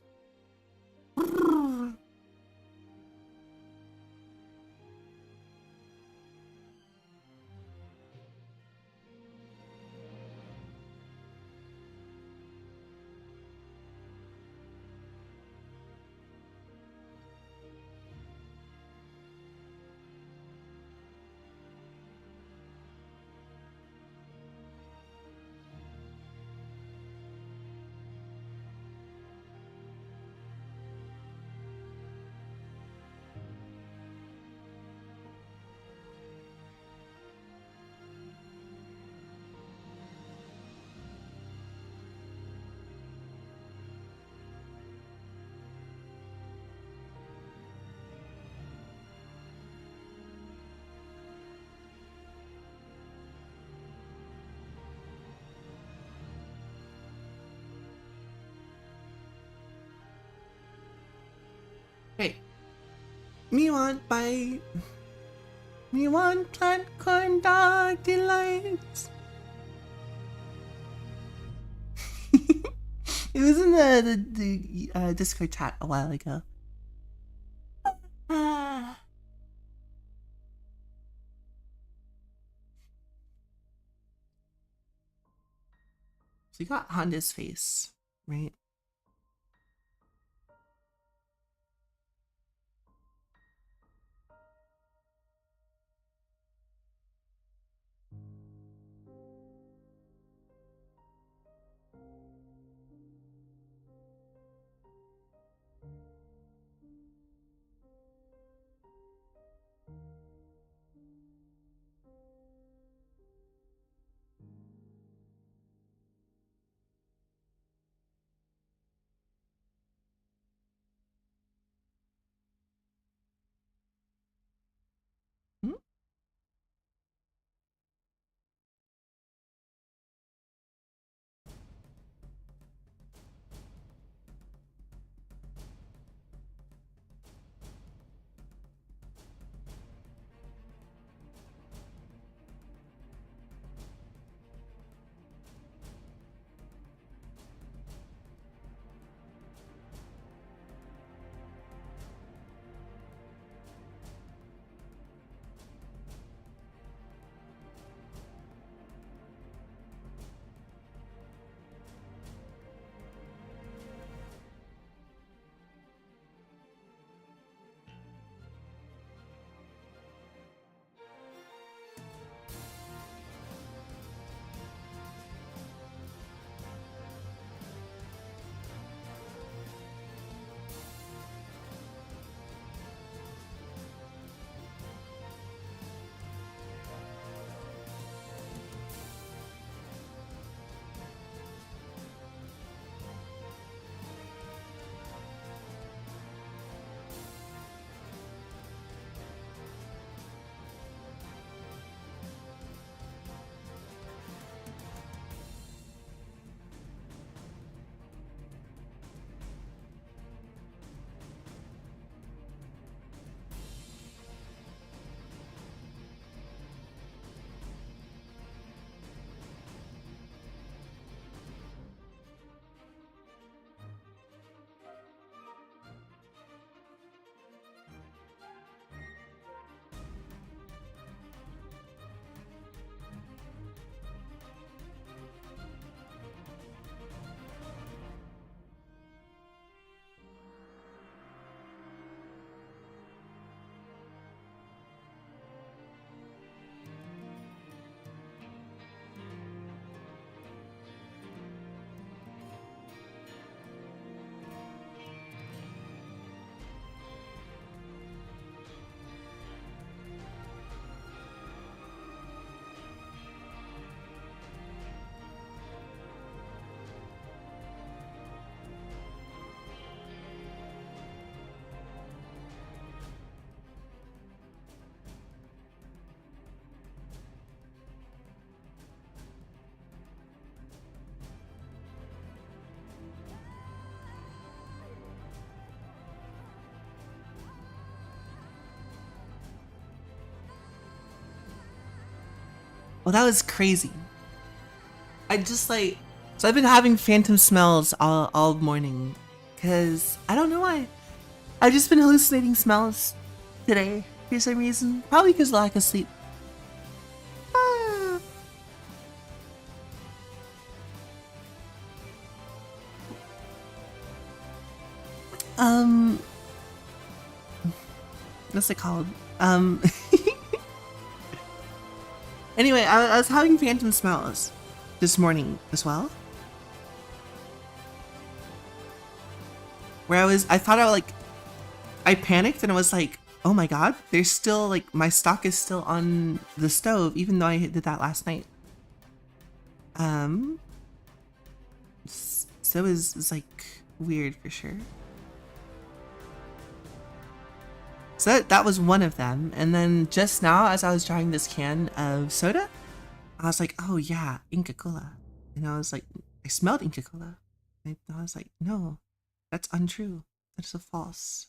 Speaker 1: Hey, me want plant corn dog delights. It was in the Discord chat a while ago. Ah. So you got Honda's face, right? Well, that was crazy. I just like, so I've been having phantom smells all morning because I don't know why. I've just been hallucinating smells today for some reason. Probably because lack of sleep. Ah. Um, what's it called? Um, anyway, I was having phantom smells this morning as well. Where I thought I panicked and I was like, oh my god, there's still like my stock is still on the stove, even though I did that last night. Um, so it's like weird for sure. So that was one of them. And then just now, as I was trying this can of soda, I was like, oh yeah, Inca Cola. And I was like, I smelled Inca Cola. And I was like, no, that's untrue. That's a false.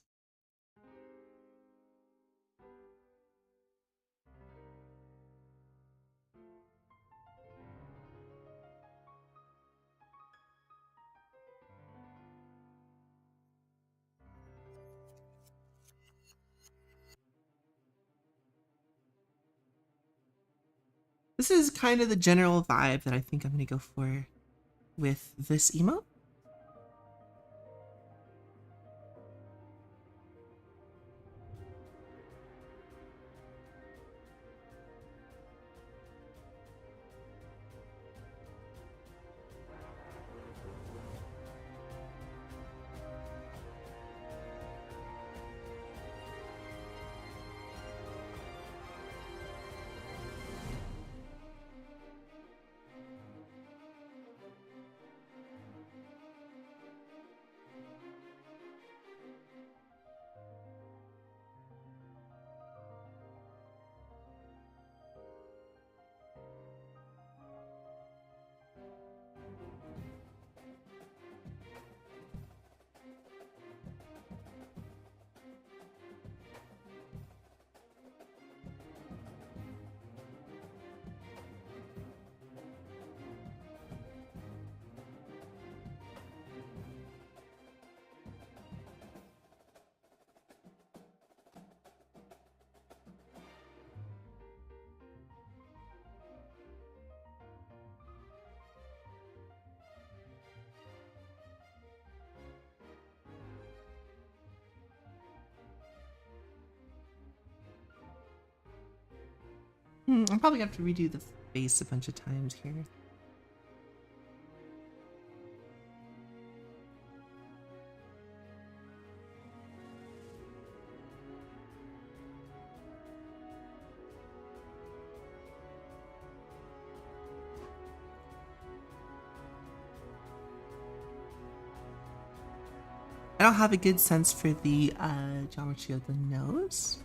Speaker 1: This is kind of the general vibe that I think I'm going to go for with this emote. I'm probably gonna have to redo the face a bunch of times here. I don't have a good sense for the geometry of the nose.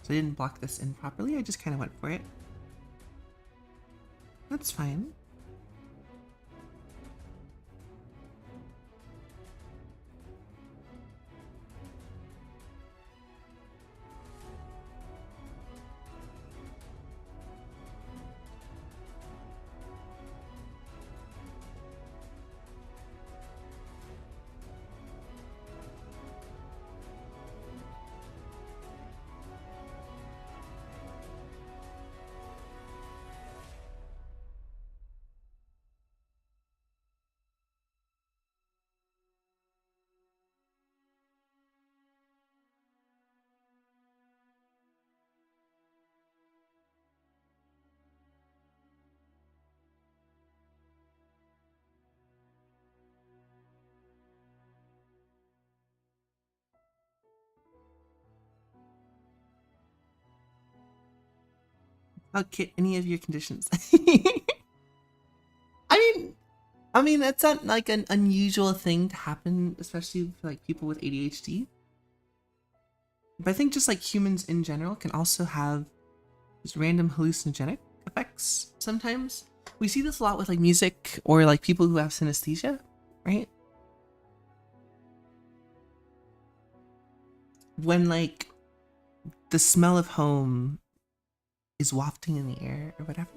Speaker 1: So I didn't block this in properly, I just kind of went for it. That's fine. I'll kit any of your conditions. I mean, that's not like an unusual thing to happen, especially for like people with ADHD. But I think just like humans in general can also have just random hallucinogenic effects sometimes. We see this a lot with like music or like people who have synesthesia, right? When like the smell of home is wafting in the air or whatever.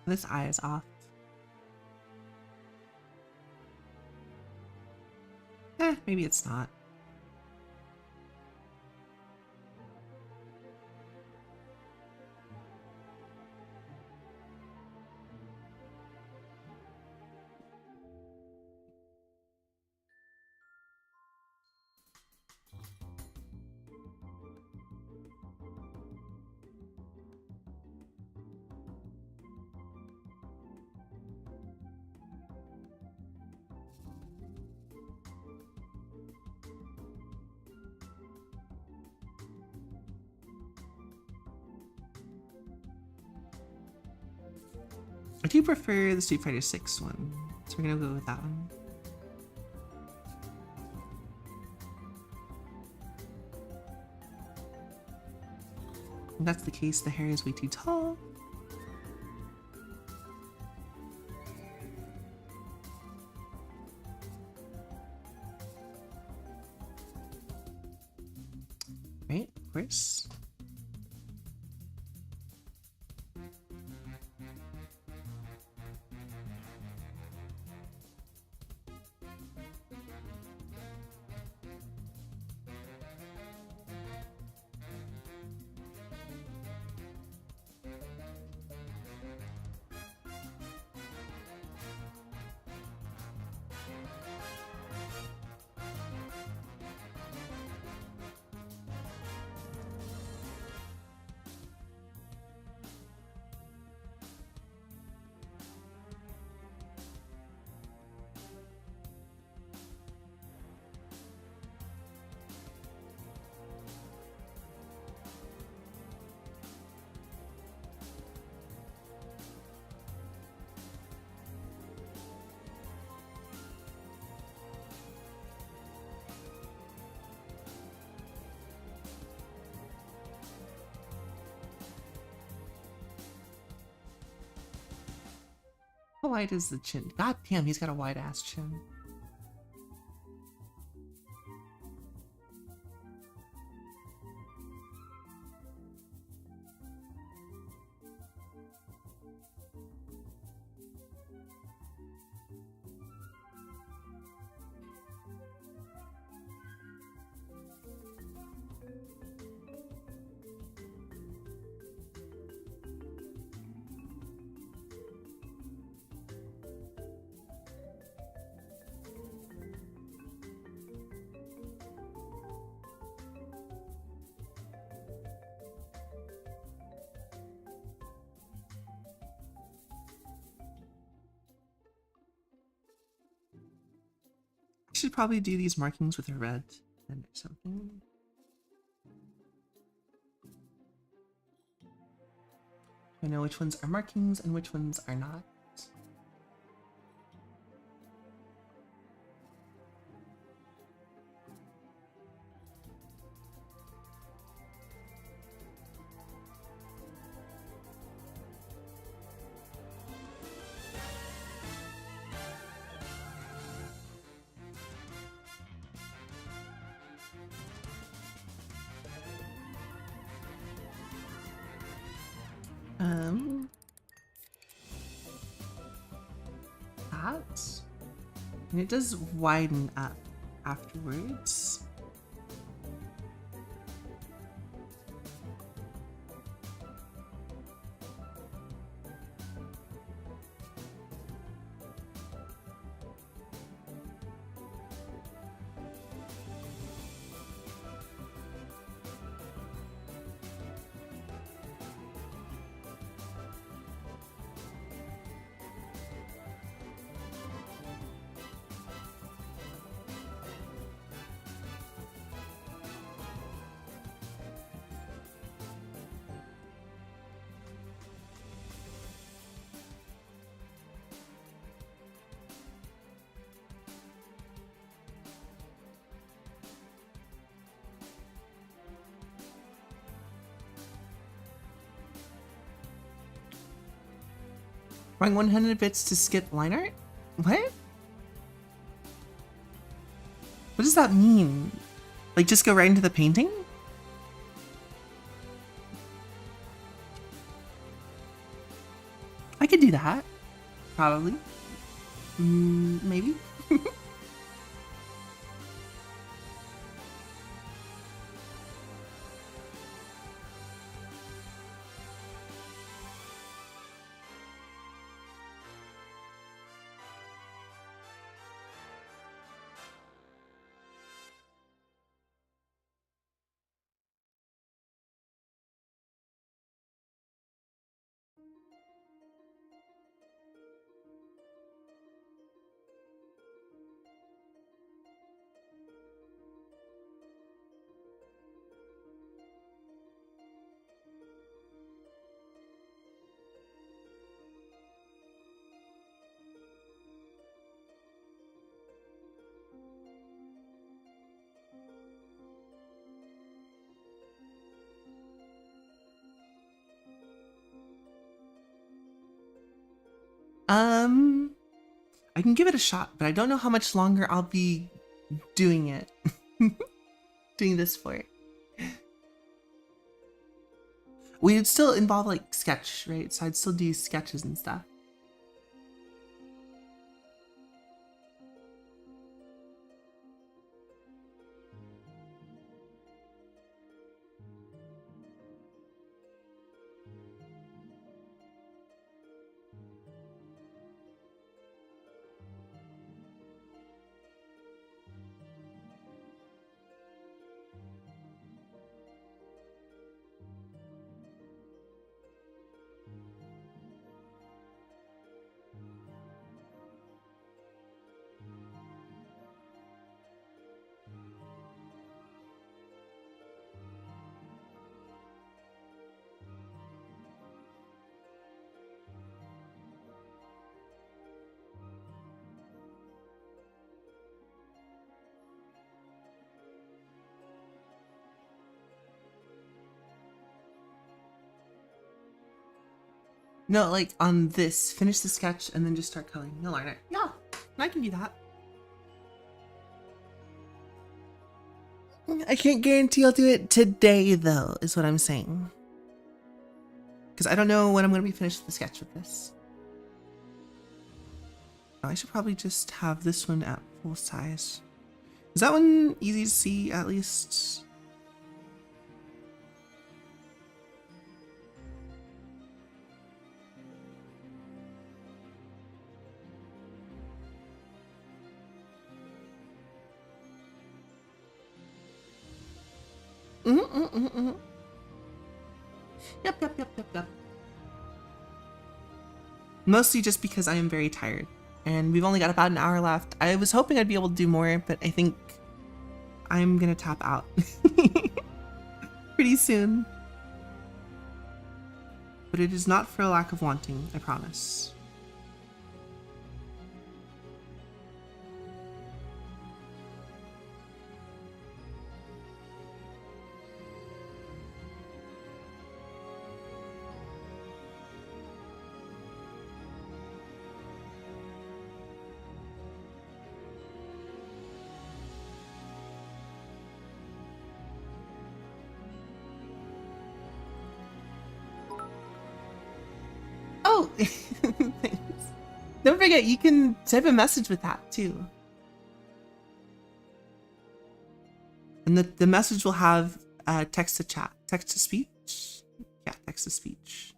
Speaker 1: This eye is off. Maybe it's not. I do prefer the Street Fighter 6 one, so we're gonna go with that one. If that's the case, the hair is way too tall. Right, of course. How wide is the chin? God damn, he's got a wide ass chin. I should probably do these markings with a red and something. I know which ones are markings and which ones are not. Um, that. And it does widen up afterwards. Drawing 100 bits to skip line art? What? What does that mean? Like, just go right into the painting? I could do that. Probably. Maybe. I can give it a shot, but I don't know how much longer I'll be doing it. Doing this for it. We'd still involve like sketch, right? So I'd still do sketches and stuff. No, like on this, finish the sketch and then just start coloring. You'll learn it. Yeah, I can do that. I can't guarantee I'll do it today, though, is what I'm saying. Because I don't know when I'm going to be finished with the sketch with this. Oh, I should probably just have this one at full size. Is that one easy to see, at least? Yep. Mostly just because I am very tired. And we've only got about an hour left. I was hoping I'd be able to do more, but I think I'm gonna tap out pretty soon. But it is not for a lack of wanting, I promise. Oh, thanks. Don't forget, you can type a message with that too. And the message will have text to chat, text to speech. Yeah, text to speech.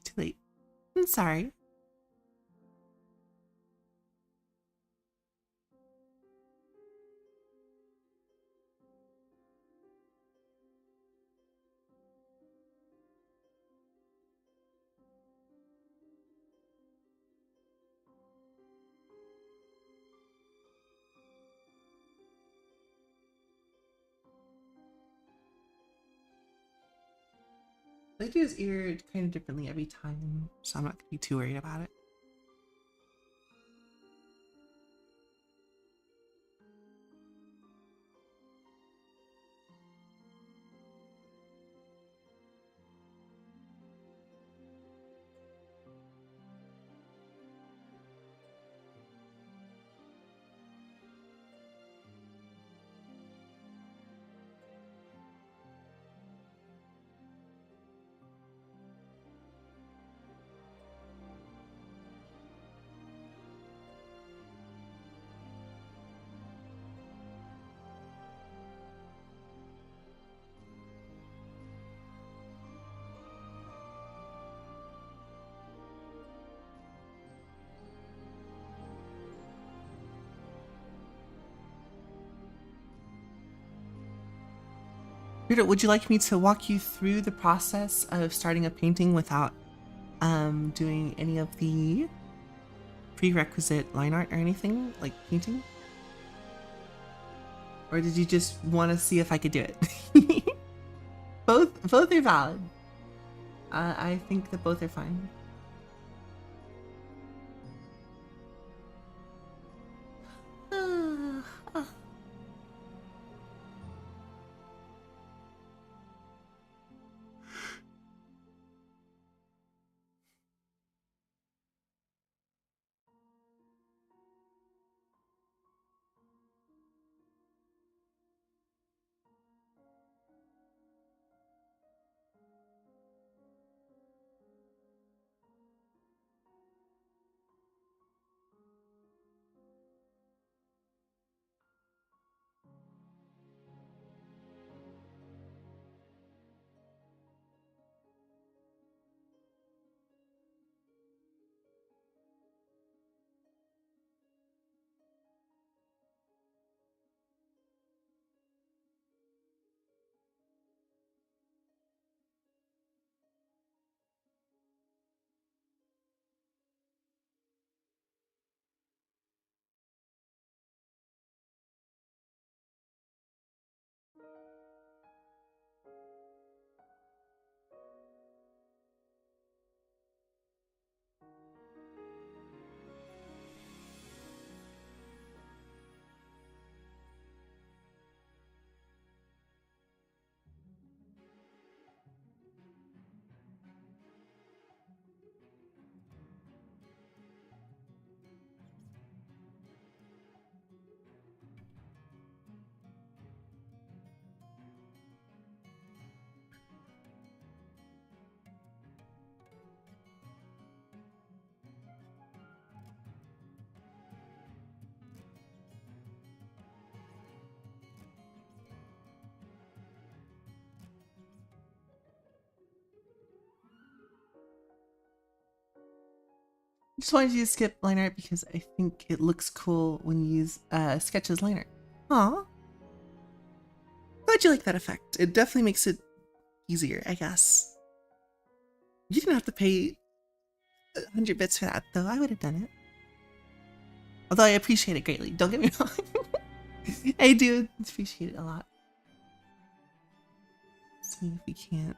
Speaker 1: Too late. I'm sorry. I do his ear kind of differently every time, so I'm not gonna be too worried about it. Rita, would you like me to walk you through the process of starting a painting without doing any of the prerequisite line art or anything, like painting? Or did you just want to see if I could do it? Both are valid. I think that both are fine. Just wanted you to skip line art because I think it looks cool when you use sketch as line art. Aw. Glad you like that effect. It definitely makes it easier, I guess. You didn't have to pay 100 bits for that, though. I would have done it. Although I appreciate it greatly. Don't get me wrong. I do appreciate it a lot. Let's see if we can't.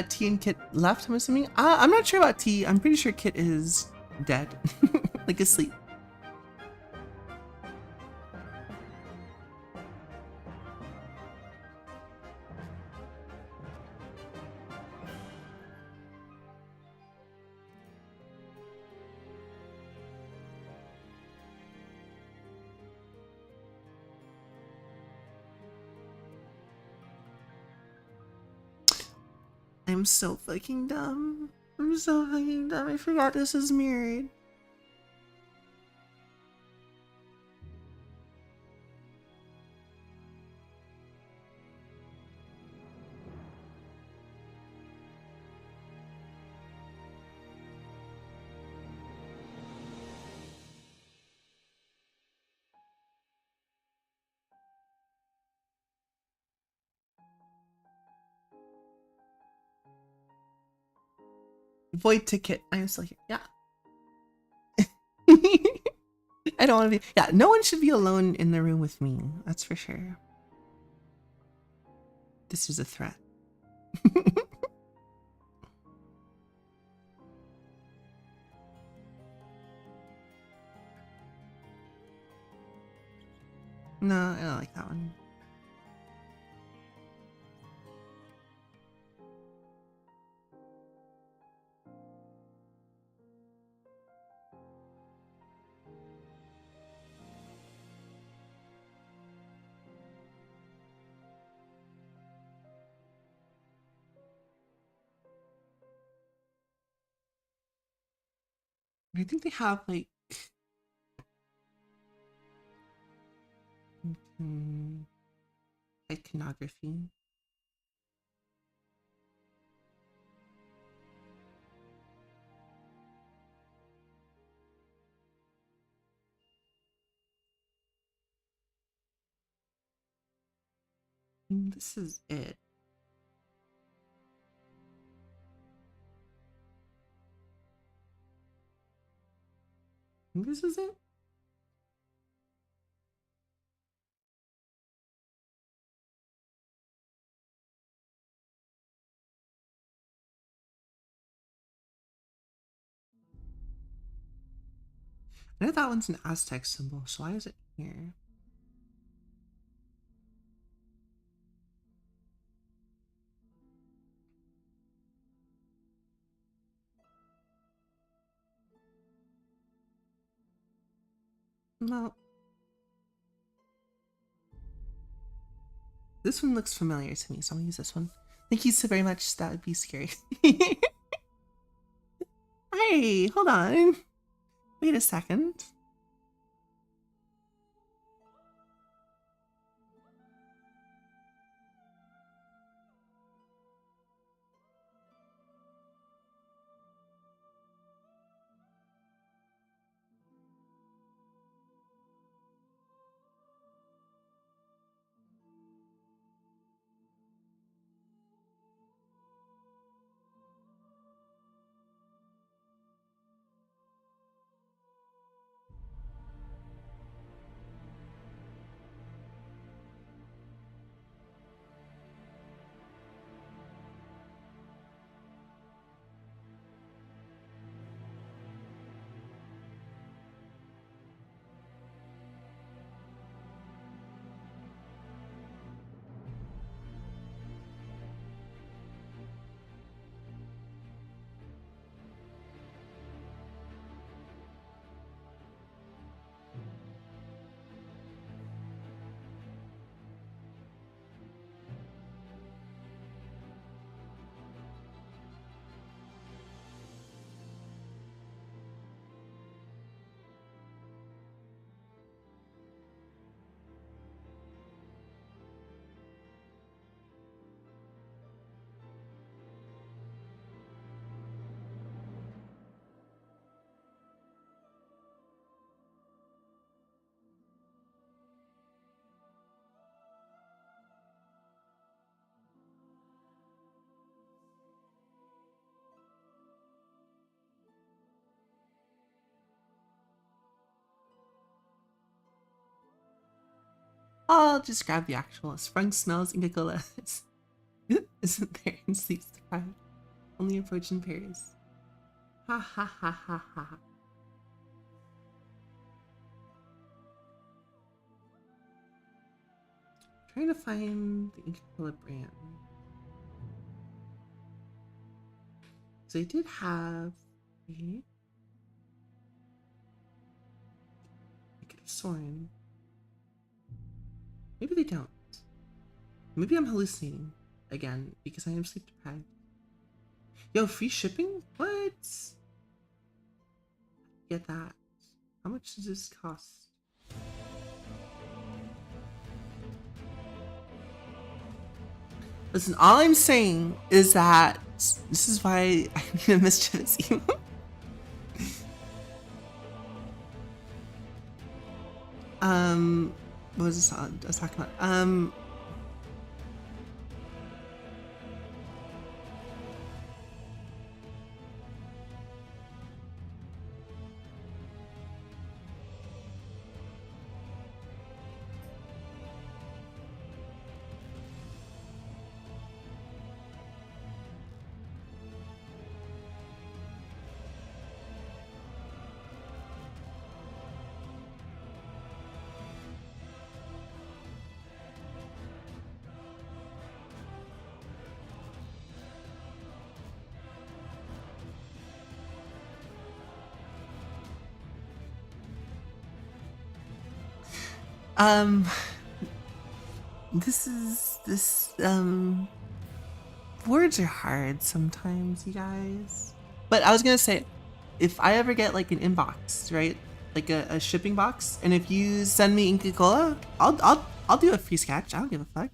Speaker 1: T and Kit left, I'm assuming. I'm not sure about T. I'm pretty sure Kit is dead, like asleep. I'm so fucking dumb. I'm so fucking dumb. I forgot this is mirrored. Void ticket. I'm still here. Yeah. I don't want to be. Yeah, no one should be alone in the room with me. That's for sure. This is a threat. No, I don't like that one. I think they have like iconography. This is it. This is it. I know that one's an Aztec symbol, so why is it here? No. This one looks familiar to me, so I'm gonna use this one. Thank you so very much. That would be scary. Hey, hold on. Wait a second. I'll just grab the actual. Sprung smells Inca Cola. Isn't there in sleep deprived? Only approach in pairs. Ha ha ha ha ha. Trying to find the Inca Cola brand. So they did have a. I could have sworn. Maybe they don't. Maybe I'm hallucinating again because I am sleep deprived. Yo, free shipping? What? Get that. How much does this cost? Listen, all I'm saying is that this is why I need a mischievous emo. What was this I was talking about? Um, words are hard sometimes, you guys. But I was gonna say, if I ever get like an inbox, right, like a shipping box, and if you send me Inca Cola, I'll do a free sketch. I don't give a fuck.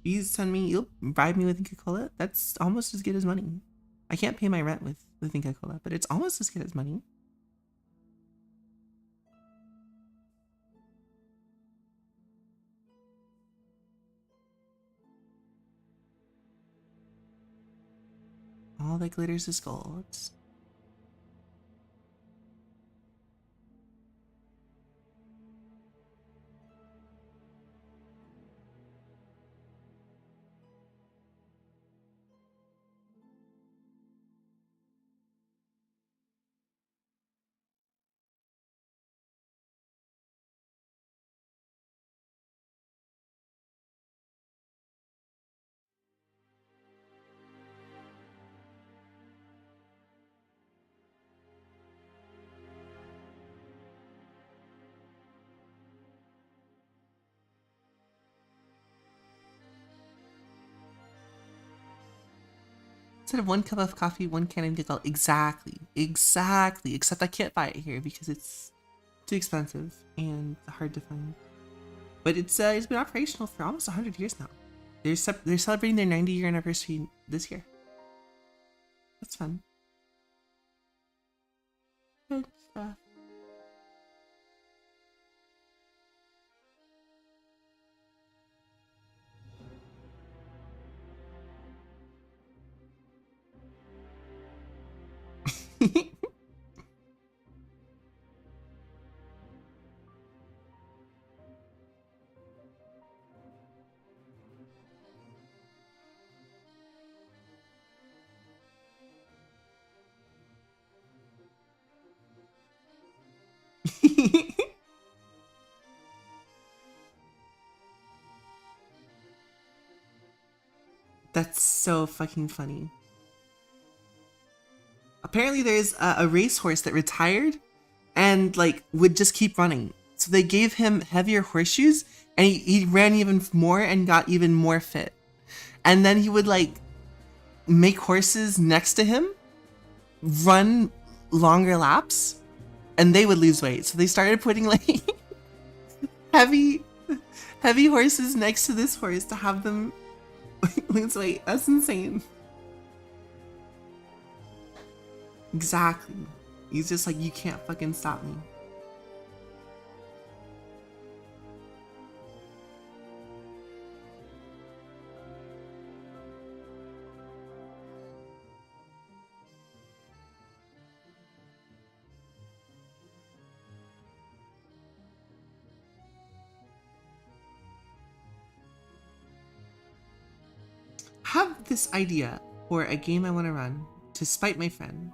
Speaker 1: You send me, you'll bribe me with Inca Cola. That's almost as good as money. I can't pay my rent with Inca Cola, but it's almost as good as money. All that glitters is gold. Instead of 1 cup of coffee, 1 can of Inca Cola. Exactly, exactly. Except I can't buy it here because it's too expensive and hard to find. But it's been operational for almost 100 years now. They're celebrating their 90-year anniversary this year. That's fun. Good stuff. That's so fucking funny. Apparently, there's a racehorse that retired and like would just keep running. So they gave him heavier horseshoes, and he ran even more and got even more fit. And then he would like make horses next to him run longer laps, and they would lose weight. So they started putting like heavy heavy horses next to this horse to have them lose weight. That's insane. Exactly. He's just like, you can't fucking stop me. have this idea for a game I want to run to spite my friend.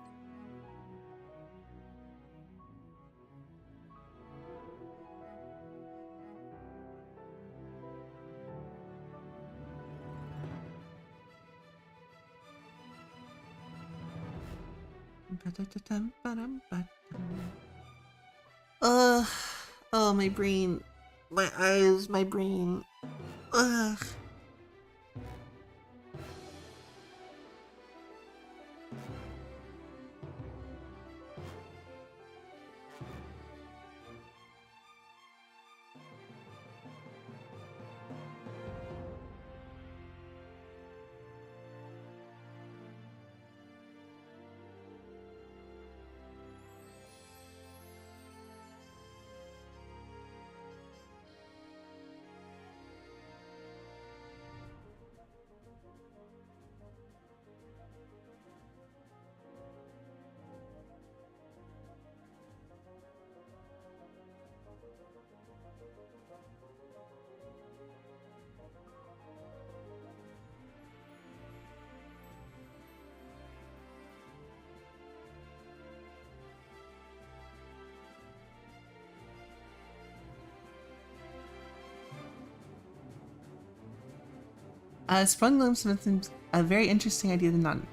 Speaker 1: Ugh. Oh, my brain. My eyes, my brain. Ugh. Sprung Glimpse mentioned a very interesting idea to none.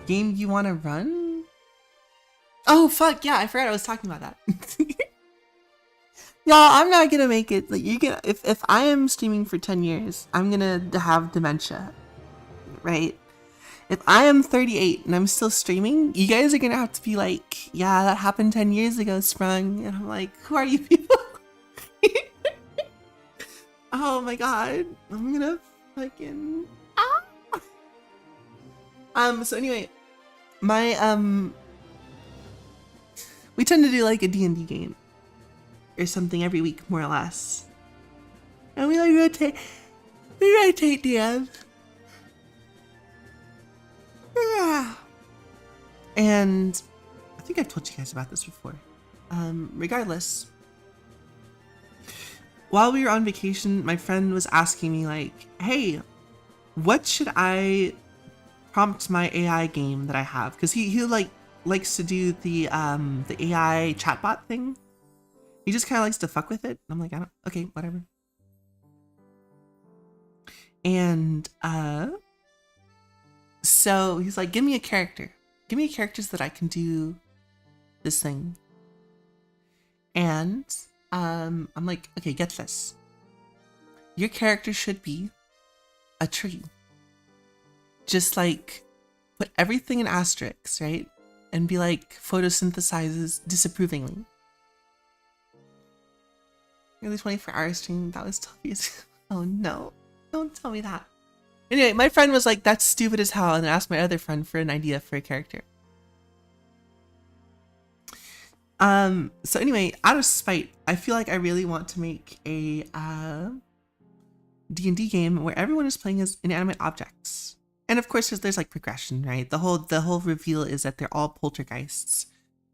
Speaker 1: Game you want to run? Oh, fuck, yeah, I forgot I was talking about that. Y'all, I'm not gonna make it. Like, you can, if I am streaming for 10 years, I'm gonna have dementia, right? If I am 38 and I'm still streaming, you guys are gonna have to be like, yeah, that happened 10 years ago, Sprung. And I'm like, who are you people? Oh my god, I'm gonna fucking... So anyway, my, we tend to do like a D&D game or something every week, more or less. And we like rotate DMs. Yeah. And I think I've told you guys about this before. Regardless, while we were on vacation, my friend was asking me like, hey, what should I prompt my AI game that I have? Because he like likes to do the AI chatbot thing. He just kind of likes to fuck with it. I'm like, okay, whatever. And so he's like, give me a character. Give me characters that I can do this thing. And I'm like, okay, get this. Your character should be a tree. Just like put everything in asterisks, right? And be like photosynthesizes disapprovingly. Really 24-hour stream, that was 12 years. Oh no, don't tell me that. Anyway, my friend was like, that's stupid as hell, and asked my other friend for an idea for a character. So anyway, out of spite, I feel like I really want to make a D&D game where everyone is playing as inanimate objects. And of course there's like progression, right? The whole reveal is that they're all poltergeists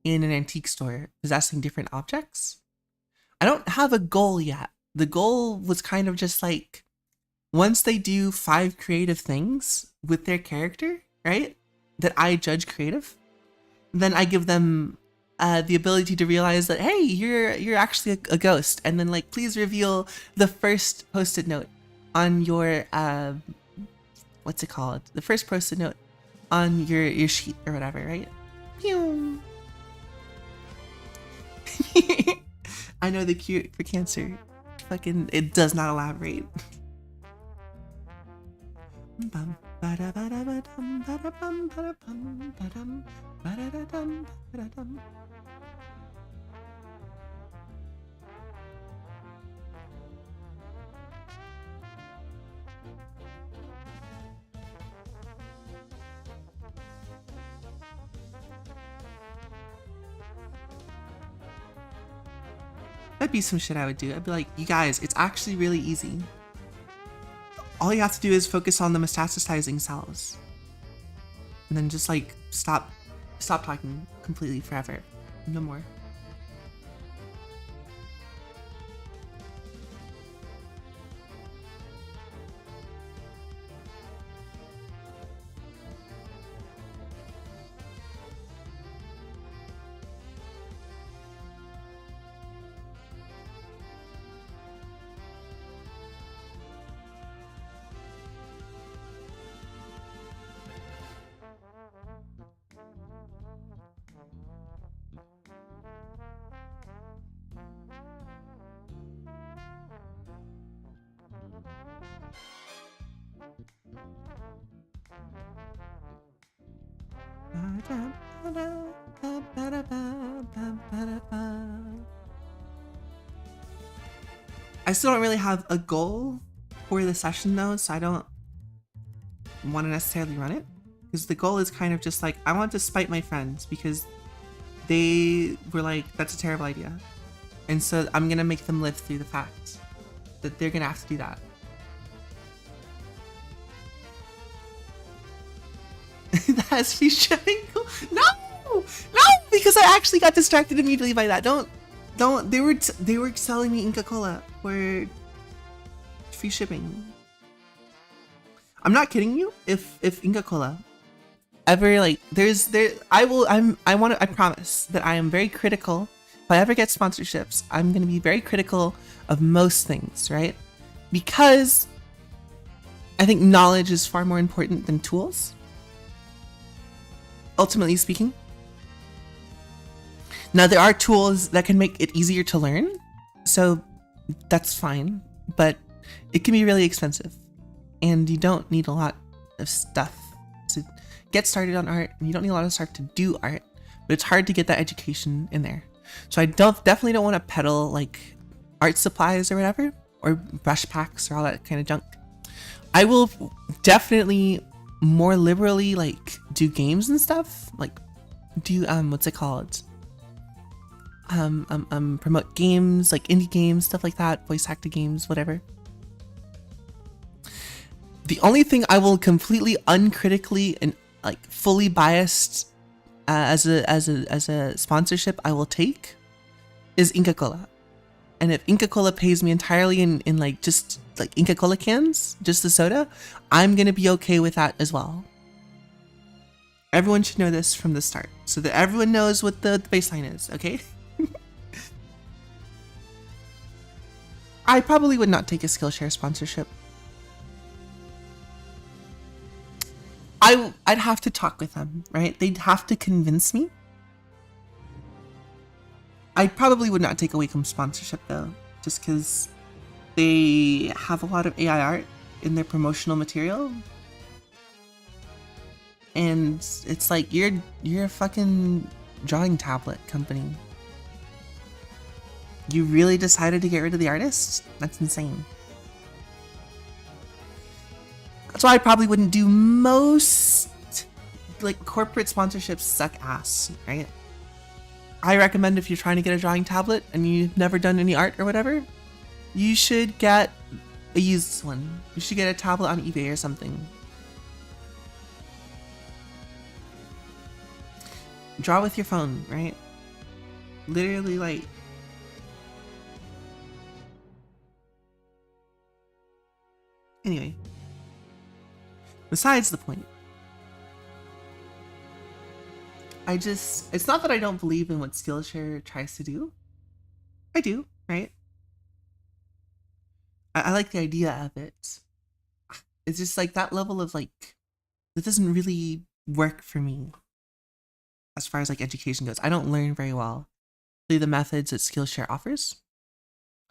Speaker 1: in an antique store possessing different objects. I don't have a goal yet. The goal was kind of just like, once they do 5 creative things with their character, right? That I judge creative, then I give them the ability to realize that, hey, you're actually a ghost, and then like, please reveal the first post-it note on your what's it called? The first post-it note on your sheet or whatever, right? Pew. I know the cure for cancer. Fucking, it does not elaborate. That'd be some shit I would do. I'd be like, you guys, it's actually really easy. All you have to do is focus on the metastasizing cells. And then just like stop talking completely forever. No more. I still don't really have a goal for the session though, so I don't want to necessarily run it. Because the goal is kind of just like, I want to spite my friends because they were like, that's a terrible idea. And so I'm going to make them live through the fact that they're going to have to do that. That's free shipping. No! No! Because I actually got distracted immediately by that. Don't. They were selling me Inca Cola for free shipping. I'm not kidding you. If Inca Cola ever like I promise that I am very critical. If I ever get sponsorships, I'm gonna be very critical of most things, right? Because I think knowledge is far more important than tools. Ultimately speaking. Now there are tools that can make it easier to learn, so that's fine, but it can be really expensive. And you don't need a lot of stuff to get started on art, and you don't need a lot of stuff to do art, but it's hard to get that education in there. So I definitely don't want to peddle like art supplies or whatever, or brush packs or all that kind of junk. I will definitely more liberally like do games and stuff, like do what's it called? Promote games, like indie games, stuff like that, voice acted games, whatever. The only thing I will completely uncritically and like fully biased as a sponsorship I will take is Inca Cola. And if Inca Cola pays me entirely in like just like Inca Cola cans, just the soda, I'm gonna be okay with that as well. Everyone should know this from the start, so that everyone knows what the baseline is, okay? I probably would not take a Skillshare sponsorship. I'd have to talk with them, right? They'd have to convince me. I probably would not take a Wacom sponsorship though, just because they have a lot of AI art in their promotional material. And it's like, you're a fucking drawing tablet company. You really decided to get rid of the artist? That's insane. That's why I probably wouldn't do most, like, corporate sponsorships suck ass, right? I recommend if you're trying to get a drawing tablet and you've never done any art or whatever, you should get a used one. You should get a tablet on eBay or something. Draw with your phone, right? Literally, like... Anyway. Besides the point. It's not that I don't believe in what Skillshare tries to do. I do, right? I like the idea of it. It's just like that level of like, that doesn't really work for me. As far as like education goes, I don't learn very well the methods that Skillshare offers.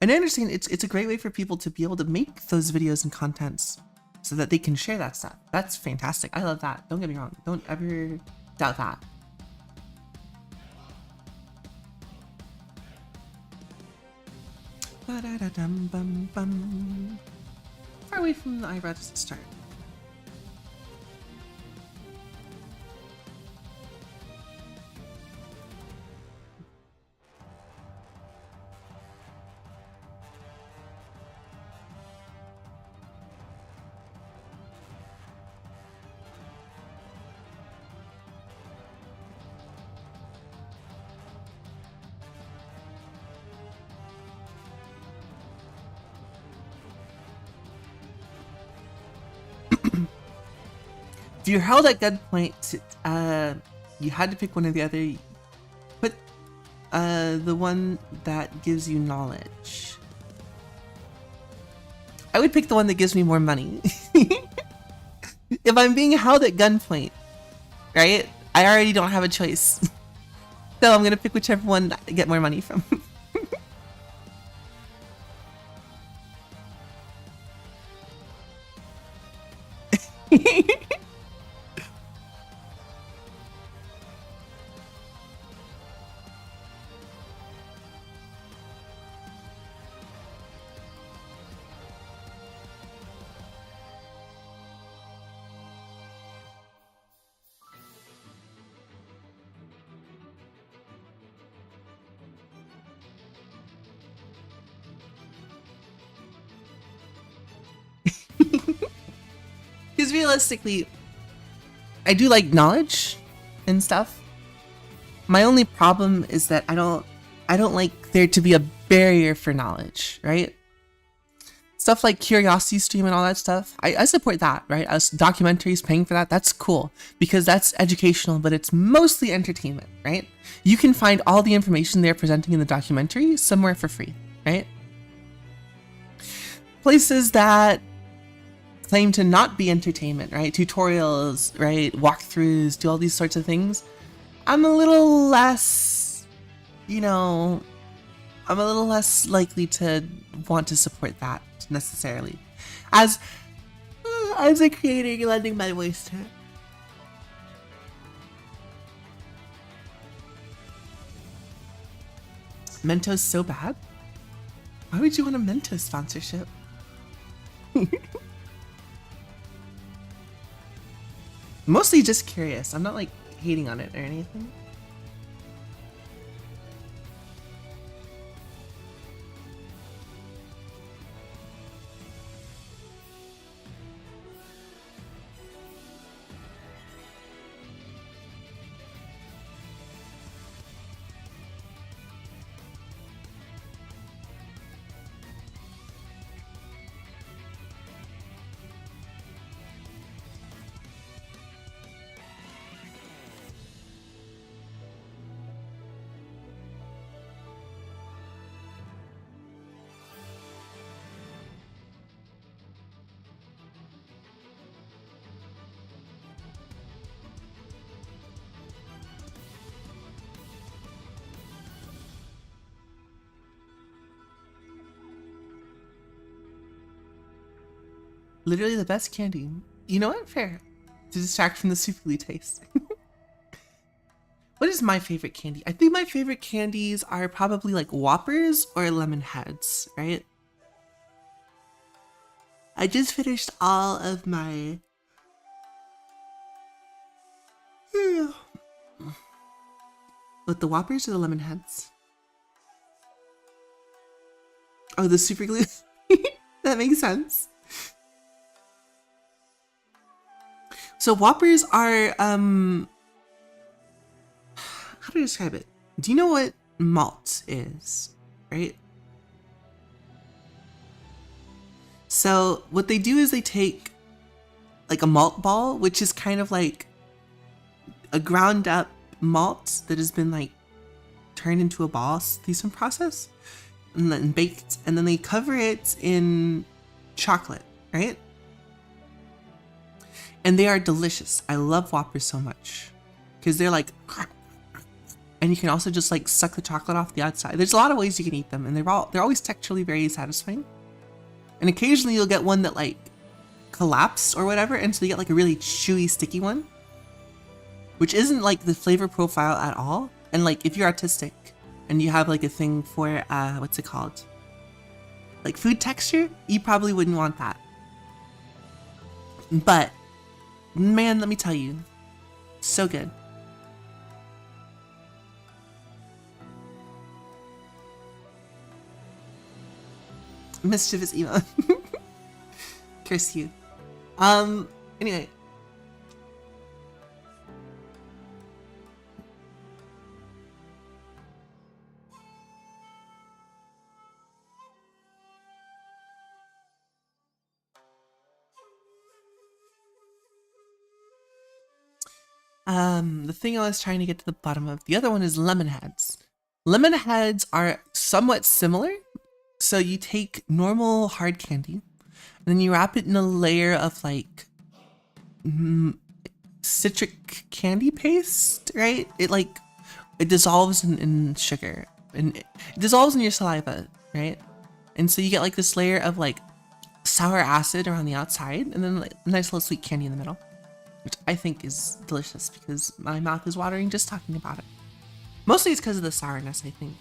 Speaker 1: And I understand it's a great way for people to be able to make those videos and contents so that they can share that stuff. That's fantastic. I love that. Don't get me wrong. Don't ever doubt that. Ba-da-da-dum-bum-bum. Far away from the eyebrow does it start? If you're held at gunpoint, you had to pick one or the other. Put the one that gives you knowledge. I would pick the one that gives me more money. If I'm being held at gunpoint, right? I already don't have a choice. So I'm gonna pick whichever one I get more money from. Because realistically, I do like knowledge and stuff. My only problem is that I don't like there to be a barrier for knowledge, right? Stuff like Curiosity Stream and all that stuff, I support that, right? As documentaries paying for that, that's cool because that's educational, but it's mostly entertainment, right? You can find all the information they're presenting in the documentary somewhere for free, right? Places that claim to not be entertainment, right? Tutorials, right? Walkthroughs, do all these sorts of things. I'm a little less, I'm a little less likely to want to support that necessarily. As a creator lending my voice to it. Mentos so bad? Why would you want a Mentos sponsorship? Mostly just curious. I'm not like hating on it or anything. Literally the best candy. You know what? Fair. To distract from the superly taste. What is my favorite candy? I think my favorite candies are probably like Whoppers or Lemon Heads, right? I just finished all of my... With the Whoppers or the Lemon Heads? Oh, the super glue? That makes sense. So Whoppers are, how do I describe it? Do you know what malt is, right? So what they do is they take like a malt ball, which is kind of like a ground up malt that has been like turned into a ball through some process and then baked, and then they cover it in chocolate, right? And they are delicious. I love Whoppers so much because they're like, and you can also just like suck the chocolate off the outside. There's a lot of ways you can eat them, and they're always texturally very satisfying. And occasionally you'll get one that like collapsed or whatever, and so you get like a really chewy, sticky one, which isn't like the flavor profile at all. And like if you're autistic and you have like a thing for what's it called? Like food texture, you probably wouldn't want that. But man, let me tell you, so good. Mischievous emo. Curse you. Anyway. The thing I was trying to get to the bottom of, the other one is lemon heads. Lemon heads are somewhat similar. So you take normal hard candy, and then you wrap it in a layer of like citric candy paste, right? It dissolves in sugar, and it dissolves in your saliva, right? And so you get like this layer of like sour acid around the outside, and then like a nice little sweet candy in the middle, which I think is delicious because my mouth is watering just talking about it. Mostly it's because of the sourness, I think.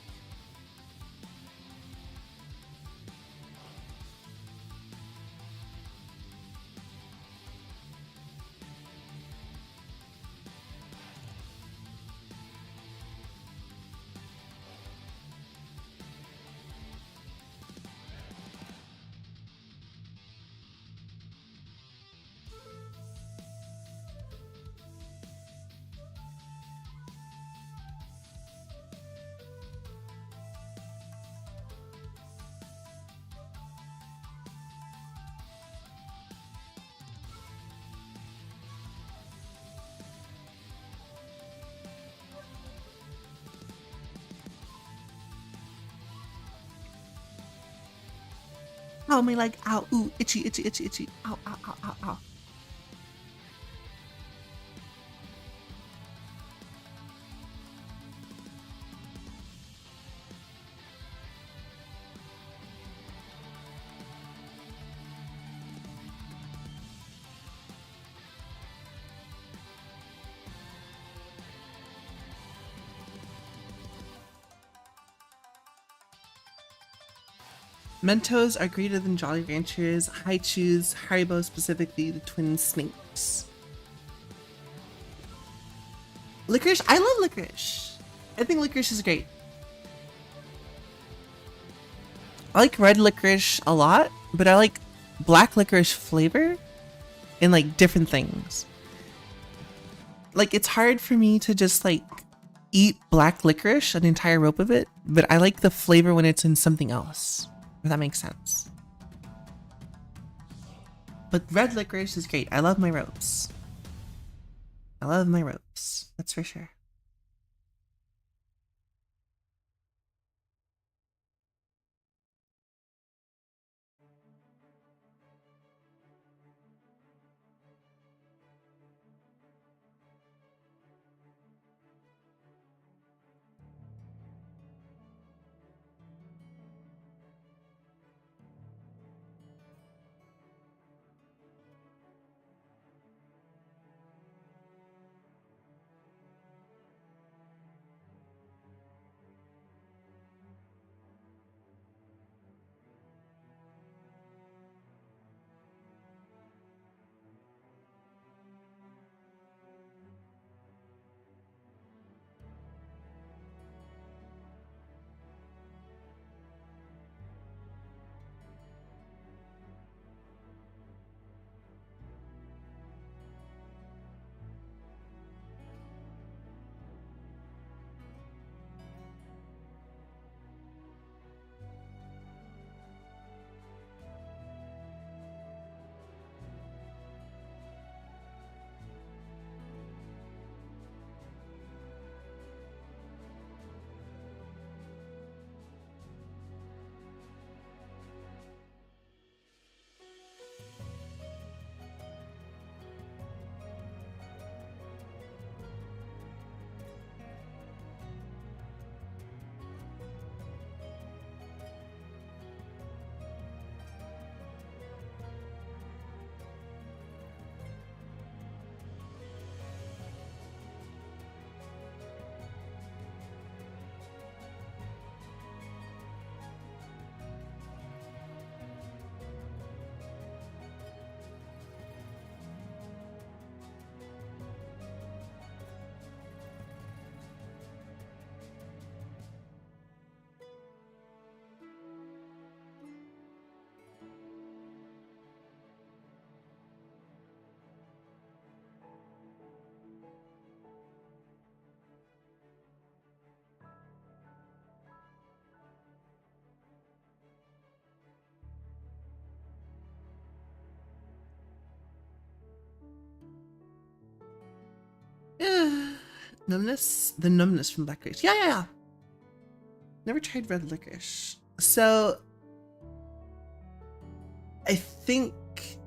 Speaker 1: Ow, my leg. Ow. Ooh, itchy, itchy, itchy, itchy. Ow, ow, ow, ow, ow. Mentos are greater than Jolly Ranchers. I choose Haribo, specifically the Twin Snakes. Licorice? I love licorice. I think licorice is great. I like red licorice a lot, but I like black licorice flavor in like different things. Like it's hard for me to just like eat black licorice, an entire rope of it, but I like the flavor when it's in something else, if that makes sense. But red licorice is great. I love my ropes. I love my ropes. That's for sure. Numbness? The numbness from black licorice. Yeah, yeah, yeah. Never tried red licorice. So I think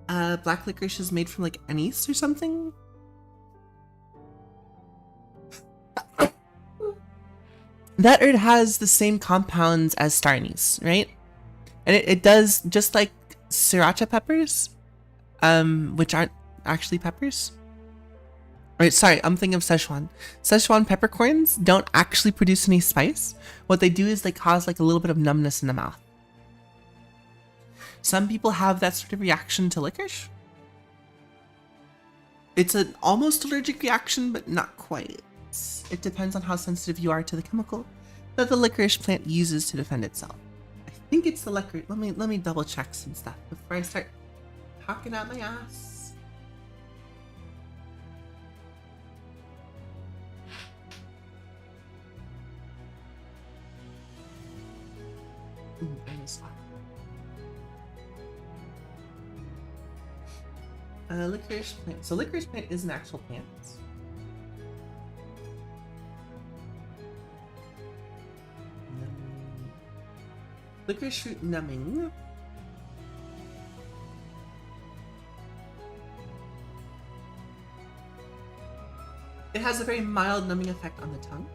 Speaker 1: black licorice is made from like anise or something. That it has the same compounds as star anise, right? And it does just like sriracha peppers, which aren't actually peppers. Right, sorry, I'm thinking of Szechuan. Szechuan peppercorns don't actually produce any spice. What they do is they cause like a little bit of numbness in the mouth. Some people have that sort of reaction to licorice. It's an almost allergic reaction, but not quite. It depends on how sensitive you are to the chemical that the licorice plant uses to defend itself. I think it's the licorice. Let me double check some stuff before I start talking out my ass. Ooh, I missed that. Licorice plant. So licorice plant is an actual plant. Licorice fruit numbing. It has a very mild numbing effect on the tongue.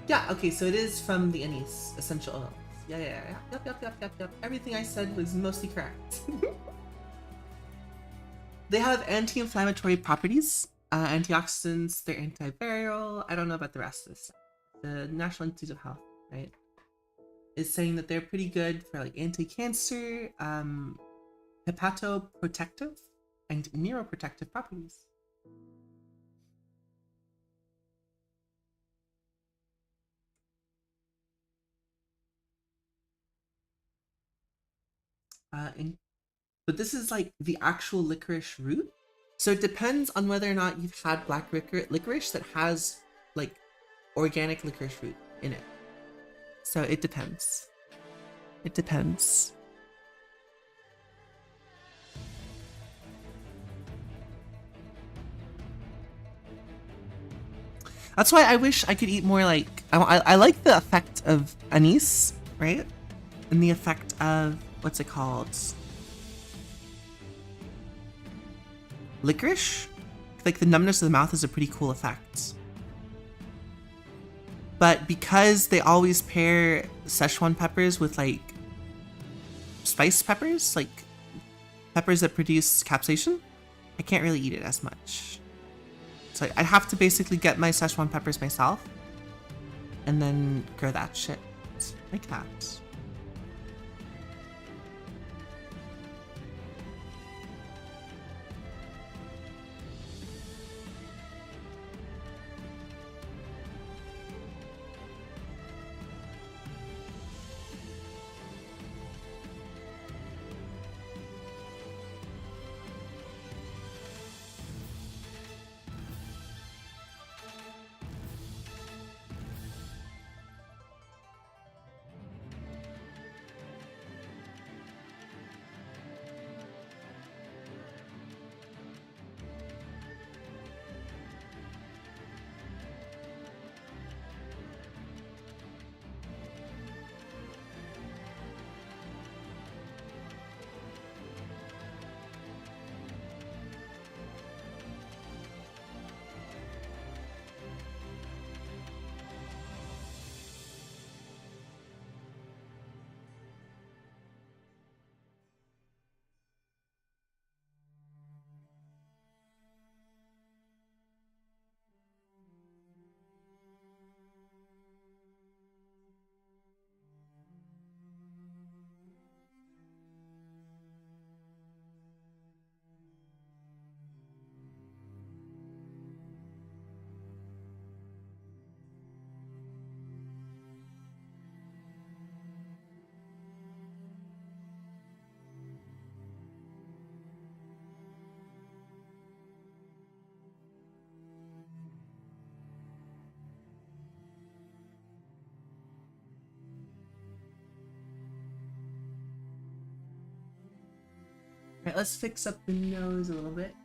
Speaker 1: Yeah, okay, so it is from the anise essential oils. Yeah. Yep. Everything I said was mostly correct. They have anti-inflammatory properties, antioxidants, they're antiviral. I don't know about the rest of this stuff. The National Institute of Health, right, is saying that they're pretty good for like anti-cancer, hepatoprotective, and neuroprotective properties. But this is like the actual licorice root. So it depends on whether or not you've had black licorice that has like organic licorice root in it. So it depends. It depends. That's why I wish I could eat more like, I like the effect of anise, right? And the effect of, what's it called? Licorice? Like the numbness of the mouth is a pretty cool effect. But because they always pair Szechuan peppers with like spice peppers, like peppers that produce capsaicin, I can't really eat it as much. So I'd have to basically get my Szechuan peppers myself and then grow that shit like that. All right, let's fix up the nose a little bit.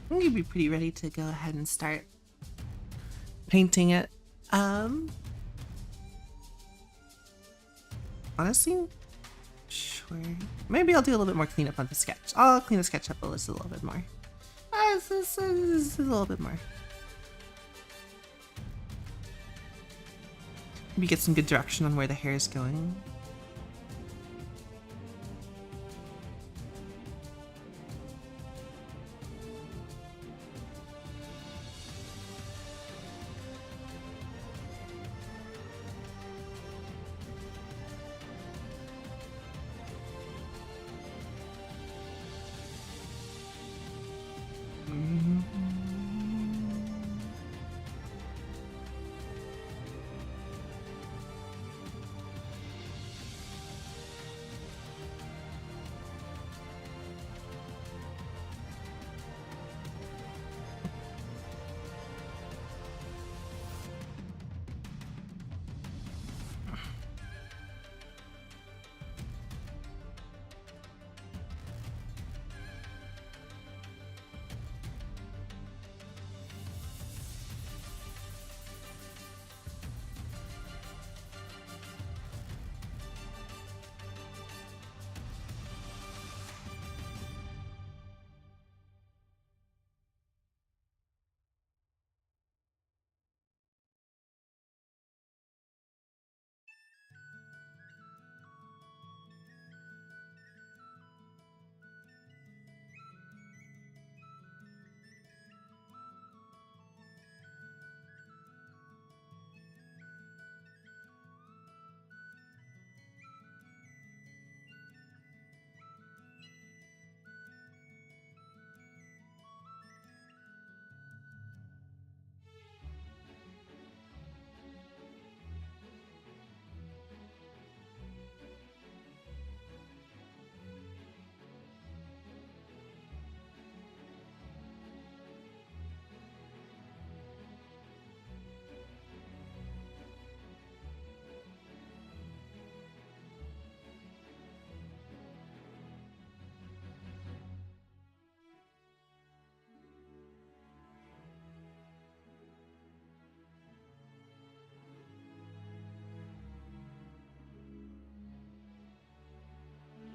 Speaker 1: think you'd be pretty ready to go ahead and start painting it. Honestly, sure. Maybe I'll do a little bit more cleanup on the sketch. I'll clean the sketch up a little bit more. This is a little bit more. Maybe get some good direction on where the hair is going.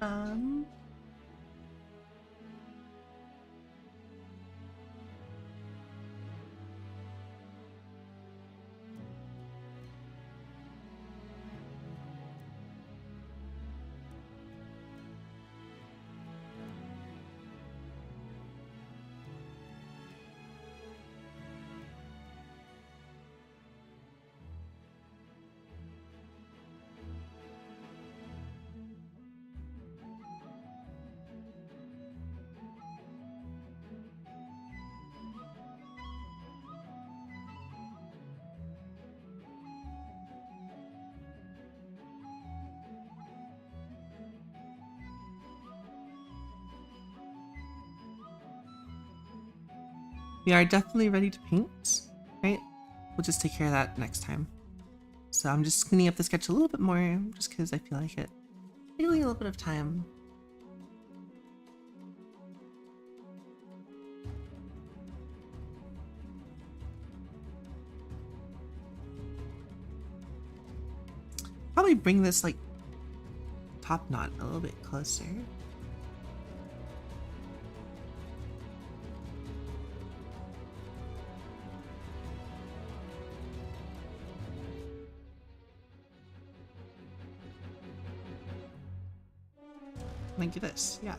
Speaker 1: Um, we are definitely ready to paint, right? We'll just take care of that next time. So I'm just cleaning up the sketch a little bit more, just because I feel like it. Really a little bit of time. Probably bring this like top knot a little bit closer. Like this, yeah.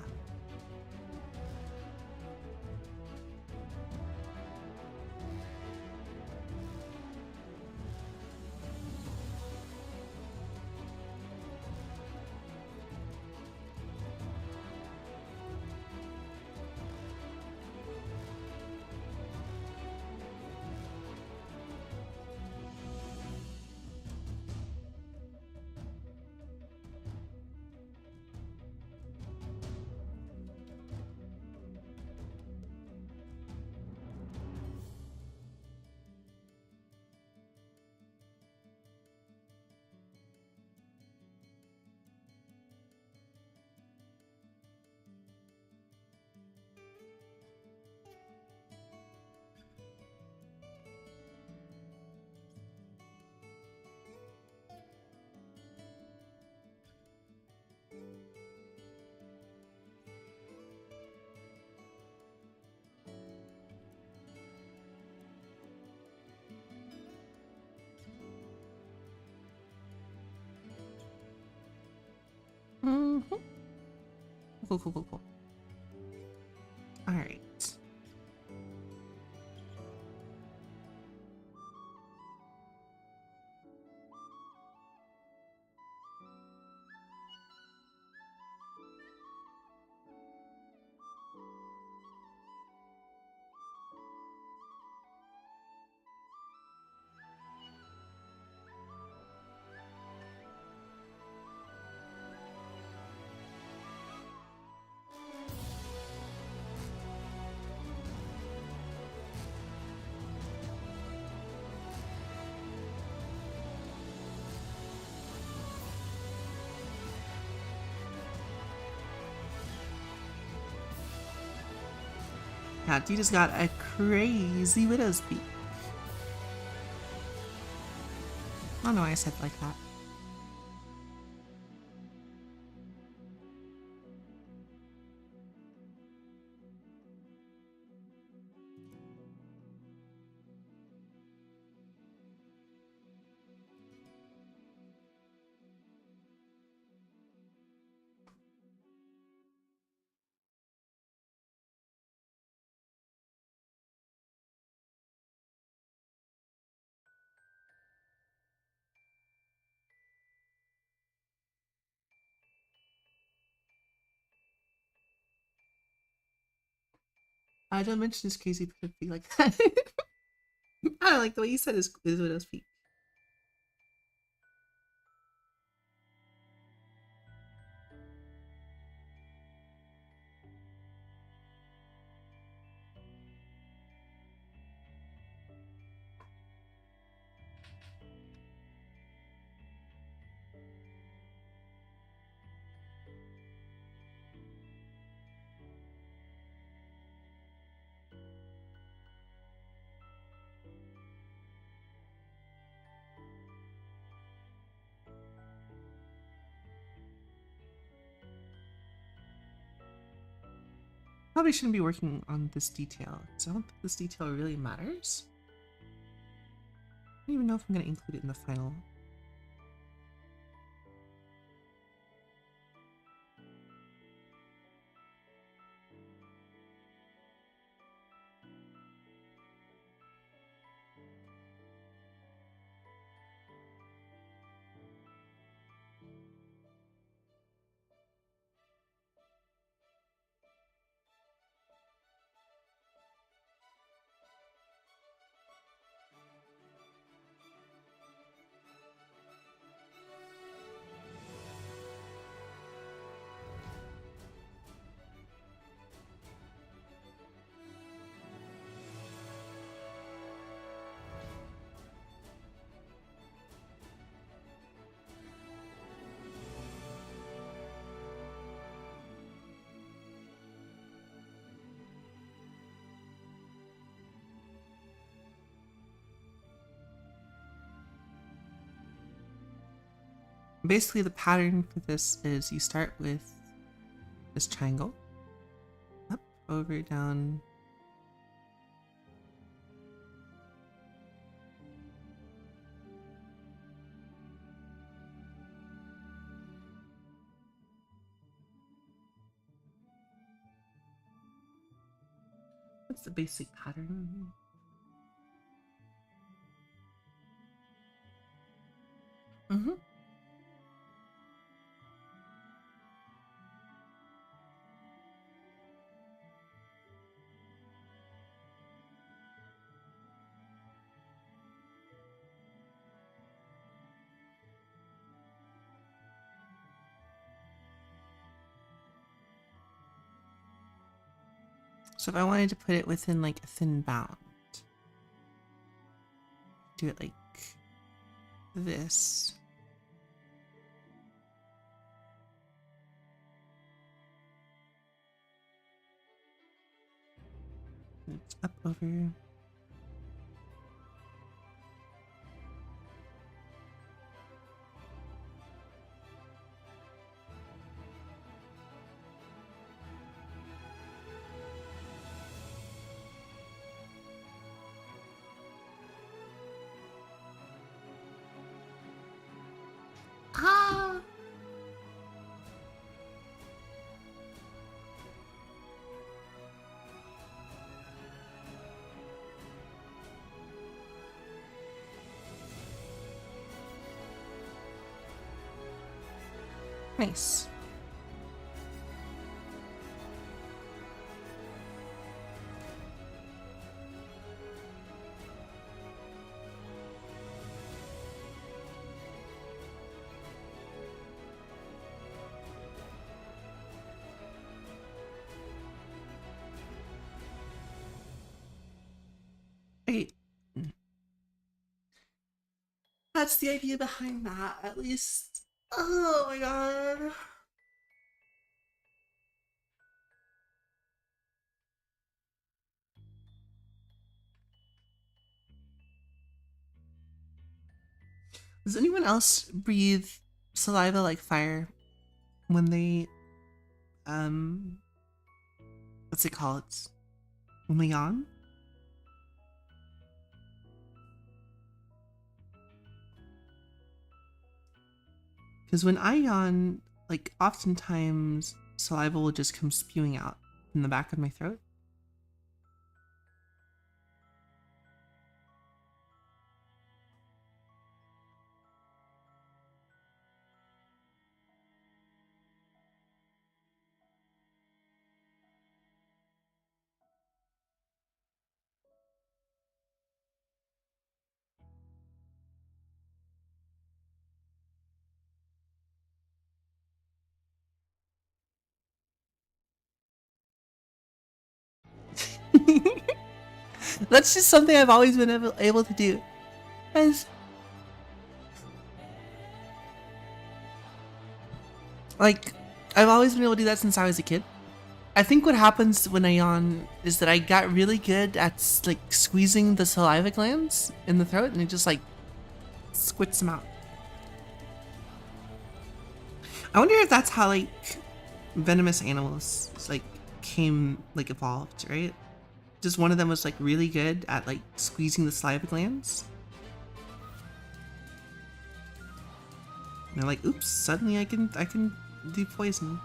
Speaker 1: Mm-hmm. Cool, cool, cool, cool. All right. Yeah, Dita's got a crazy widow's peak. I don't know why I said it like that. I don't mention his crazy peak like that. I don't like the way you said his widow's peak. Probably shouldn't be working on this detail, because I don't think this detail really matters. I don't even know if I'm going to include it in the final. Basically, the pattern for this is you start with this triangle, up, over, down. That's the basic pattern. Mm-hmm. So if I wanted to put it within like a thin bound, do it like this. It's up over. Ah! Nice. Wait. That's the idea behind that, at least. Oh my god. Does anyone else breathe saliva like fire when they, um, what's it called? When they yawn? Because when I yawn, like, oftentimes saliva will just come spewing out from the back of my throat. That's just something I've always been able to do. As, like, I've always been able to do that since I was a kid. I think what happens when I yawn is that I got really good at like squeezing the saliva glands in the throat, and it just like squirts them out. I wonder if that's how like venomous animals like evolved, right? Just one of them was like really good at like squeezing the saliva glands. And they're like, oops, suddenly I can do poison.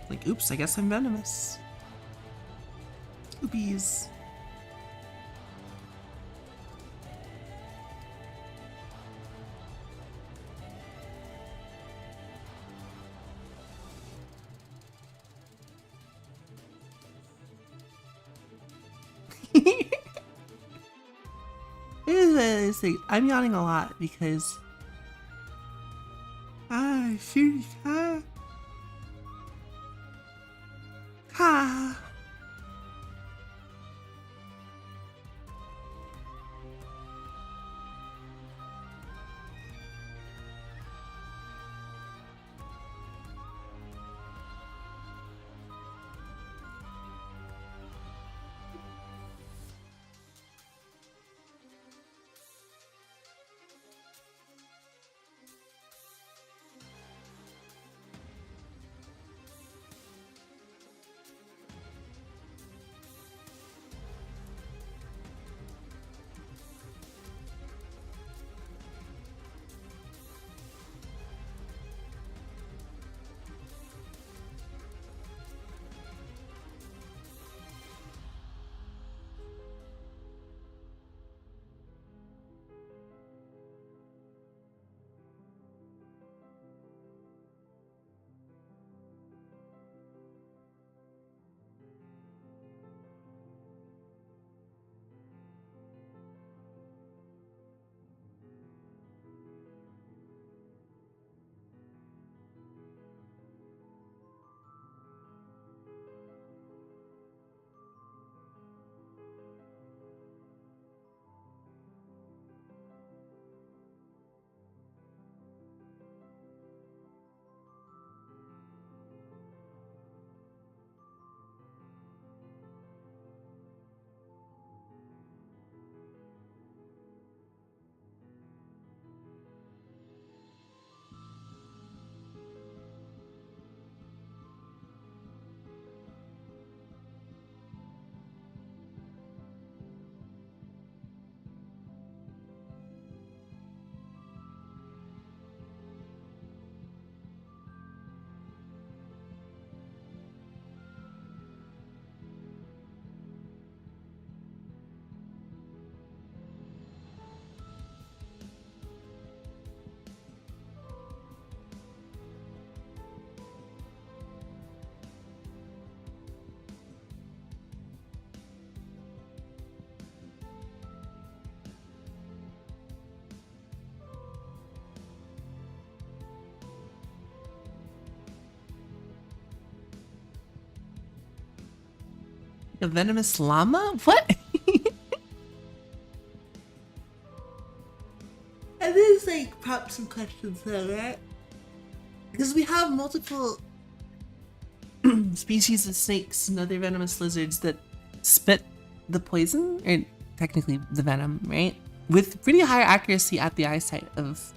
Speaker 1: Like, oops, I guess I'm venomous. Oopies. I'm yawning a lot because I feel ah. A venomous llama? What? And this like prompts some questions though, right? Because we have multiple species of snakes and other venomous lizards that spit the poison, or technically the venom, right? With pretty high accuracy at the eyesight of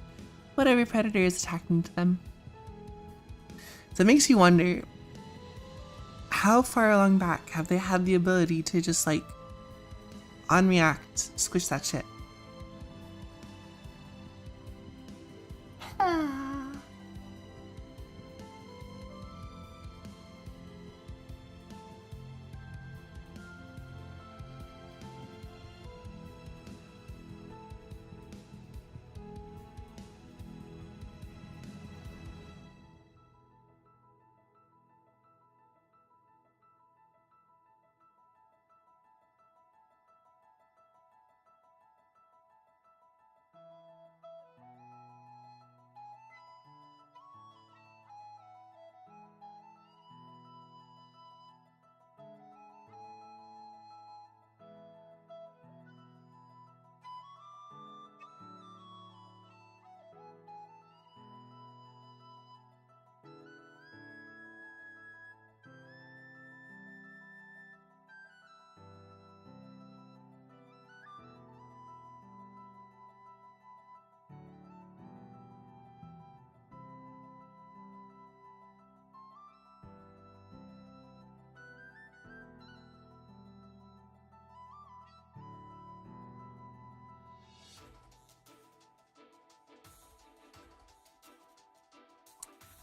Speaker 1: whatever predator is attacking to them. So it makes you wonder, how far along back have they had the ability to just like on react, squish that shit?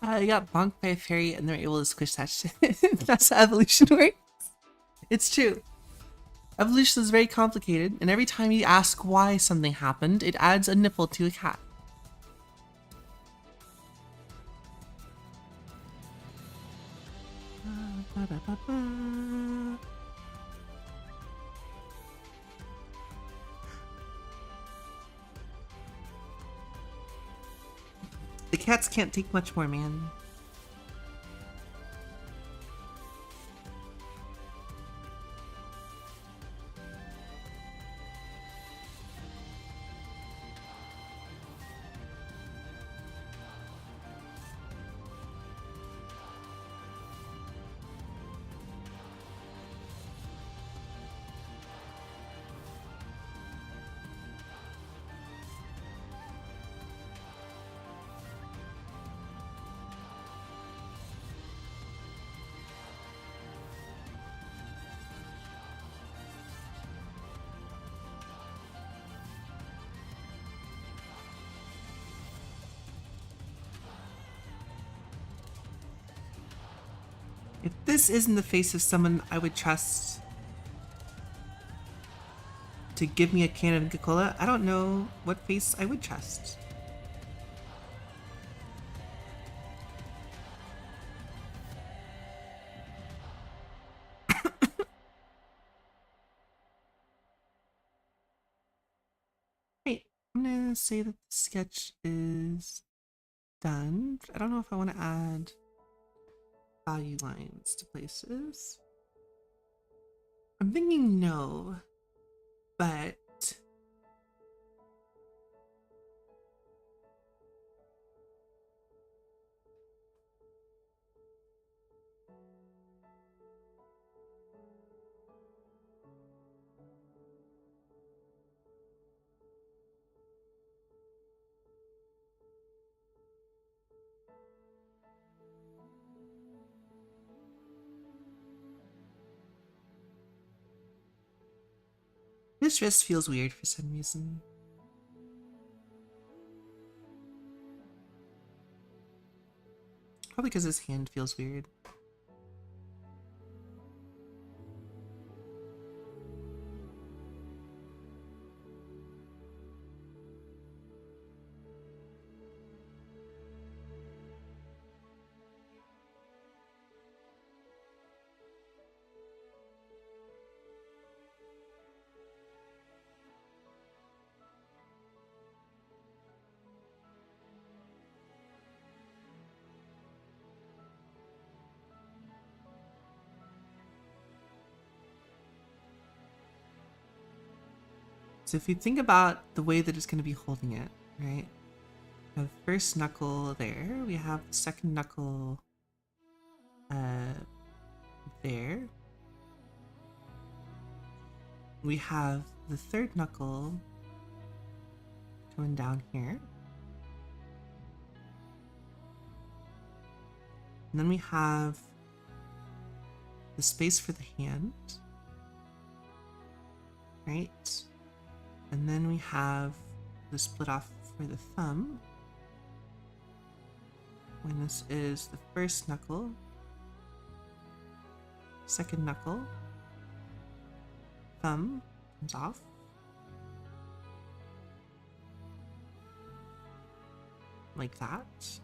Speaker 1: They got bonked by a fairy and they're able to squish that shit. That's how evolution works. It's true. Evolution is very complicated, and every time you ask why something happened, it adds a nipple to a cat. The cats can't take much more, man. If this isn't the face of someone I would trust to give me a can of Coca-Cola, I don't know what face I would trust. Right, I'm gonna say that the sketch is done. I don't know if I want to add value lines to places. I'm thinking no, but this wrist feels weird for some reason. Probably because his hand feels weird. So if you think about the way that it's going to be holding it, right? We have the first knuckle there. We have the second knuckle there. We have the third knuckle coming down here. And then we have the space for the hand, right? And then we have the split off for the thumb. When this is the first knuckle, second knuckle, thumb comes off. Like that.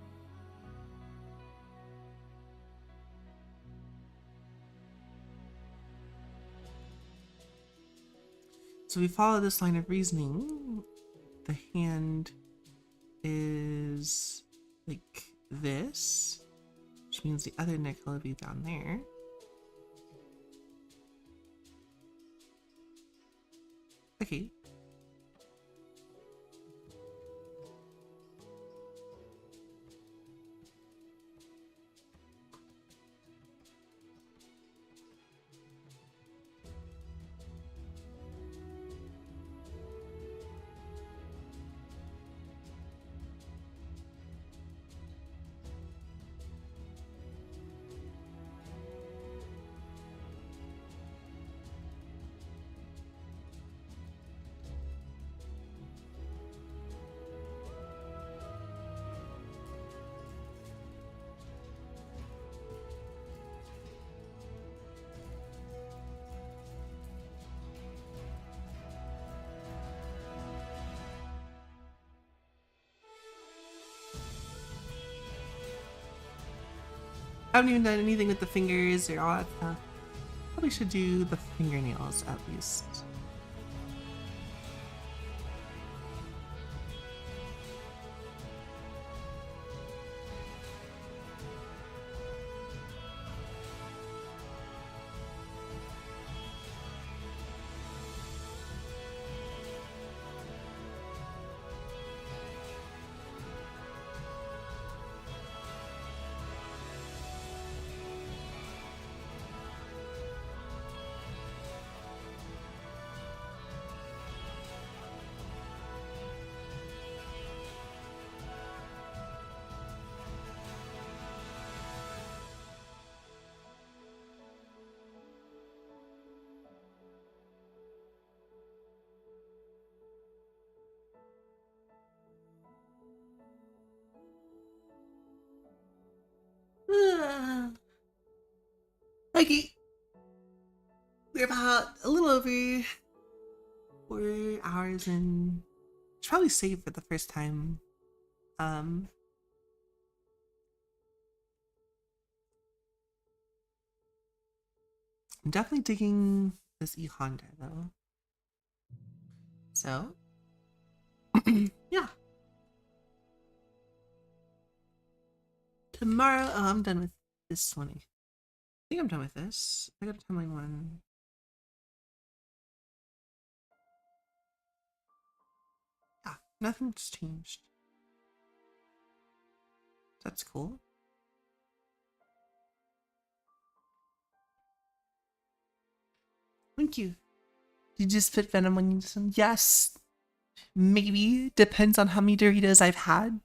Speaker 1: So we follow this line of reasoning. The hand is like this, which means the other knuckle will be down there. Okay. I haven't even done anything with the fingers or all that stuff. Probably should do the fingernails at least. Okay. We're about a little over 4 hours in. Should probably save for the first time. I'm definitely digging this E Honda though. So yeah. Tomorrow, oh, I'm done with this one. I think I'm done with this. I got a timeline one. Yeah, nothing's changed. That's cool. Thank you. Did you just put venom on you? Yes. Maybe. Depends on how many Doritos I've had.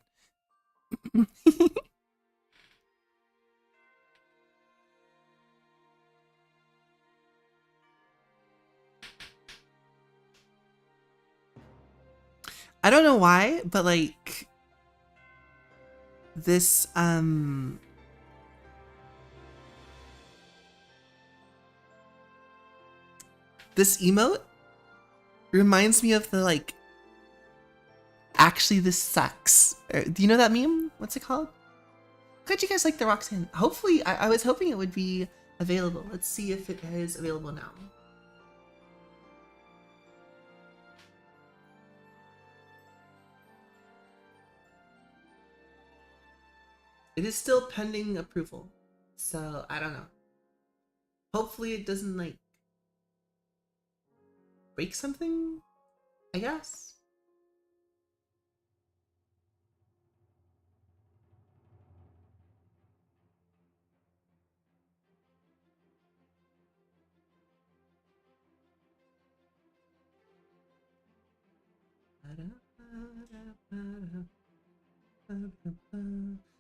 Speaker 1: I don't know why, but like this this emote reminds me of the like actually this sucks. Do you know that meme? What's it called? Glad you guys like the Roxanne. Hopefully, I was hoping it would be available. Let's see if it is available now. It is still pending approval, so I don't know. Hopefully it doesn't like break something. I guess.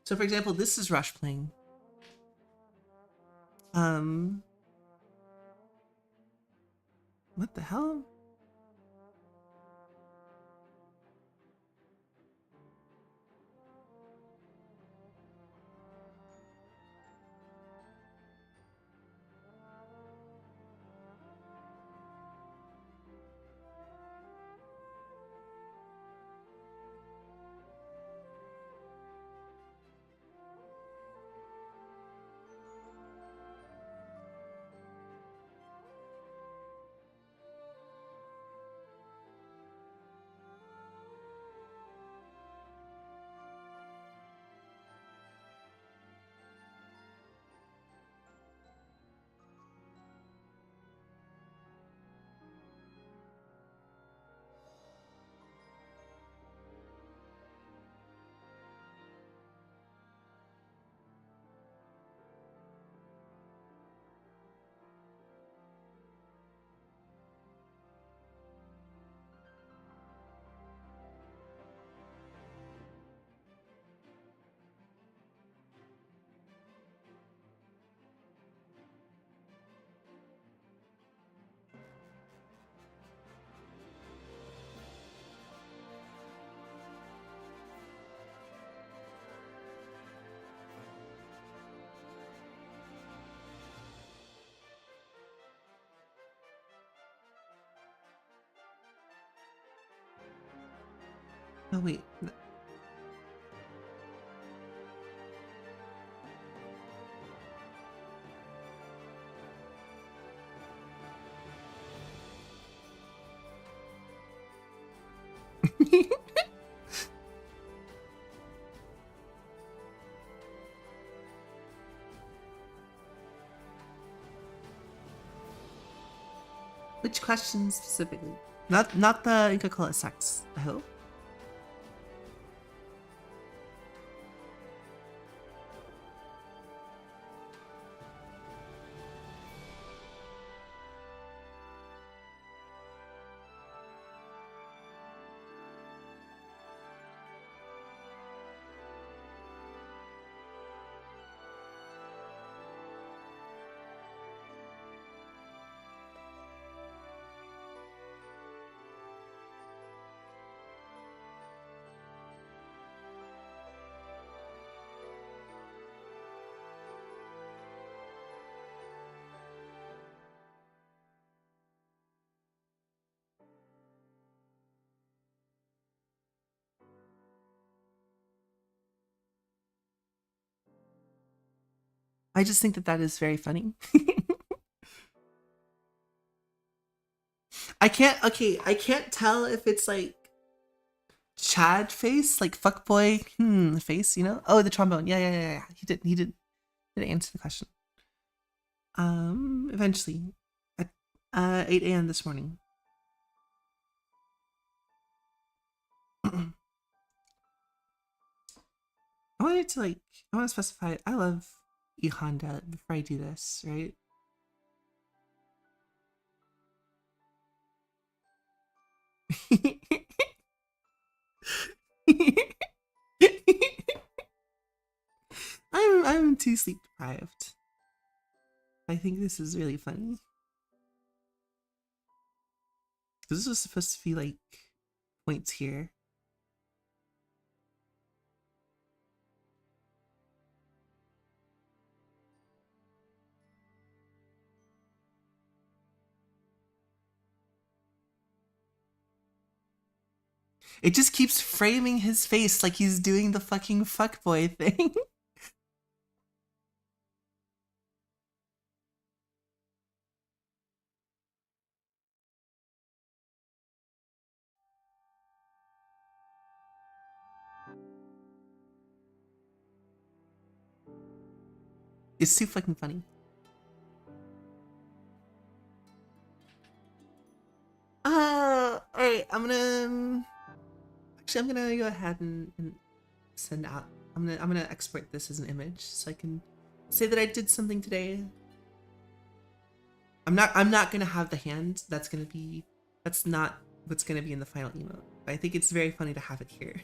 Speaker 1: So for example, this is Rush playing. Um, what the hell? Oh wait. Which question specifically? Not the Inca Cola sex, I hope. I just think that that is very funny. I can't tell if it's like Chad face, like fuckboy face, you know? Oh, the trombone. Yeah. He did answer the question. Eventually at 8 a.m. this morning. I wanted to I want to specify I love E Honda before I do this, right? I'm too sleep deprived. I think this is really funny. This was supposed to be like points here. It just keeps framing his face like he's doing the fucking fuckboy thing. It's too fucking funny. Alright, I'm gonna actually, I'm gonna go ahead and send out. I'm gonna export this as an image so I can say that I did something today. I'm not gonna have the hand. That's not what's gonna be in the final emote. But I think it's very funny to have it here.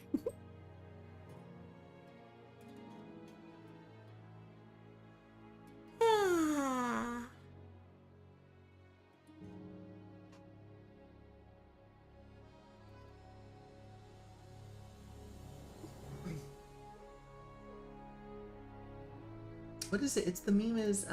Speaker 1: What is it? It's the meme is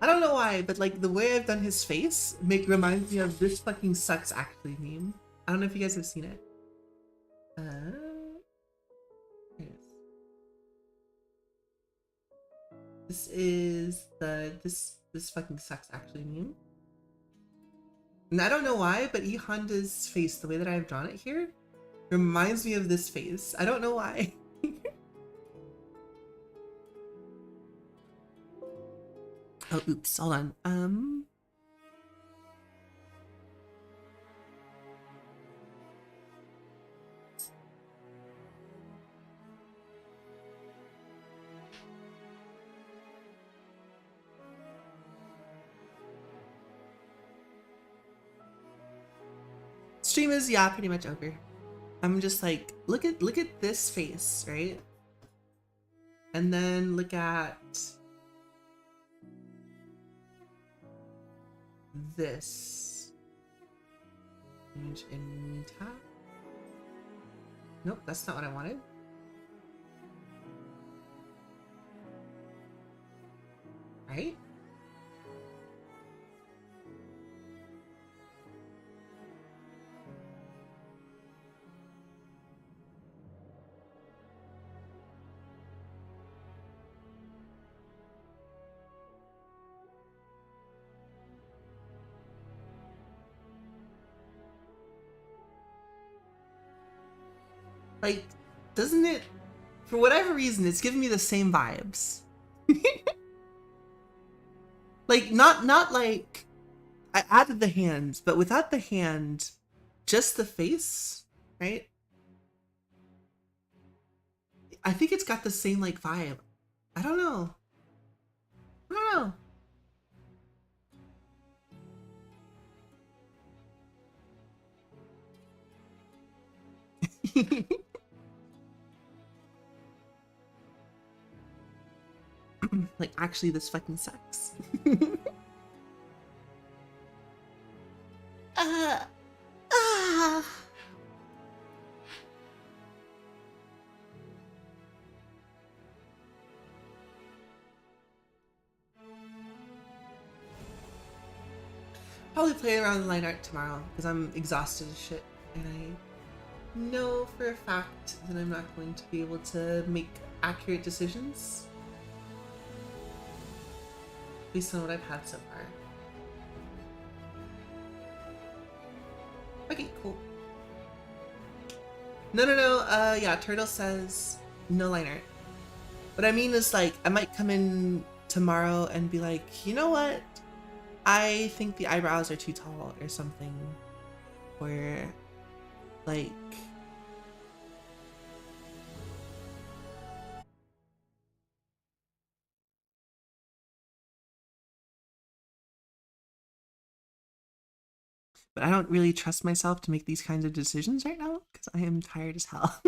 Speaker 1: I don't know why, but like the way I've done his face reminds me of this fucking sucks actually meme. I don't know if you guys have seen it. Here it is. This is this fucking sucks actually meme. And I don't know why, but E Honda's face, the way that I've drawn it here, reminds me of this face. I don't know why. Oh, oops, hold on. Stream is, yeah, pretty much over. I'm just like, look at this face, right? And then look at this image in tab. Nope, that's not what I wanted. Right? Like, doesn't it, for whatever reason, it's giving me the same vibes. Like, not like, I added the hands, but without the hand, just the face, right? I think it's got the same, like, vibe. I don't know. I don't know. Like, actually, this fucking sucks. uh, uh. Probably play around the line art tomorrow because I'm exhausted as shit, and I know for a fact that I'm not going to be able to make accurate decisions based on what I've had so far. Okay, cool. No, yeah, Turtle says no line art. What I mean is, like, I might come in tomorrow and be like, you know what? I think the eyebrows are too tall or something. Or, like... But I don't really trust myself to make these kinds of decisions right now because I am tired as hell.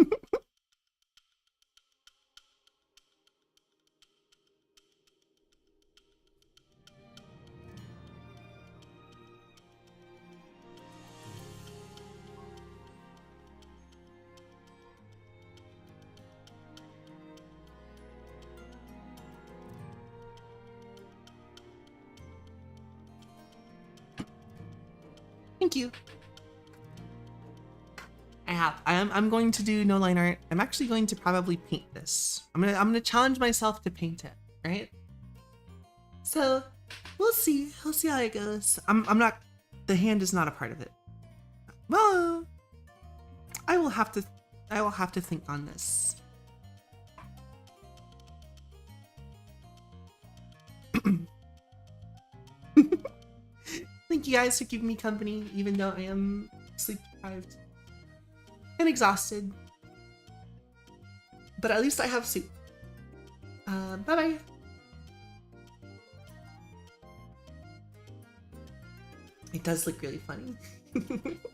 Speaker 1: Thank you. I'm going to do no line art. I'm actually going to probably paint this. I'm gonna challenge myself to paint it, right? So we'll see. We'll see how it goes. I'm not, the hand is not a part of it. Well, I will have to think on this. Thank you guys for keeping me company, even though I am sleep deprived and exhausted. But at least I have soup. Bye bye. It does look really funny.